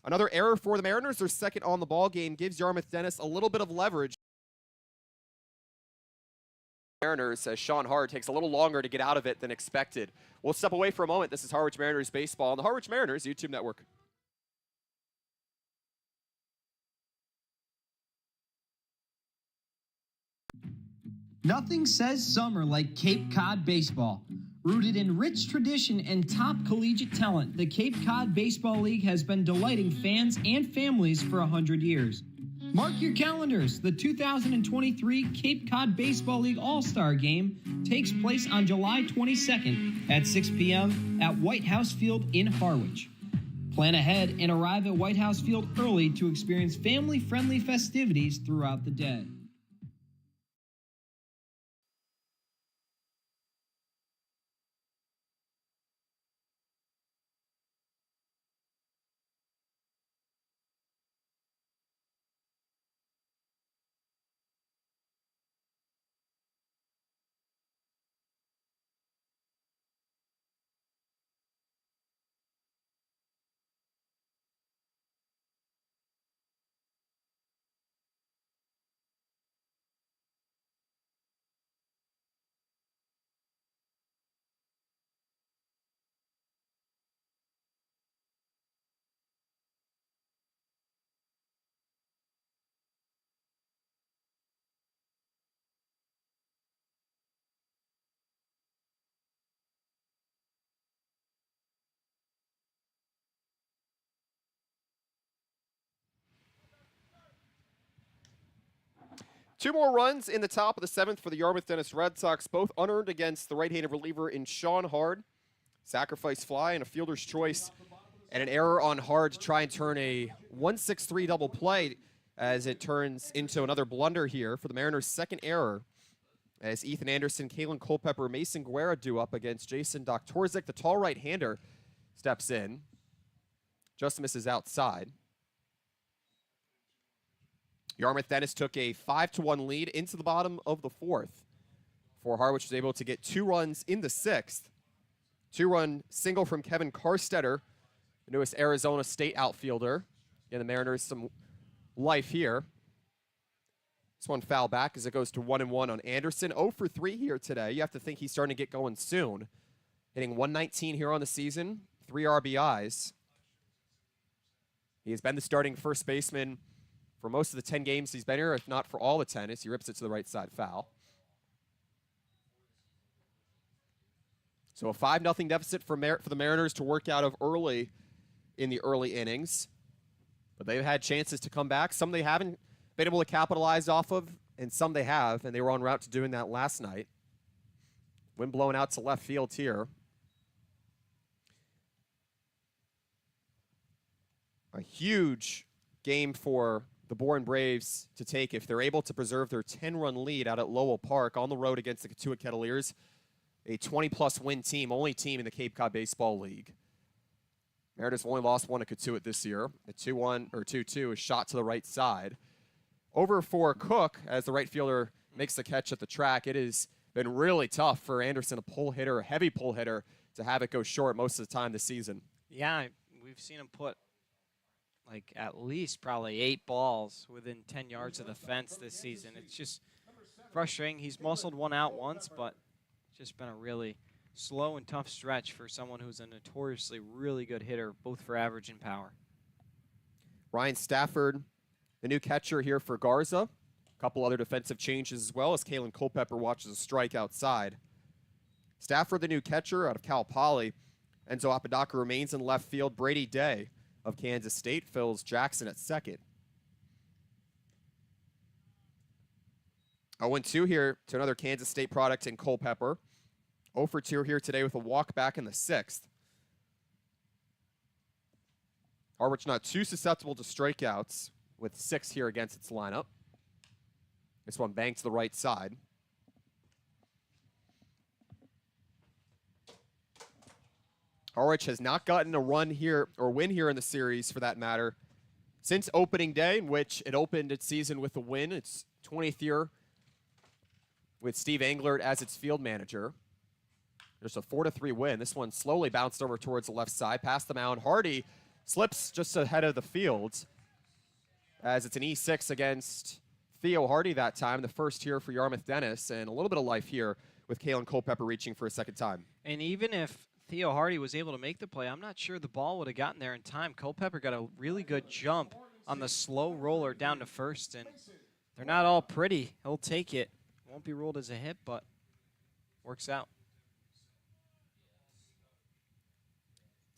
another error for the Mariners. Their second on the ball game gives Yarmouth-Dennis a little bit of leverage. Mariners, as Sean Hard takes a little longer to get out of it than expected. We'll step away for a moment. This is Harwich Mariners baseball on the Harwich Mariners YouTube network. Nothing says summer like Cape Cod baseball. Rooted in rich tradition and top collegiate talent, the Cape Cod Baseball League has been delighting fans and families for 100 years. Mark your calendars. The 2023 Cape Cod Baseball League All-Star Game takes place on July 22nd at 6 p.m. at White House Field in Harwich. Plan ahead and arrive at White House Field early to experience family-friendly festivities throughout the day. Two more runs in the top of the 7th for the Yarmouth-Dennis Red Sox, both unearned against the right-handed reliever in Sean Hard. Sacrifice fly and a fielder's choice, and an error on Hard to try and turn a 1-6-3 double play as it turns into another blunder here for the Mariners' second error. As Ethan Anderson, Kalen Culpepper, Mason Guerra do up against Jason Doktorzik, the tall right-hander, steps in. Just misses outside. Yarmouth-Dennis took a 5-1 lead into the bottom of the fourth before Harwich was able to get 2 runs in the sixth. 2-run single from Kevin Karstetter, the newest Arizona State outfielder. And the Mariners some life here. This one foul back as it goes to 1-1 on Anderson. 0 for 3 here today. You have to think he's starting to get going soon. Hitting 119 here on the season, 3 RBIs. He has been the starting first baseman for most of the 10 games he's been here, if not for all the 10, as he rips it to the right side foul. So a 5-0 deficit for the Mariners to work out of early in the early innings. But they've had chances to come back. Some they haven't been able to capitalize off of, and some they have, and they were en route to doing that last night. Wind blowing out to left field here. A huge game for the Bourne Braves to take if they're able to preserve their 10-run lead out at Lowell Park on the road against the Cotuit Kettleers, a 20-plus win team, only team in the Cape Cod Baseball League. Mariners have only lost 1 to Cotuit this year. The 2-1 or 2-2 is shot to the right side. Over for Cook as the right fielder makes the catch at the track. It has been really tough for Anderson, a pull hitter, a heavy pull hitter, to have it go short most of the time this season. Yeah, we've seen him put like at least probably 8 balls within 10 yards of the fence this season. It's just frustrating. He's muscled one out once, but it's just been a really slow and tough stretch for someone who's a notoriously really good hitter, both for average and power. Ryan Stafford, the new catcher here for Garza. A couple other defensive changes as well as Kalen Culpepper watches a strike outside. Stafford, the new catcher out of Cal Poly. Enzo Apodaca remains in left field. Brady Day of Kansas State fills Jackson at second. 0-2 here to another Kansas State product in Culpepper. 0 for 2 here today with a walk back in the sixth. Harwich not too susceptible to strikeouts with 6 here against its lineup. This one banged to the right side. Harwich has not gotten a run here, or win here in the series for that matter, since opening day, in which it opened its season with a win. Its 20th year with Steve Englert as its field manager. Just a 4-3 win. This one slowly bounced over towards the left side, past the mound. Hardy slips just ahead of the field as it's an E6 against Theo Hardy that time, the first here for Yarmouth-Dennis, and a little bit of life here with Kalen Culpepper reaching for a second time. And even if Theo Hardy was able to make the play, I'm not sure the ball would have gotten there in time. Culpepper got a really good jump on the slow roller down to first, and they're not all pretty. He'll take it. Won't be ruled as a hit, but works out.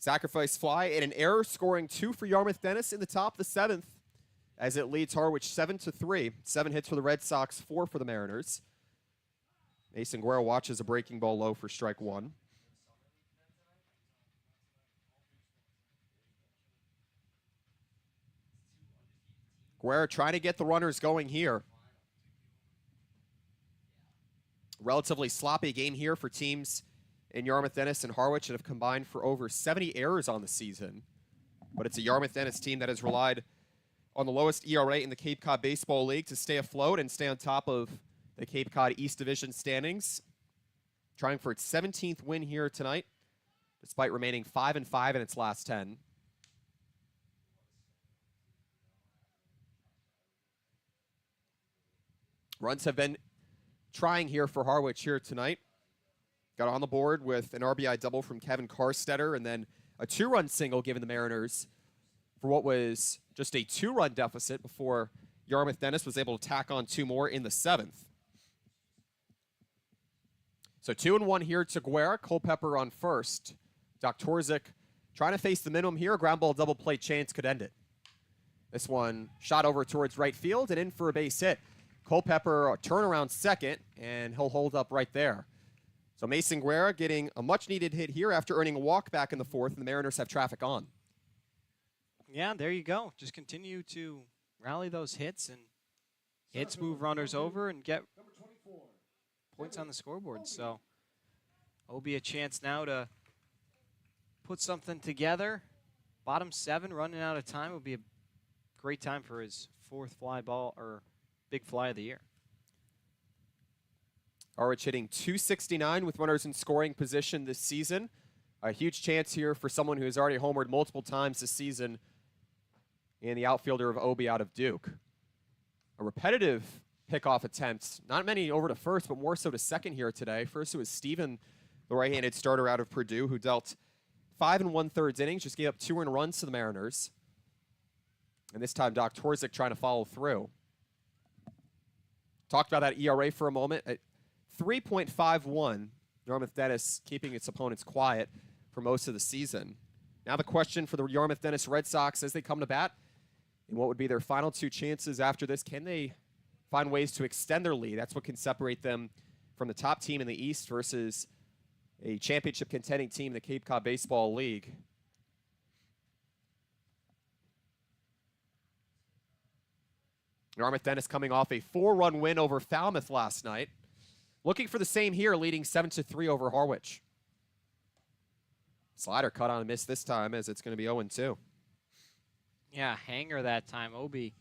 Sacrifice fly and an error, scoring 2 for Yarmouth-Dennis in the top of the 7th as it leads Harwich 7-3. 7 hits for the Red Sox, 4 for the Mariners. Mason Guerra watches a breaking ball low for strike 1. Guerra trying to get the runners going here. Relatively sloppy game here for teams in Yarmouth-Dennis and Harwich that have combined for over 70 errors on the season. But it's a Yarmouth-Dennis team that has relied on the lowest ERA in the Cape Cod Baseball League to stay afloat and stay on top of the Cape Cod East Division standings. Trying for its 17th win here tonight, despite remaining 5-5 in its last 10. Runs have been trying here for Harwich here tonight. Got on the board with an RBI double from Kevin Karstetter and then a 2-run single given the Mariners for what was just a 2-run deficit before Yarmouth-Dennis was able to tack on 2 more in the 7th. So 2-1 here to Guerra. Culpepper on first. Doktorzik trying to face the minimum here. A ground ball double play chance could end it. This one shot over towards right field and in for a base hit. Culpepper a turnaround second, and he'll hold up right there. So Mason Guerra getting a much-needed hit here after earning a walk back in the 4th, and the Mariners have traffic on. Yeah, there you go. Just continue to rally those hits and hits move runners over and get points on the scoreboard. So it'll be a chance now to put something together. Bottom 7 running out of time would be a great time for his 4th fly ball or big fly of the year. Harwich hitting .269 with runners in scoring position this season. A huge chance here for someone who has already homered multiple times this season in the outfielder of Obi out of Duke. A repetitive pickoff attempt. Not many over to first, but more so to second here today. First it was Steven, the right-handed starter out of Purdue, who dealt 5 1/3 innings, just gave up 2 earned runs to the Mariners. And this time, Doc Torzik trying to follow through. Talked about that ERA for a moment. At 3.51, Yarmouth-Dennis keeping its opponents quiet for most of the season. Now the question for the Yarmouth-Dennis Red Sox as they come to bat, and what would be their final 2 chances after this, can they find ways to extend their lead? That's what can separate them from the top team in the East versus a championship contending team in the Cape Cod Baseball League. Yarmouth-Dennis coming off a 4-run win over Falmouth last night. Looking for the same here, leading 7-3 over Harwich. Slider cut on a miss this time as it's going to be 0-2. Yeah, hanger that time. Obi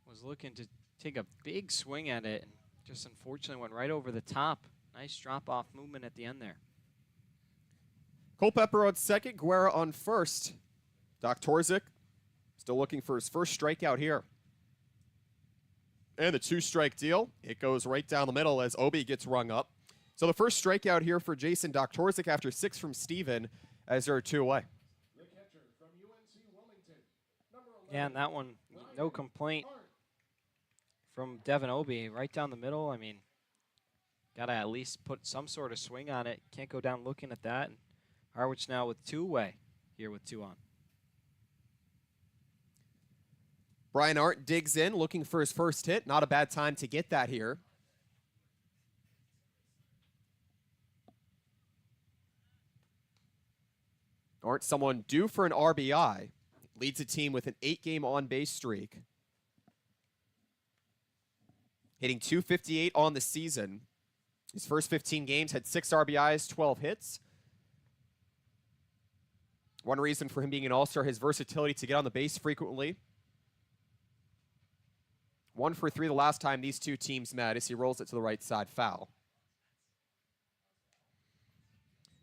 was looking to take a big swing at it and just unfortunately went right over the top. Nice drop-off movement at the end there. Culpepper on second, Guerra on first. Doc Torzik still looking for his first strikeout here. And the 2-strike deal, it goes right down the middle as Obi gets rung up. So the first strikeout here for Jason Doc Torzik after 6 from Steven as there are 2 away. The catcher from UNC Wilmington, number 11. Yeah, and that one, no complaint from Devin Obi. Right down the middle. I mean, got to at least put some sort of swing on it. Can't go down looking at that. And Harwich now with 2 away here with 2 on. Brian Arndt digs in, looking for his first hit. Not a bad time to get that here. Arndt, someone due for an RBI, leads a team with an 8-game on-base streak. Hitting .258 on the season. His first 15 games had 6 RBIs, 12 hits. One reason for him being an all-star, his versatility to get on the base frequently. 1 for 3 the last time these 2 teams met as he rolls it to the right side, foul.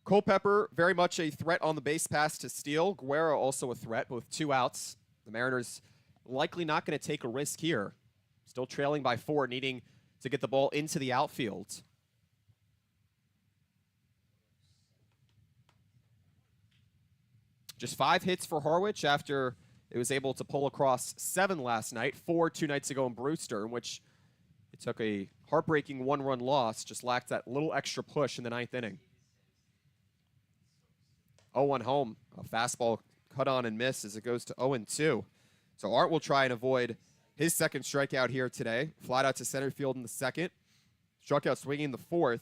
Culpepper, very much a threat on the base pass to steal. Guerra also a threat, but with 2 outs. The Mariners likely not going to take a risk here. Still trailing by 4, needing to get the ball into the outfield. Just 5 hits for Harwich after it was able to pull across 7 last night, 4 2 nights ago in Brewster, in which it took a heartbreaking 1-run loss, just lacked that little extra push in the 9th inning. 0-1 home, a fastball cut on and miss as it goes to 0-2. So Art will try and avoid his second strikeout here today. Flied out to center field in the 2nd, struck out swinging in the 4th.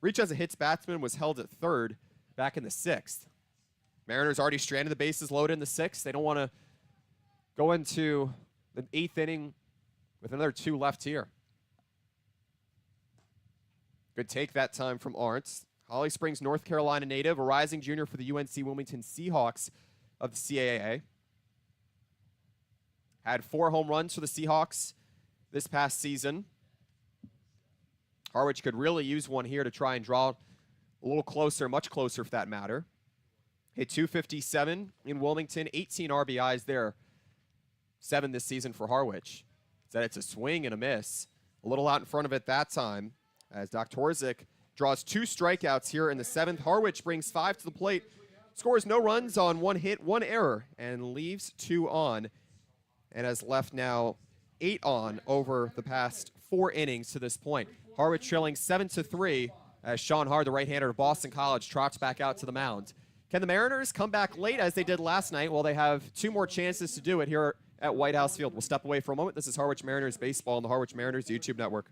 Reach as a hits batsman, was held at 3rd back in the 6th. Mariners already stranded the bases loaded in the 6th. They don't want to go into the 8th inning with another 2 left here. Good take that time from Arndt. Holly Springs, North Carolina native, a rising junior for the UNC Wilmington Seahawks of the CAA. Had 4 home runs for the Seahawks this past season. Harwich could really use one here to try and draw a little closer, much closer for that matter. Hit .257 in Wilmington, 18 RBIs there. 7 this season for Harwich. Said it's a swing and a miss. A little out in front of it that time as Doc Torzik draws 2 strikeouts here in the 7th. Harwich brings 5 to the plate, scores no runs on 1 hit, 1 error, and leaves 2 on, and has left now 8 on over the past 4 innings to this point. Harwich trailing 7-3 as Sean Hard, the right-hander of Boston College, trots back out to the mound. Can the Mariners come back late as they did last night? Well, they have 2 more chances to do it here at White House Field. We'll step away for a moment. This is Harwich Mariners baseball on the Harwich Mariners YouTube network.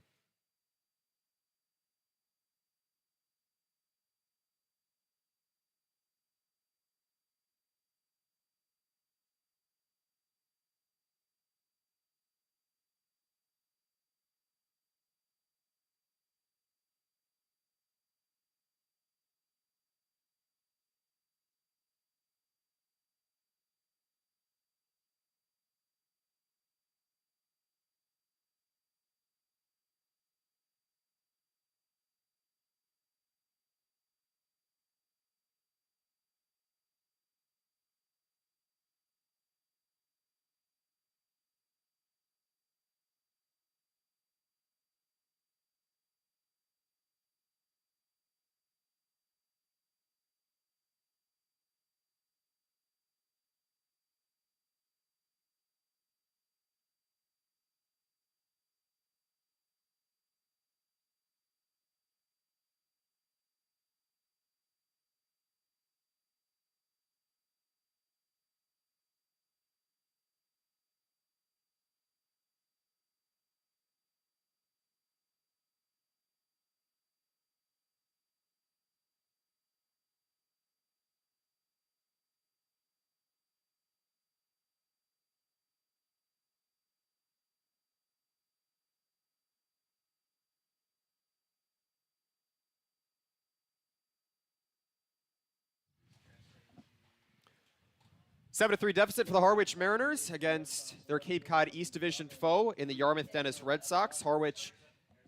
7-3 deficit for the Harwich Mariners against their Cape Cod East Division foe in the Yarmouth-Dennis Red Sox. Harwich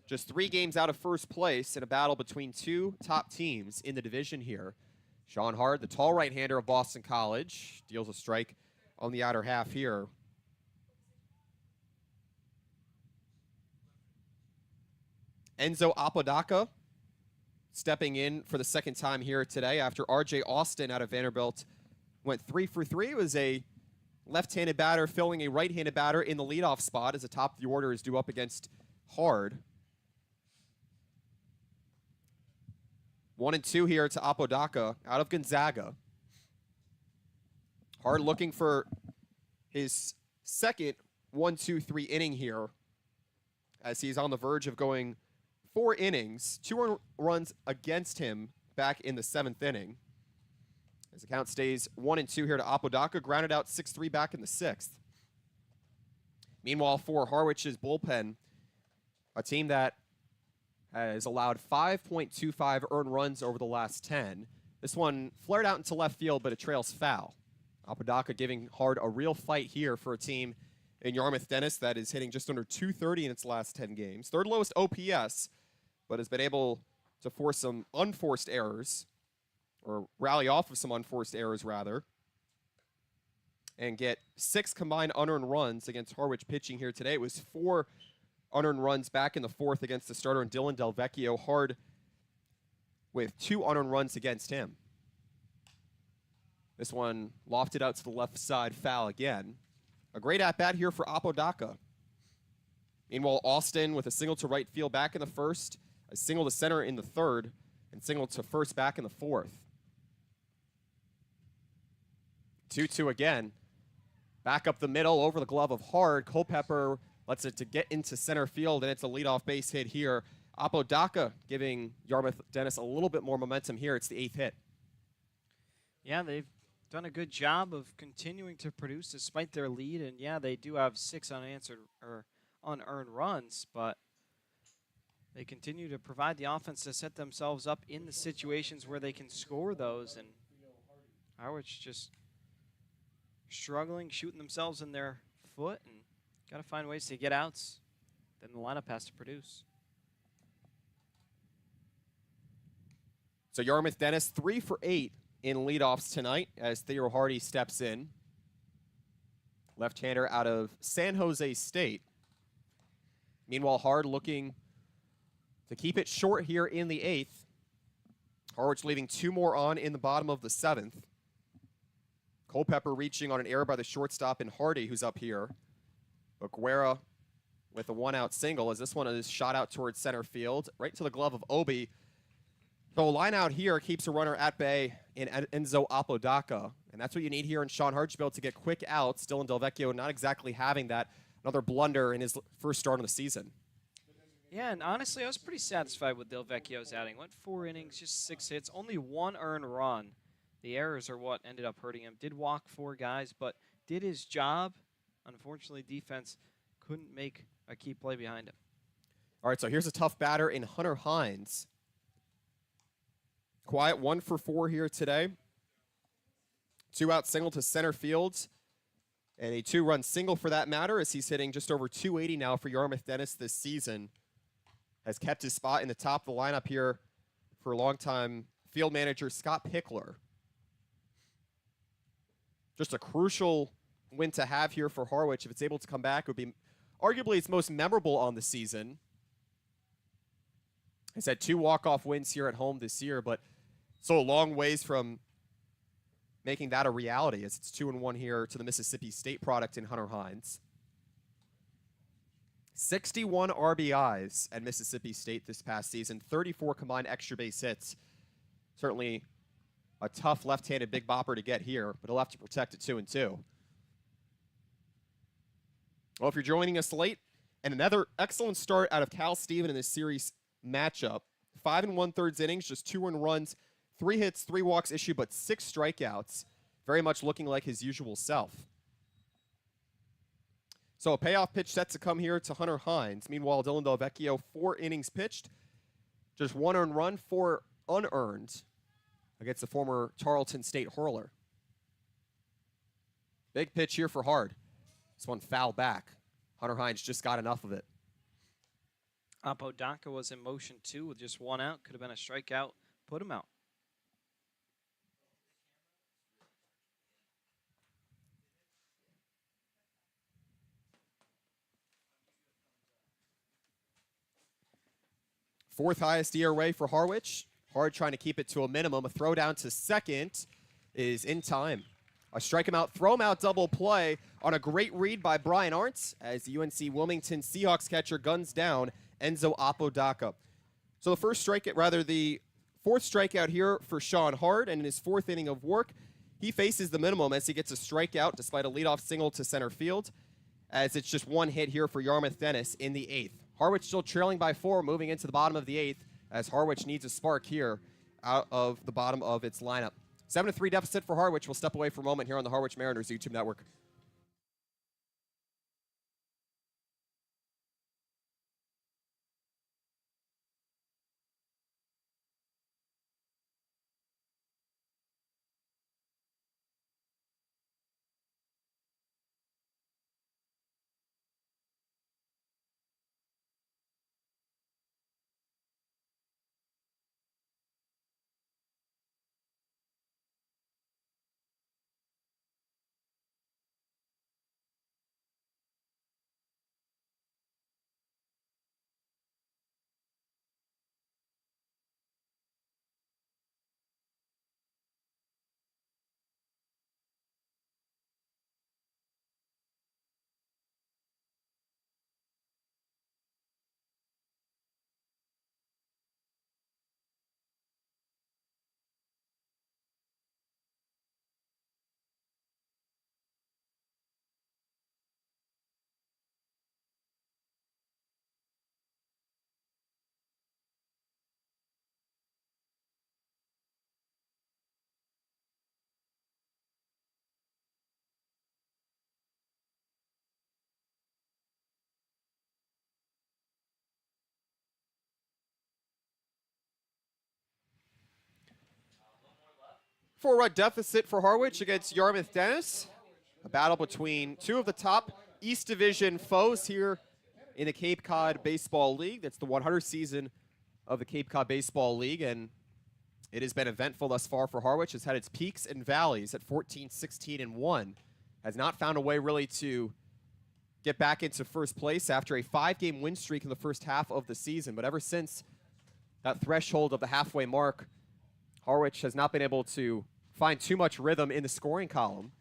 just 3 games out of first place in a battle between 2 top teams in the division here. Sean Hard, the tall right-hander of Boston College, deals a strike on the outer half here. Enzo Apodaca stepping in for the second time here today after R.J. Austin out of Vanderbilt went 3 for 3. It was a left-handed batter filling a right-handed batter in the leadoff spot as the top of the order is due up against Hard. 1-2 here to Apodaca out of Gonzaga. Hard looking for his second 1-2-3 inning here as he's on the verge of going 4 innings, 2 runs against him back in the 7th inning. His account stays 1-2 here to Apodaca, grounded out 6-3 back in the 6th. Meanwhile, for Harwich's bullpen, a team that has allowed 5.25 earned runs over the last 10. This one flared out into left field, but it trails foul. Apodaca giving Hard a real fight here for a team in Yarmouth-Dennis that is hitting just under 230 in its last 10 games. Third lowest OPS, but has been able to force some unforced errors, or rally off of some unforced errors, rather, and get 6 combined unearned runs against Harwich pitching here today. It was 4 unearned runs back in the 4th against the starter in Dylan Delvecchio. Hard with 2 unearned runs against him. This one lofted out to the left side, foul again. A great at-bat here for Apodaca. Meanwhile, Austin with a single to right field back in the 1st, a single to center in the 3rd, and single to first back in the 4th. 2-2 again. Back up the middle over the glove of Hard. Culpepper lets it to get into center field, and it's a leadoff base hit here. Apodaca giving Yarmouth-Dennis a little bit more momentum here. It's the 8th hit. Yeah, they've done a good job of continuing to produce despite their lead, and yeah, they do have 6 unanswered or unearned runs, but they continue to provide the offense to set themselves up in the situations where they can score those, and Harwich just struggling, shooting themselves in their foot, and got to find ways to get outs. Then the lineup has to produce. So Yarmouth-Dennis 3 for 8 in leadoffs tonight as Theo Hardy steps in. Left-hander out of San Jose State. Meanwhile, Hard looking to keep it short here in the 8th. Harwich leaving 2 more on in the bottom of the 7th. Culpepper reaching on an error by the shortstop in Hardy, who's up here. Aguera with a 1-out single as this one is shot out towards center field, right to the glove of Obi. So a line out here keeps a runner at bay in Enzo Apodaca, and that's what you need here in Sean Hard to be able to get quick outs. Dylan Delvecchio not exactly having that. Another blunder in his first start of the season. Yeah, and honestly, I was pretty satisfied with Delvecchio's outing. Went 4 innings, just 6 hits, only 1 earned run. The errors are what ended up hurting him. Did walk 4 guys, but did his job. Unfortunately, defense couldn't make a key play behind him. All right, so here's a tough batter in Hunter Hines. Quiet 1 for 4 here today. 2-out single to center field. And a 2-run single for that matter as he's hitting just over 280 now for Yarmouth-Dennis this season. Has kept his spot in the top of the lineup here for longtime field manager Scott Pickler. Just a crucial win to have here for Harwich. If it's able to come back, it would be arguably its most memorable on the season. He's had 2 walk-off wins here at home this year, but so a long ways from making that a reality as it's 2-1 here to the Mississippi State product in Hunter Hines. 61 RBIs at Mississippi State this past season, 34 combined extra base hits. Certainly a tough left-handed big bopper to get here, but he'll have to protect it 2-2. Well, if you're joining us late, and another excellent start out of Cal Steven in this series matchup. 5 1/3 innings, just 2 earned runs, 3 hits, 3 walks issued, but 6 strikeouts. Very much looking like his usual self. So a payoff pitch set to come here to Hunter Hines. Meanwhile, Dylan Delvecchio, 4 innings pitched, just 1 earned run, 4 unearned against the former Tarleton State hurler. Big pitch here for Hard. This one foul back. Hunter Hines just got enough of it. Apodaca was in motion too with just one out. Could have been a strikeout. Put him out. Fourth highest ERA for Harwich. Hard trying to keep it to a minimum. A throw down to second is in time. A strike him out, throw him out double play on a great read by Brian Arndt as the UNC Wilmington Seahawks catcher guns down Enzo Apodaca. So the fourth strikeout here for Sean Hard, and in his fourth inning of work, he faces the minimum as he gets a strikeout despite a leadoff single to center field, as it's just one hit here for Yarmouth-Dennis in the eighth. Harwich still trailing by 4, moving into the bottom of the eighth, as Harwich needs a spark here out of the bottom of its lineup. 7-3 deficit for Harwich. We'll step away for a moment here on the Harwich Mariners YouTube network. Four-run deficit for Harwich against Yarmouth-Dennis. A battle between two of the top East Division foes here in the Cape Cod Baseball League. That's the 100th season of the Cape Cod Baseball League, and it has been eventful thus far for Harwich. It's had its peaks and valleys at 14, 16, and 1. Has not found a way really to get back into first place after a 5-game win streak in the first half of the season. But ever since that threshold of the halfway mark, Harwich has not been able to find too much rhythm in the scoring column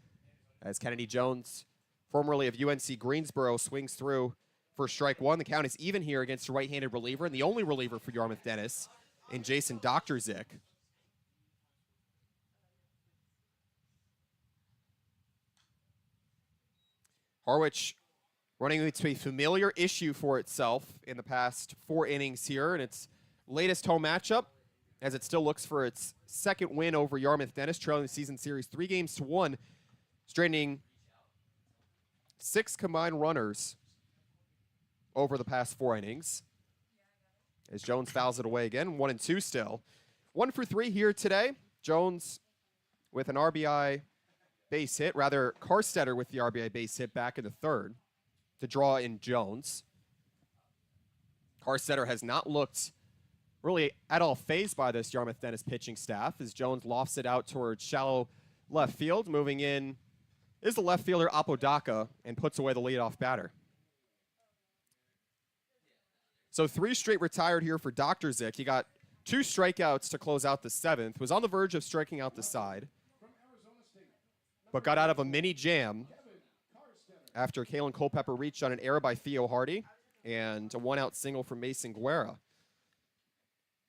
as Kennedy Jones, formerly of UNC Greensboro, swings through for strike one. The count is even here against a right-handed reliever, and the only reliever for Yarmouth-Dennis in Jason Doktorzik. Harwich running into a familiar issue for itself in the past 4 innings here in its latest home matchup, as it still looks for its second win over Yarmouth-Dennis, trailing the season series 3-1, straining 6 combined runners over the past 4 innings. As Jones fouls it away again, 1-2 still. 1 for 3 here today. Jones with an RBI base hit, rather Karstetter with the RBI base hit back in the third to draw in Jones. Karstetter has not looked really at all phased by this Yarmouth-Dennis pitching staff as Jones lofts it out towards shallow left field. Moving in is the left fielder Apodaca and puts away the leadoff batter. So 3 straight retired here for Doktorzik. He got 2 strikeouts to close out the 7th, was on the verge of striking out the side, but got out of a mini jam after Kalen Culpepper reached on an error by Theo Hardy and a 1-out single from Mason Guerra.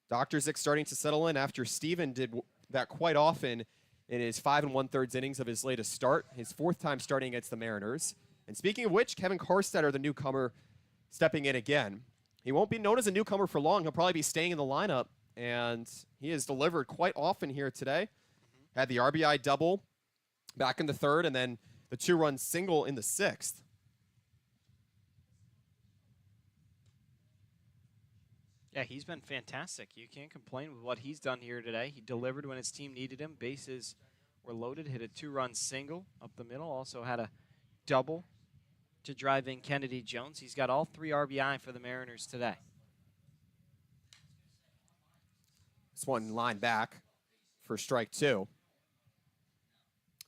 Doktorzik starting to settle in after Steven did that quite often in his 5 1/3 innings of his latest start, his 4th time starting against the Mariners. And speaking of which, Kevin Karstetter, the newcomer, stepping in again. He won't be known as a newcomer for long. He'll probably be staying in the lineup, and he has delivered quite often here today. Had the RBI double back in the 3rd, and then the 2-run single in the 6th. Yeah, he's been fantastic. You can't complain with what he's done here today. He delivered when his team needed him. Bases were loaded. Hit a 2-run single up the middle. Also had a double to drive in Kennedy Jones. He's got all 3 RBI for the Mariners today. This one line back for strike 2.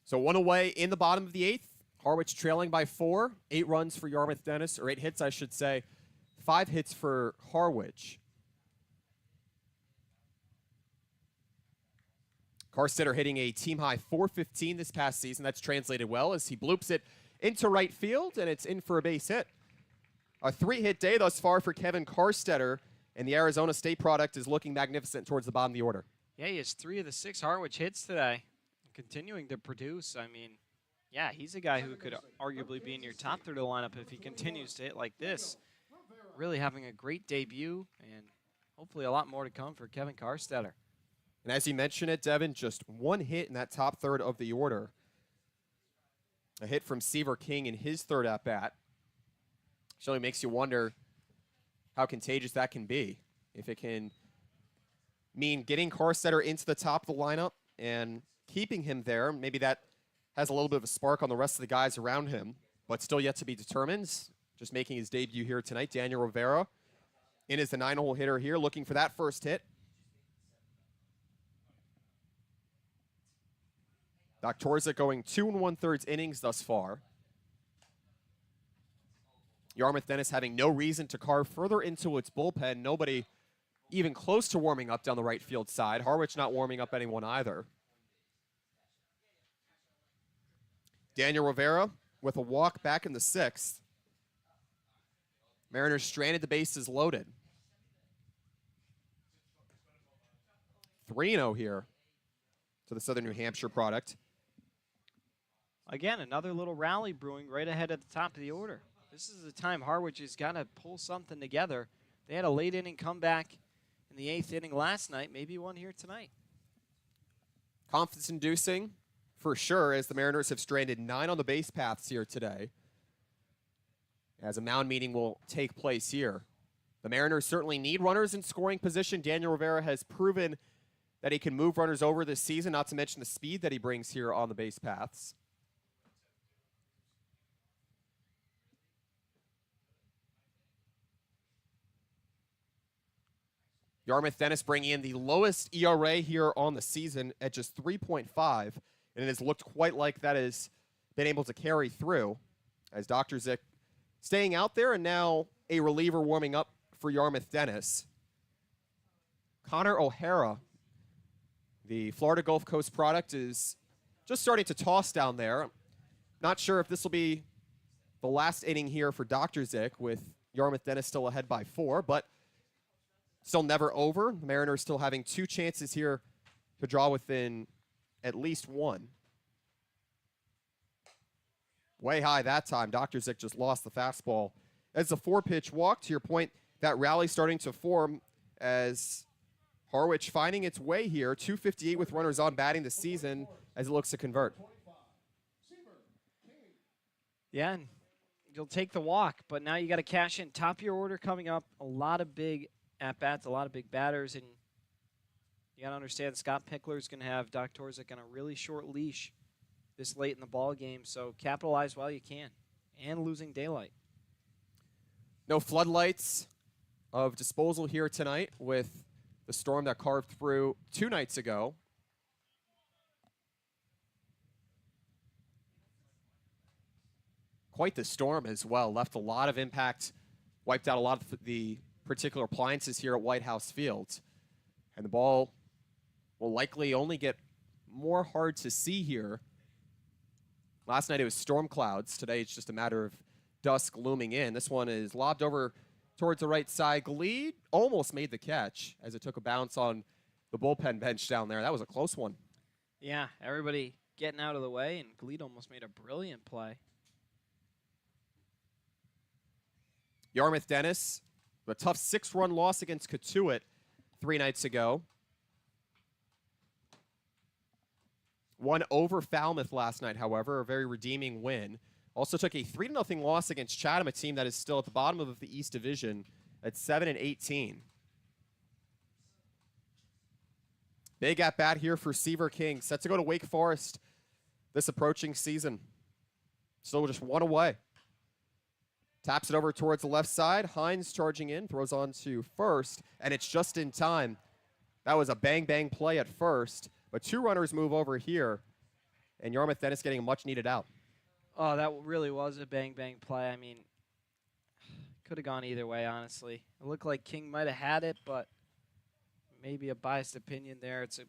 So 1 away in the bottom of the 8th. Harwich trailing by 4. 8 runs for Yarmouth-Dennis, or 8 hits, I should say. 5 hits for Harwich. Carstetter hitting a team-high .415 this past season. That's translated well as he bloops it into right field, and it's in for a base hit. A 3-hit day thus far for Kevin Carstetter, and the Arizona State product is looking magnificent towards the bottom of the order. Yeah, he has 3 of the 6 Harwich hits today, continuing to produce. I mean, yeah, he's a guy who could arguably be in your top third of the lineup if he continues to hit like this. Really having a great debut, and hopefully a lot more to come for Kevin Carstetter. And as you mentioned it, Devin, just 1 hit in that top third of the order. A hit from Seaver King in his 3rd at-bat. Surely makes you wonder how contagious that can be. If it can mean getting Carstetter into the top of the lineup and keeping him there, maybe that has a little bit of a spark on the rest of the guys around him, but still yet to be determined. Just making his debut here tonight, Daniel Rivera in as the 9-hole hitter here, looking for that first hit. Doktorczyk going 2 1/3 innings thus far. Yarmouth-Dennis having no reason to carve further into its bullpen. Nobody even close to warming up down the right field side. Harwich not warming up anyone either. Daniel Rivera with a walk back in the 6th. Mariners stranded, the bases loaded. 3-0 here to the Southern New Hampshire product. Again, another little rally brewing right ahead at the top of the order. This is the time Harwich has got to pull something together. They had a late inning comeback in the 8th inning last night, maybe one here tonight. Confidence-inducing for sure, as the Mariners have stranded 9 on the base paths here today, as a mound meeting will take place here. The Mariners certainly need runners in scoring position. Daniel Rivera has proven that he can move runners over this season, not to mention the speed that he brings here on the base paths. Yarmouth-Dennis bringing in the lowest ERA here on the season at just 3.5, and it has looked quite like that has been able to carry through, as Doktorczyk staying out there, and now a reliever warming up for Yarmouth-Dennis. Connor O'Hara, the Florida Gulf Coast product, is just starting to toss down there. Not sure if this will be the last inning here for Doktorczyk, with Yarmouth-Dennis still ahead by 4, but still never over. The Mariners still having 2 chances here to draw within at least 1. Way high that time. Doktorczyk just lost the fastball. As a 4-pitch walk, to your point, that rally starting to form as Harwich finding its way here. 258 with runners on batting this season as it looks to convert. Yeah, and you'll take the walk, but now you got to cash in. Top of your order coming up. A lot of big at-bats, a lot of big batters, and you got to understand Scott Pickler is going to have Doktorczyk on a really short leash this late in the ball game, so capitalize while you can, and losing daylight. No floodlights of disposal here tonight with the storm that carved through 2 nights ago. Quite the storm as well. Left a lot of impact, wiped out a lot of the particular appliances here at White House Field. And the ball will likely only get more hard to see here. Last night it was storm clouds. Today it's just a matter of dusk looming in. This one is lobbed over towards the right side. Gleed almost made the catch as it took a bounce on the bullpen bench down there. That was a close one. Yeah, everybody getting out of the way, and Gleed almost made a brilliant play. Yarmouth-Dennis, a tough 6-run loss against Cotuit 3 nights ago. Won over Falmouth last night, however, a very redeeming win. Also took a 3-0 loss against Chatham, a team that is still at the bottom of the East Division at 7-18. Big at bat here for Seaver King. Set to go to Wake Forest this approaching season. Still just one away. Taps it over towards the left side. Hines charging in, throws on to first, and it's just in time. That was a bang-bang play at first, but 2 runners move over here, and Yarmouth-Dennis getting a much-needed out. Oh, that really was a bang-bang play. I mean, could have gone either way, honestly. It looked like King might have had it, but maybe a biased opinion there. It's a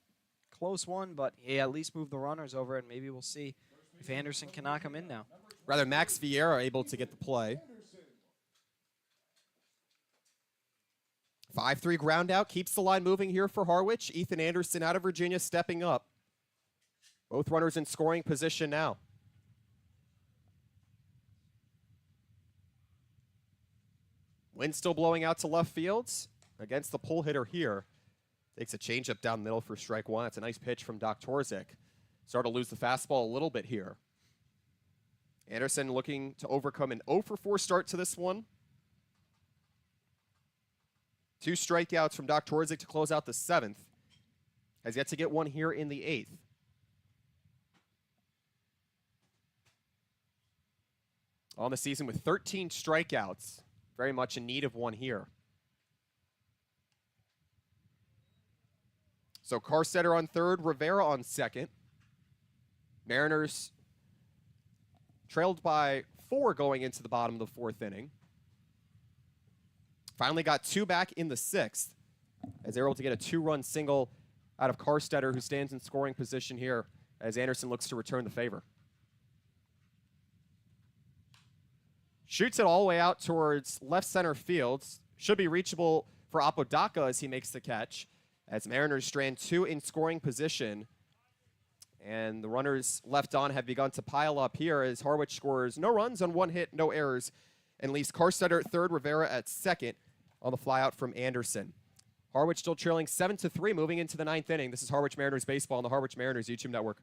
close one, but he at least moved the runners over, and maybe we'll see if Anderson can knock him in now. Rather, Max Vieira able to get the play. 5-3 ground out, keeps the line moving here for Harwich. Ethan Anderson out of Virginia stepping up. Both runners in scoring position now. Wind still blowing out to left field against the pull hitter here. Takes a changeup down the middle for strike 1. It's a nice pitch from Doc Torzik. Started to lose the fastball a little bit here. Anderson looking to overcome an 0-for-4 start to this one. 2 strikeouts from Doc Torzik to close out the 7th. Has yet to get one here in the 8th. On the season with 13 strikeouts. Very much in need of one here. So Carstetter on third, Rivera on second. Mariners trailed by 4 going into the bottom of the 4th inning. Finally got 2 back in the 6th as they were able to get a 2-run single out of Carstetter, who stands in scoring position here as Anderson looks to return the favor. Shoots it all the way out towards left center field. Should be reachable for Apodaca as he makes the catch. As Mariners strand 2 in scoring position. And the runners left on have begun to pile up here as Harwich scores no runs on 1 hit, no errors, and leaves Carstetter at third, Rivera at second on the flyout from Anderson. Harwich still trailing 7-3 moving into the 9th inning. This is Harwich Mariners baseball on the Harwich Mariners YouTube network.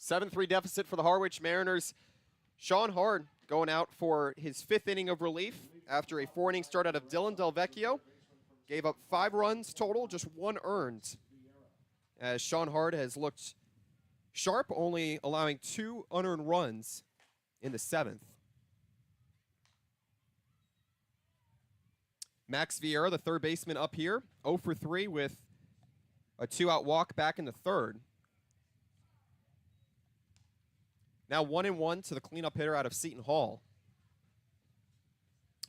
(7-3) deficit for the Harwich Mariners. Sean Hard going out for his 5th inning of relief after a 4-inning start out of Dylan Delvecchio. Gave up 5 runs total, just 1 earned. As Sean Hard has looked sharp, only allowing 2 unearned runs in the 7th. Max Vieira, the third baseman, up here, 0-for-3 with a 2-out walk back in the 3rd. Now 1-1 to the cleanup hitter out of Seton Hall.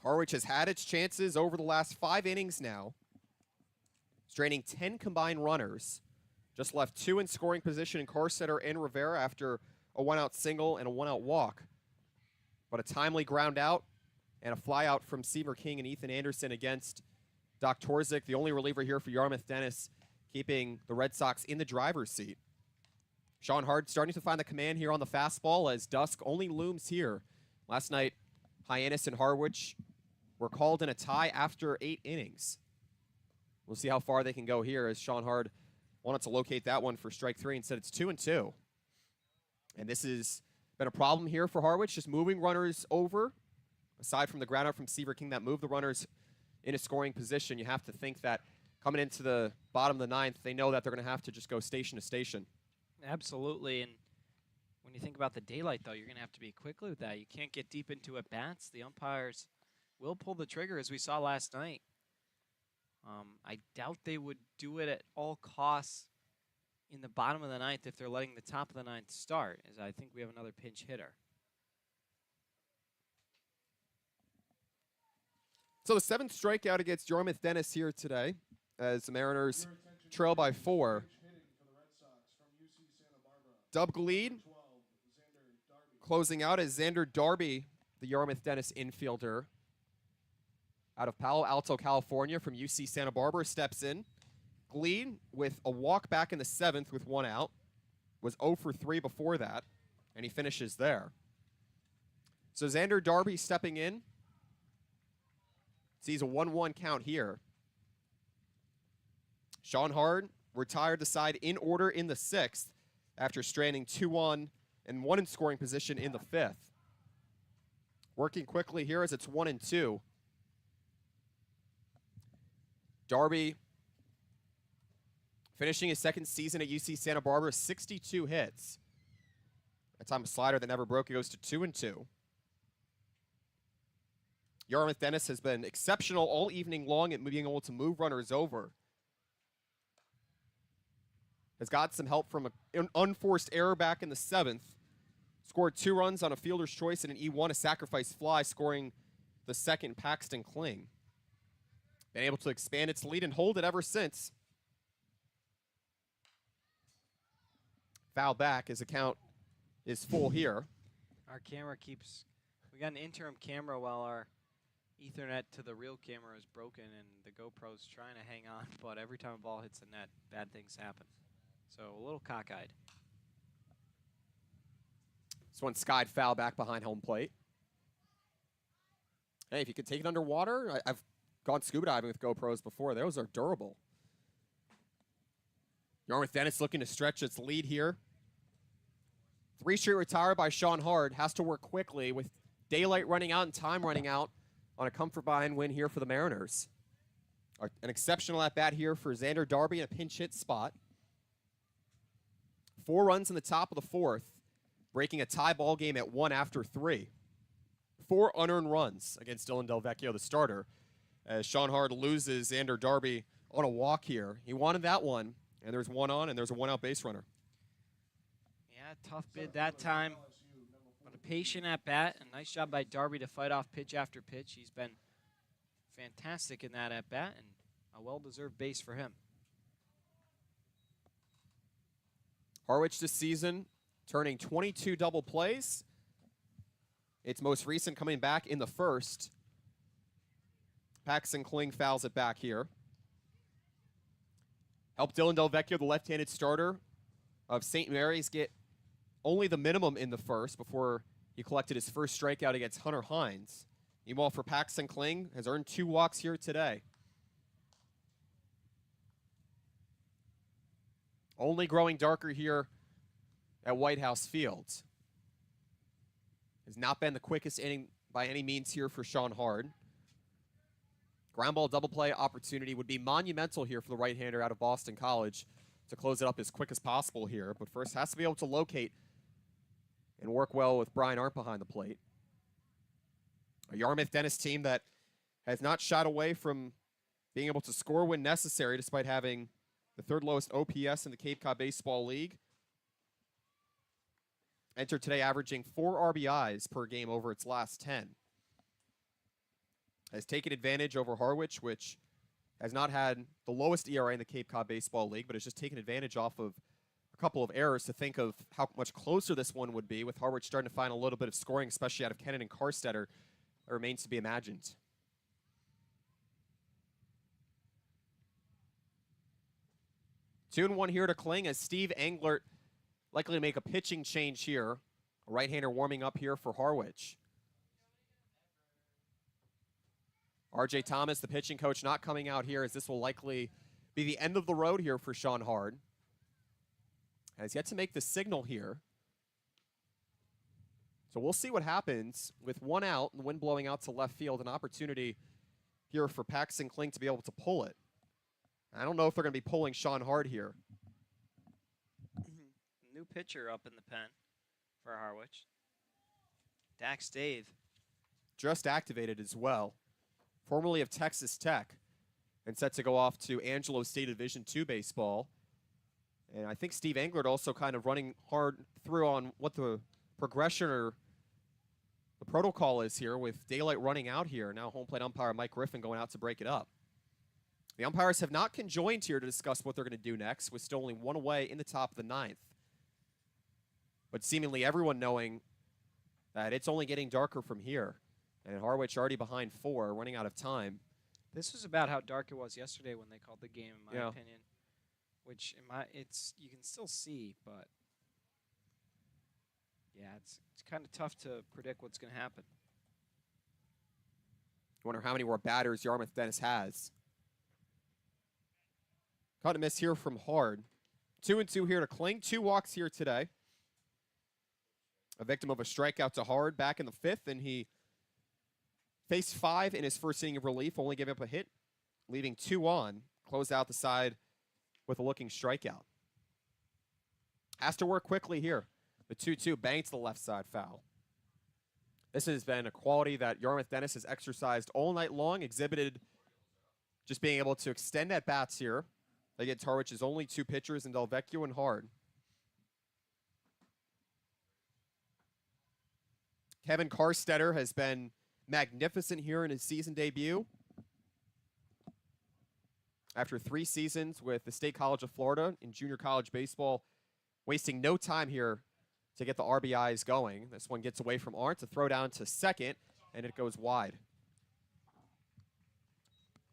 Harwich has had its chances over the last 5 innings now, straining 10 combined runners. Just left 2 in scoring position in Carstetter and Rivera after a 1-out single and a 1-out walk. But a timely ground out and a fly out from Seaver King and Ethan Anderson against Doc Torzik, the only reliever here for Yarmouth-Dennis, keeping the Red Sox in the driver's seat. Sean Hard starting to find the command here on the fastball as dusk only looms here. Last night, Hyannis and Harwich were called in a tie after 8 innings. We'll see how far they can go here as Sean Hard wanted to locate that one for strike 3 and said it's 2-2. And this has been a problem here for Harwich, just moving runners over aside from the ground out from Seaver King that moved the runners in a scoring position, you have to think that coming into the bottom of the ninth, they know that they're going to have to just go station to station. Absolutely, and when you think about the daylight, though, you're going to have to be quickly with that. You can't get deep into at-bats. The umpires will pull the trigger, as we saw last night. I doubt they would do it at all costs in the bottom of the ninth if they're letting the top of the ninth start, as I think we have another pinch hitter. So the 7th strikeout against Yarmouth-Dennis here today, as the Mariners trail by 4. Dub Gleed closing out as Xander Darby, the Yarmouth-Dennis infielder, out of Palo Alto, California from UC Santa Barbara, steps in. Gleed with a walk back in the 7th with 1 out. Was 0 for 3 before that, and he finishes there. So Xander Darby stepping in. Sees a 1-1 count here. Sean Hard retired the side in order in the 6th after stranding 2 on and 1 in scoring position in the 5th. Working quickly here as it's 1-2. Darby finishing his 2nd season at UC Santa Barbara, 62 hits. That time a slider that never broke. It goes to 2-2. Yarmouth-Dennis has been exceptional all evening long at being able to move runners over. Has got some help from an unforced error back in the 7th. Scored 2 runs on a fielder's choice and an E1, a sacrifice fly, scoring the 2nd Paxton Kling. Been able to expand its lead and hold it ever since. Foul back. His account is full here. Our camera keeps... We got an interim camera while our Ethernet to the real camera is broken and the GoPro's trying to hang on, but every time a ball hits the net, bad things happen. So a little cockeyed. This one skied foul back behind home plate. Hey, if you could take it underwater, I've gone scuba diving with GoPros before. Those are durable. Yarmouth-Dennis looking to stretch its lead here. 3 straight retired by Sean Hard. Has to work quickly with daylight running out and time running out on a comfort behind win here for the Mariners. An exceptional at-bat here for Xander Darby in a pinch hit spot. 4 runs in the top of the 4th, breaking a tie ball game at 1 after 3. 4 unearned runs against Dylan Delvecchio, the starter, as Sean Hard loses Xander Darby on a walk here. He wanted that one, and there's 1 on, and there's a 1-out base runner. Yeah, tough bid that time. But a patient at bat. A nice job by Darby to fight off pitch after pitch. He's been fantastic in that at bat, and a well-deserved base for him. Harwich this season turning 22 double plays. Its most recent coming back in the 1st. Paxton Kling fouls it back here. Helped Dylan Delvecchio, the left-handed starter of St. Mary's, get only the minimum in the 1st before he collected his first strikeout against Hunter Hines. Meanwhile, for Paxton Kling, has earned 2 walks here today. Only growing darker here at White House Field. Has not been the quickest inning by any means here for Sean Hard. Ground ball double play opportunity would be monumental here for the right-hander out of Boston College to close it up as quick as possible here. But first has to be able to locate and work well with Brian Arndt behind the plate. A Yarmouth-Dennis team that has not shied away from being able to score when necessary despite having the 3rd lowest OPS in the Cape Cod Baseball League. Entered today averaging 4 RBIs per game over its last 10. Has taken advantage over Harwich, which has not had the lowest ERA in the Cape Cod Baseball League, but has just taken advantage off of a couple of errors to think of how much closer this one would be, with Harwich starting to find a little bit of scoring, especially out of Kennan and Carstetter. It remains to be imagined. 2-1 here to Kling as Steve Englert likely to make a pitching change here. A right-hander warming up here for Harwich. R.J. Thomas, the pitching coach, not coming out here, as this will likely be the end of the road here for Sean Hard. Has yet to make the signal here. So we'll see what happens with one out and the wind blowing out to left field. An opportunity here for Paxton Kling to be able to pull it. I don't know if they're going to be pulling Sean Hard here. New pitcher up in the pen for Harwich. Dax Dave. Just activated as well. Formerly of Texas Tech. And set to go off to Angelo State Division II baseball. And I think Steve Englert also kind of running hard through on what the progression or the protocol is here with daylight running out here. Now home plate umpire Mike Griffin going out to break it up. The umpires have not conjoined here to discuss what they're going to do next, with still only one away in the top of the ninth. But seemingly everyone knowing that it's only getting darker from here. And Harwich already behind 4, running out of time. This was about how dark it was yesterday when they called the game, in my opinion. Which you can still see, but yeah, it's kind of tough to predict what's going to happen. I wonder how many more batters Yarmouth-Dennis has. Caught a miss here from Hard. 2-2 here to Kling. 2 walks here today. A victim of a strikeout to Hard back in the 5th, and he faced 5 in his first inning of relief, only giving up a hit, leaving 2 on. Closed out the side with a looking strikeout. Has to work quickly here. The 2-2 banged to the left side foul. This has been a quality that Yarmouth-Dennis has exercised all night long, exhibited just being able to extend at bats here. Against Harwich's only 2 pitchers in Delvecchio and Hard. Kevin Karstetter has been magnificent here in his season debut. After 3 seasons with the State College of Florida in junior college baseball, wasting no time here to get the RBIs going. This one gets away from Arndt to throw down to second, and it goes wide.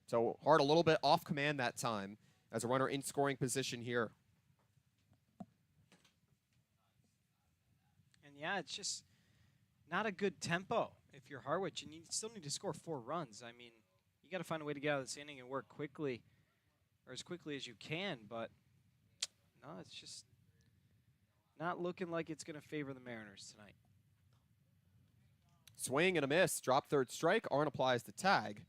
So Hard a little bit off command that time as a runner in scoring position here. And yeah, it's just not a good tempo if you're Harwich, and you still need to score 4 runs. I mean, you got to find a way to get out of this inning and work quickly, or as quickly as you can, but no, it's just not looking like it's going to favor the Mariners tonight. Swing and a miss. Drop third strike. Arndt applies the tag.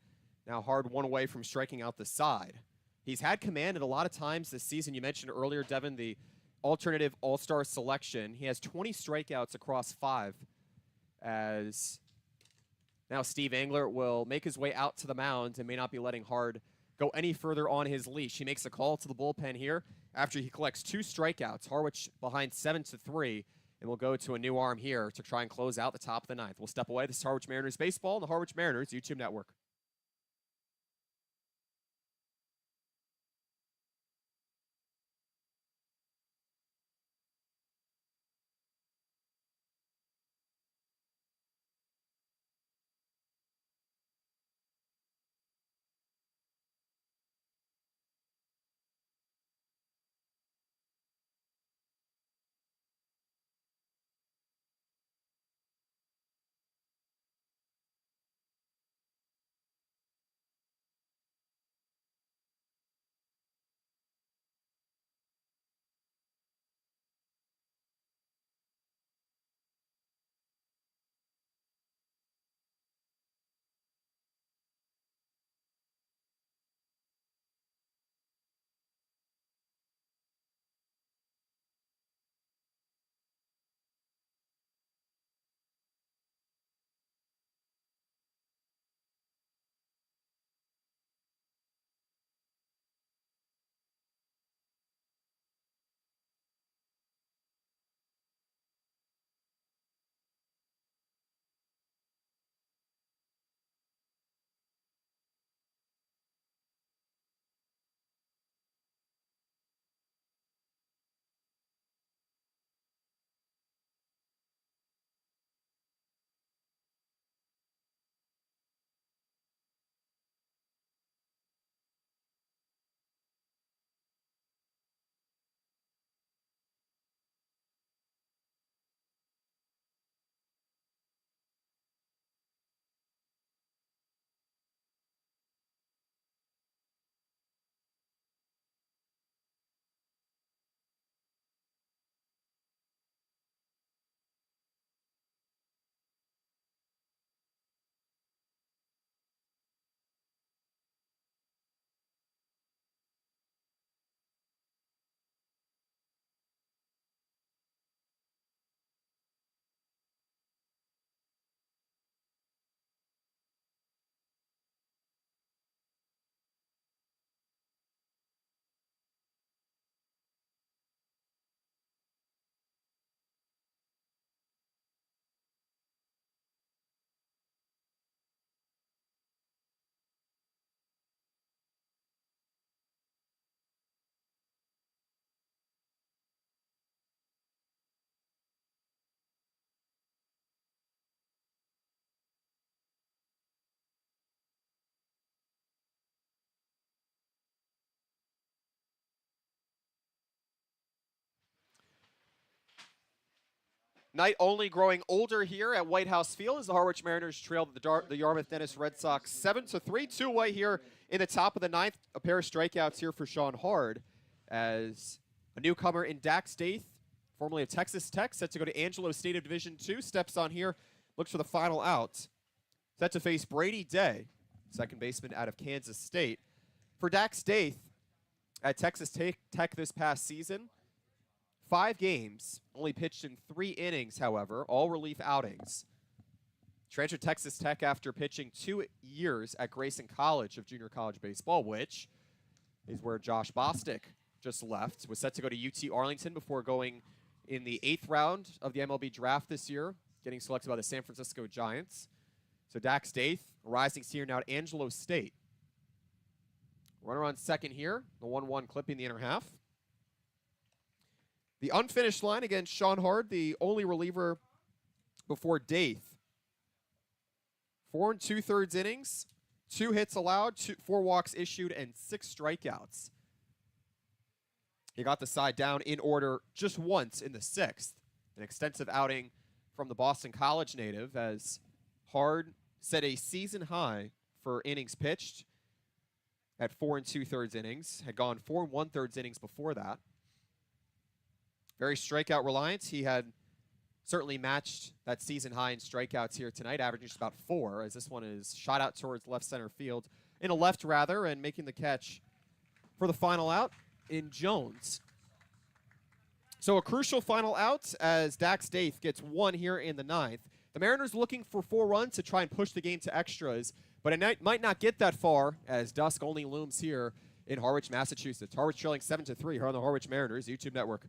Now Hard 1 away from striking out the side. He's had command at a lot of times this season. You mentioned earlier, Devin, the alternative all-star selection. He has 20 strikeouts across 5 as now Steve Englert will make his way out to the mound and may not be letting Hard go any further on his leash. He makes a call to the bullpen here after he collects 2 strikeouts. Harwich behind 7-3, and will go to a new arm here to try and close out the top of the 9th. We'll step away. This is Harwich Mariners Baseball on the Harwich Mariners YouTube network. Night only growing older here at White House Field as the Harwich Mariners trailed the Yarmouth-Dennis Red Sox 7-3. 2 away here in the top of the ninth. A pair of strikeouts here for Sean Hard as a newcomer in Dax Daith, formerly of Texas Tech, set to go to Angelo State of Division II, steps on here, looks for the final out. Set to face Brady Day, second baseman out of Kansas State. For Dax Daith at Texas Tech this past season, 5 games, only pitched in 3 innings, however, all relief outings. Transferred to Texas Tech after pitching 2 years at Grayson College of junior college baseball, which is where Josh Bostic just left. Was set to go to UT Arlington before going in the 8th round of the MLB draft this year, getting selected by the San Francisco Giants. So Dax Daith, rising senior now at Angelo State. Runner on second here, the 1-1 clipping the inner half. The unfinished line against Sean Hard, the only reliever before Daith. 4 2/3 innings, 2 hits allowed, 4 walks issued, and 6 strikeouts. He got the side down in order just once in the 6th. An extensive outing from the Boston College native as Hard set a season high for innings pitched at 4 2/3 innings. Had gone 4 1/3 innings before that. Very strikeout reliant. He had certainly matched that season high in strikeouts here tonight, averaging just about 4, as this one is shot out towards left center field. In a left, rather, and making the catch for the final out in Jones. So a crucial final out as Dax Daith gets 1 here in the 9th. The Mariners looking for 4 runs to try and push the game to extras, but it might not get that far as dusk only looms here in Harwich, Massachusetts. Harwich trailing 7-3 here on the Harwich Mariners YouTube network.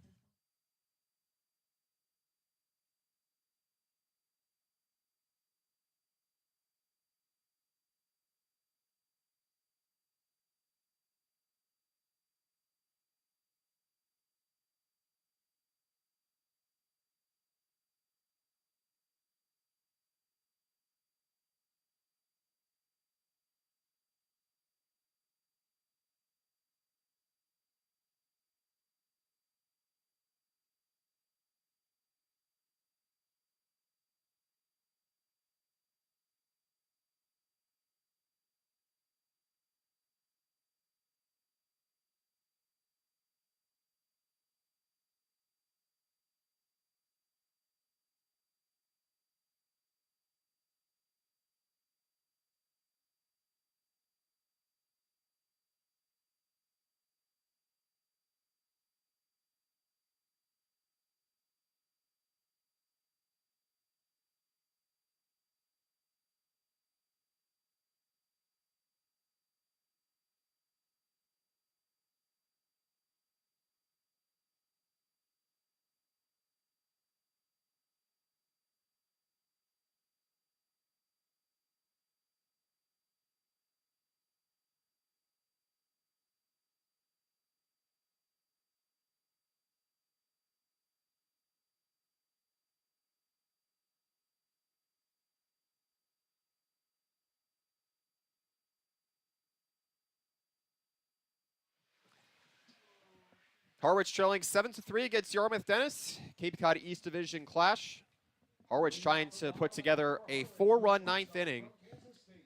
Harwich trailing 7-3 against Yarmouth-Dennis. Cape Cod East Division clash. Harwich trying to put together a 4-run 9th inning,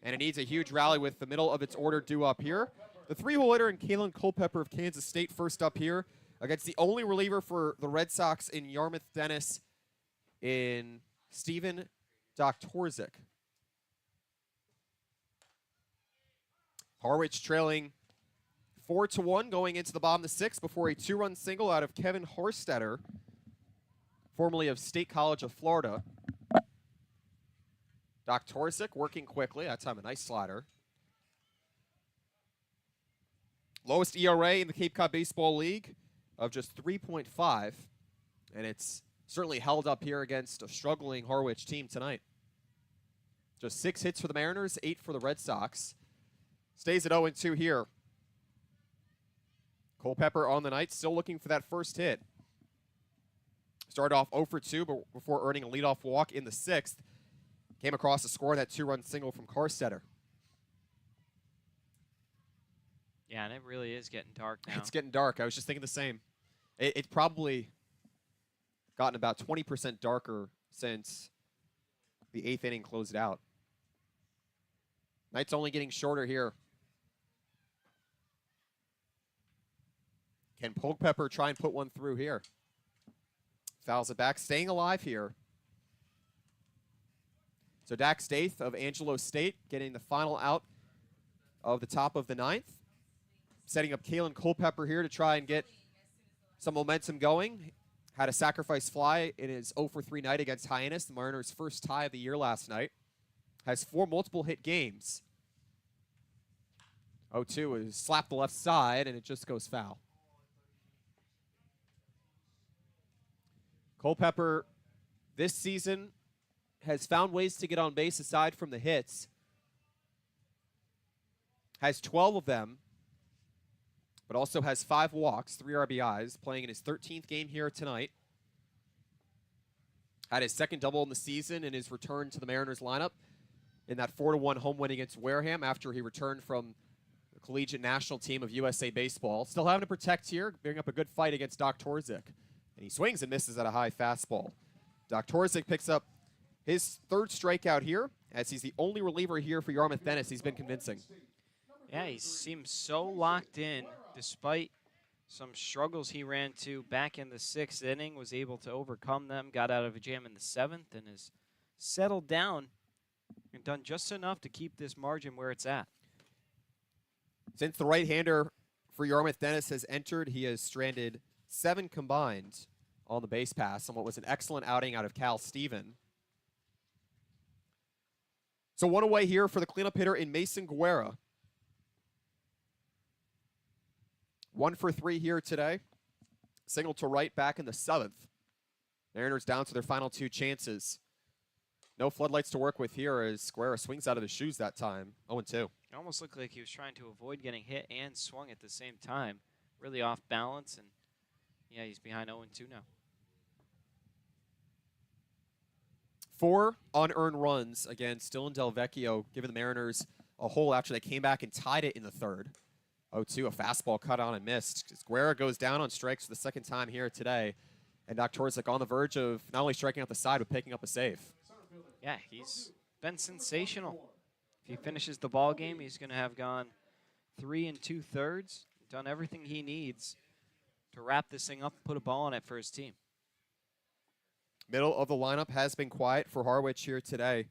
and it needs a huge rally with the middle of its order due up here. The 3-hole hitter in Kalen Culpepper of Kansas State first up here against the only reliever for the Red Sox in Yarmouth-Dennis in Steven Doktorzik. Harwich trailing 4-1 going into the bottom of the 6th before a 2-run single out of Kevin Horstetter, formerly of State College of Florida. Doktorzik working quickly. That time a nice slider. Lowest ERA in the Cape Cod Baseball League of just 3.5. And it's certainly held up here against a struggling Harwich team tonight. Just 6 hits for the Mariners, 8 for the Red Sox. Stays at 0-2 here. Culpepper on the night, still looking for that first hit. Started off 0-2 before earning a leadoff walk in the 6th. Came across to score that 2-run single from Carstetter. Yeah, and it really is getting dark now. It's getting dark. I was just thinking the same. It probably gotten about 20% darker since the 8th inning closed out. Night's only getting shorter here. Can Culpepper try and put one through here? Fouls it back, staying alive here. So Dax Daith of Angelo State getting the final out of the top of the 9th. Setting up Kalen Culpepper here to try and get some momentum going. Had a sacrifice fly in his 0-for-3 night against Hyannis, the Mariners' first tie of the year last night. Has 4 multiple hit games. 0-2 is slapped the left side, and it just goes foul. Culpepper this season has found ways to get on base aside from the hits. Has 12 of them, but also has 5 walks, 3 RBIs, playing in his 13th game here tonight. Had his second double in the season in his return to the Mariners lineup in that 4-1 home win against Wareham after he returned from the collegiate national team of USA Baseball. Still having to protect here, bring up a good fight against Doc Torzik. And he swings and misses at a high fastball. Doc Torzik picks up his 3rd strikeout here, as he's the only reliever here for Yarmouth-Dennis. He's been convincing. Yeah, he seems so locked in, despite some struggles he ran to back in the 6th inning, was able to overcome them, got out of a jam in the 7th, and has settled down and done just enough to keep this margin where it's at. Since the right-hander for Yarmouth-Dennis has entered, he has stranded 7 combined on the base pass on what was an excellent outing out of Cal Steven. So 1 away here for the cleanup hitter in Mason Guerra. 1 for 3 here today. Single to right back in the 7th. Mariners down to their final 2 chances. No floodlights to work with here as Guerra swings out of his shoes that time. 0-2. It almost looked like he was trying to avoid getting hit and swung at the same time. Really off balance, and yeah, he's behind 0-2 now. 4 unearned runs against Dylan Delvecchio, giving the Mariners a hole after they came back and tied it in the 3rd. 0-2, a fastball cut on and missed. Guerra goes down on strikes for the 2nd time here today. And Doc Torzik on the verge of not only striking out the side, but picking up a save. Yeah, he's been sensational. If he finishes the ball game, he's going to have gone 3 2/3, done everything he needs to wrap this thing up and put a ball on it for his team. Middle of the lineup has been quiet for Harwich here today.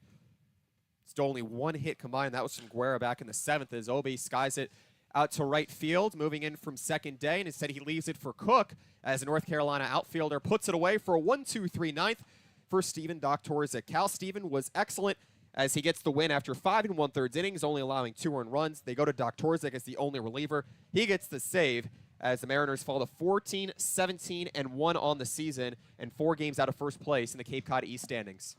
It's only 1 hit combined. That was from Guerra back in the 7th as Obi skies it out to right field, moving in from second day, and instead he leaves it for Cook as the North Carolina outfielder puts it away for a 1-2-3 ninth for Steven Doc Torzik. Cal Steven was excellent as he gets the win after 5 1/3 innings, only allowing 2 earned runs. They go to Doc Torzik as the only reliever. He gets the save as the Mariners fall to 14, 17, and 1 on the season and 4 games out of first place in the Cape Cod East standings.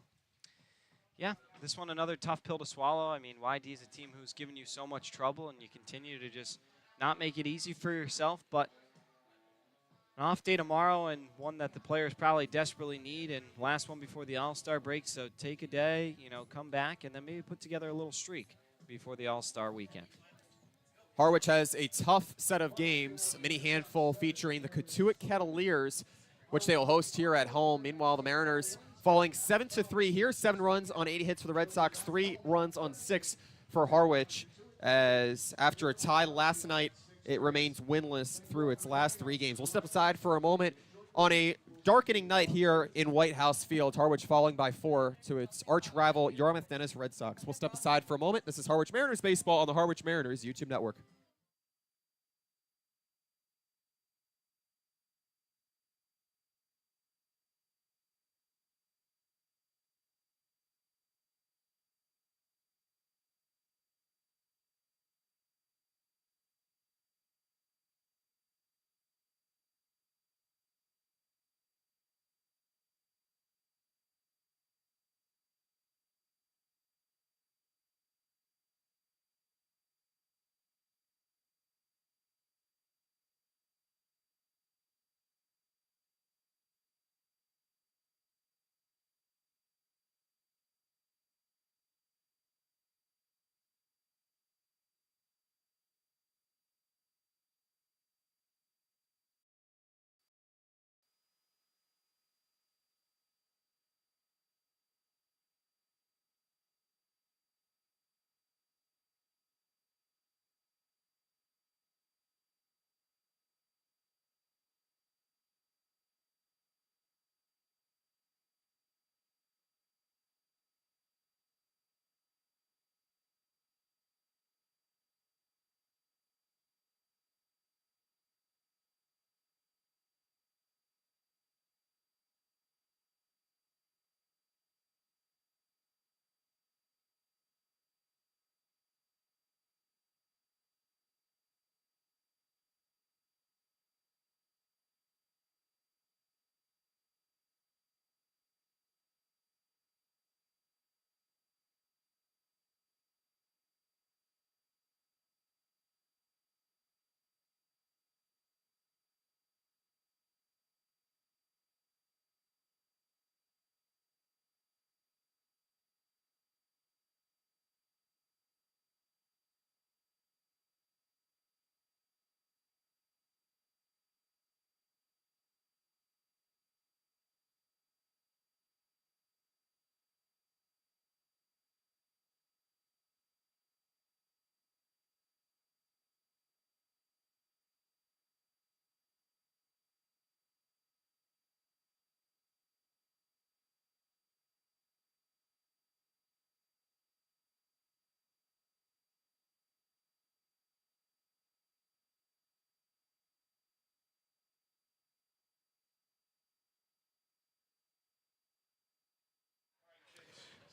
Yeah, this one another tough pill to swallow. I mean, YD is a team who's given you so much trouble, and you continue to just not make it easy for yourself. But an off day tomorrow, and one that the players probably desperately need, and last one before the All-Star break. So take a day, come back, and then maybe put together a little streak before the All-Star weekend. Harwich has a tough set of games, a mini handful featuring the Cotuit Cavaliers, which they will host here at home. Meanwhile, the Mariners falling 7-3 here, 7 runs on 80 hits for the Red Sox, 3 runs on 6 for Harwich, as after a tie last night, it remains winless through its last 3 games. We'll step aside for a moment on a darkening night here in White House Field. Harwich falling by 4 to its arch rival Yarmouth-Dennis Red Sox. We'll step aside for a moment. This is Harwich Mariners baseball on the Harwich Mariners YouTube network.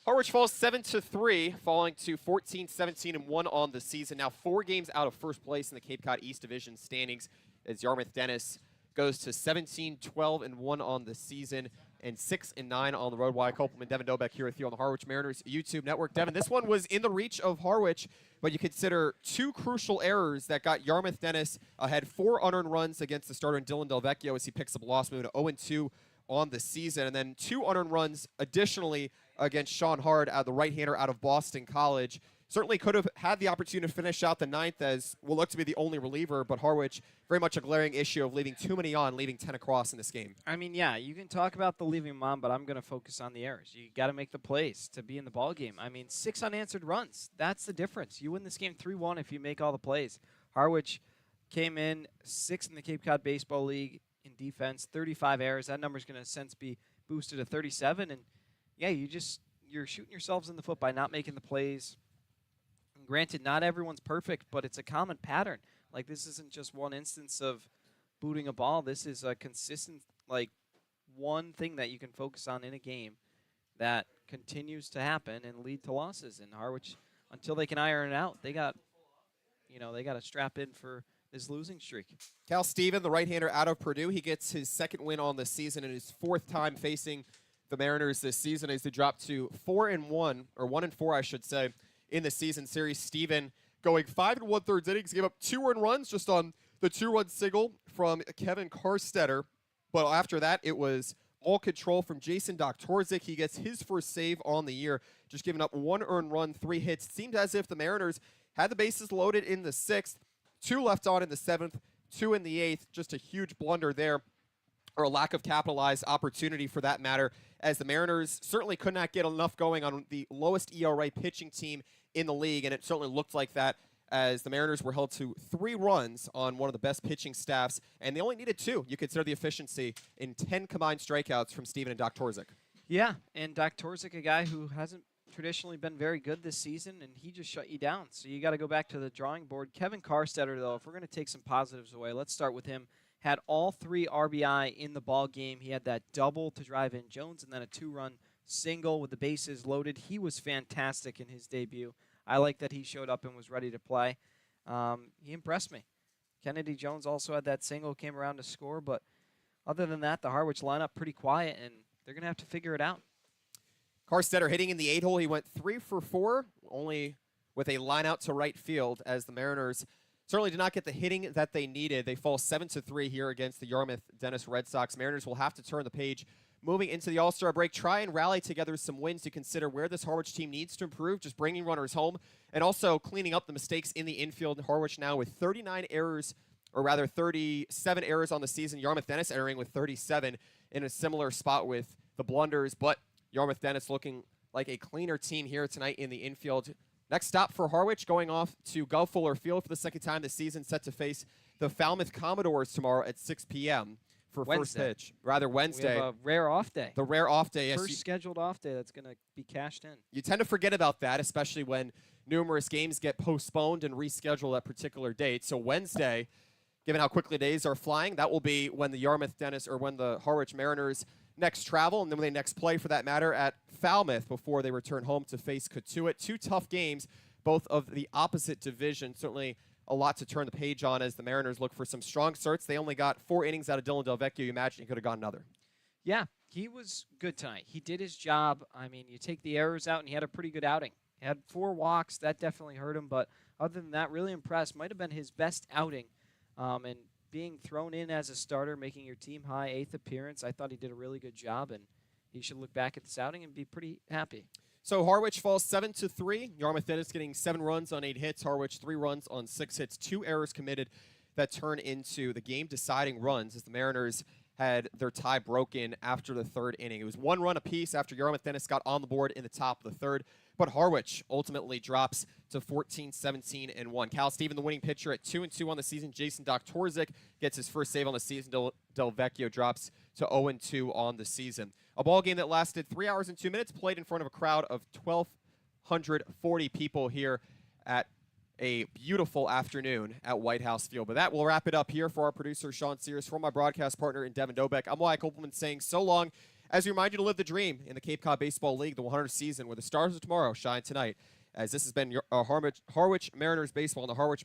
Harwich falls 7-3, falling to 14-17-1 on the season. Now 4 games out of first place in the Cape Cod East Division standings as Yarmouth-Dennis goes to 17-12-1 on the season and 6-9 on the road. Wyatt Kopelman, Devin Dobek here with you on the Harwich Mariners YouTube network. Devin, this one was in the reach of Harwich, but you consider 2 crucial errors that got Yarmouth-Dennis ahead 4 unearned runs against the starter in Dylan Delvecchio as he picks up a loss, moving to 0-2 on the season, and then 2 unearned runs additionally against Sean Hard, the right-hander out of Boston College. Certainly could have had the opportunity to finish out the 9th as will look to be the only reliever, but Harwich, very much a glaring issue of leaving too many on, leaving 10 across in this game. I mean, yeah, you can talk about the leaving them on, but I'm going to focus on the errors. You got to make the plays to be in the ball game. I mean, 6 unanswered runs. That's the difference. You win this game 3-1 if you make all the plays. Harwich came in 6th in the Cape Cod Baseball League in defense, 35 errors. That number's going to since be boosted to 37, and yeah, you're shooting yourselves in the foot by not making the plays. And granted, not everyone's perfect, but it's a common pattern. Like, this isn't just one instance of booting a ball. This is a consistent, like, one thing that you can focus on in a game that continues to happen and lead to losses. And Harwich, until they can iron it out, they got to strap in for this losing streak. Cal Steven, the right-hander out of Purdue, he gets his 2nd win on the season and his 4th time facing the Mariners this season as they drop to 4-1, or 1-4, I should say, in the season series. Steven going 5 1/3 innings, gave up 2 earned runs just on the 2-run single from Kevin Karstetter. But after that, it was all control from Jason Doktorzik. He gets his first save on the year, just giving up 1 earned run, 3 hits. It seemed as if the Mariners had the bases loaded in the 6th, 2 left on in the 7th, 2 in the 8th. Just a huge blunder there, or a lack of capitalized opportunity for that matter, as the Mariners certainly could not get enough going on the lowest ERA pitching team in the league, and it certainly looked like that as the Mariners were held to 3 runs on one of the best pitching staffs, and they only needed 2. You consider the efficiency in 10 combined strikeouts from Steven and Doktorzik. Yeah, and Doktorzik, a guy who hasn't traditionally been very good this season, and he just shut you down. So you got to go back to the drawing board. Kevin Karstetter, though, if we're going to take some positives away, let's start with him. Had all 3 RBI in the ball game. He had that double to drive in Jones and then a 2-run single with the bases loaded. He was fantastic in his debut. I like that he showed up and was ready to play. He impressed me. Kennedy Jones also had that single, came around to score, but other than that, the Harwich lineup pretty quiet, and they're going to have to figure it out. Karstetter hitting in the 8 hole. He went 3 for 4, only with a line out to right field as the Mariners certainly did not get the hitting that they needed. They fall 7-3 here against the Yarmouth-Dennis Red Sox. Mariners will have to turn the page moving into the All-Star break, try and rally together some wins to consider where this Harwich team needs to improve, just bringing runners home, and also cleaning up the mistakes in the infield. Harwich now with 39 errors, or rather 37 errors on the season. Yarmouth-Dennis erring with 37 in a similar spot with the blunders, but Yarmouth-Dennis looking like a cleaner team here tonight in the infield. Next stop for Harwich, going off to Gulf Fuller Field for the 2nd time this season, set to face the Falmouth Commodores tomorrow at 6 p.m. for first pitch. Rather, Wednesday. We have a rare off day. The rare off day. Yes, First scheduled off day that's going to be cashed in. You tend to forget about that, especially when numerous games get postponed and rescheduled at particular dates. So Wednesday, given how quickly days are flying, that will be when the Yarmouth-Dennis, or when the Harwich Mariners next travel, and then when they next play, for that matter, at Falmouth before they return home to face Cotuit. 2 tough games, both of the opposite division. Certainly a lot to turn the page on as the Mariners look for some strong starts. They only got 4 innings out of Dylan Delvecchio. You imagine he could have gone another. Yeah, he was good tonight. He did his job. I mean, you take the errors out, and he had a pretty good outing. He had 4 walks. That definitely hurt him, but other than that, really impressed. Might have been his best outing, and being thrown in as a starter, making your team high 8th appearance, I thought he did a really good job, and he should look back at this outing and be pretty happy. So Harwich falls 7-3. Yarmouth-Dennis getting 7 runs on 8 hits. Harwich 3 runs on 6 hits. 2 errors committed that turn into the game-deciding runs as the Mariners had their tie broken after the 3rd inning. It was 1 run apiece after Yarmouth-Dennis got on the board in the top of the 3rd. But Harwich ultimately drops to 14-17-1. Cal Steven, the winning pitcher, at 2-2 on the season. Jason Doktorzik gets his first save on the season. Delvecchio drops to 0-2 on the season. A ball game that lasted 3 hours and 2 minutes, played in front of a crowd of 1,240 people here at a beautiful afternoon at White House Field. But that will wrap it up here for our producer, Sean Sears, for my broadcast partner in Devin Dobek. I'm Wyatt Kopelman saying so long as we remind you to live the dream in the Cape Cod Baseball League, the 100th season, where the stars of tomorrow shine tonight. As this has been your Harwich Mariners baseball and the Harwich Mariners.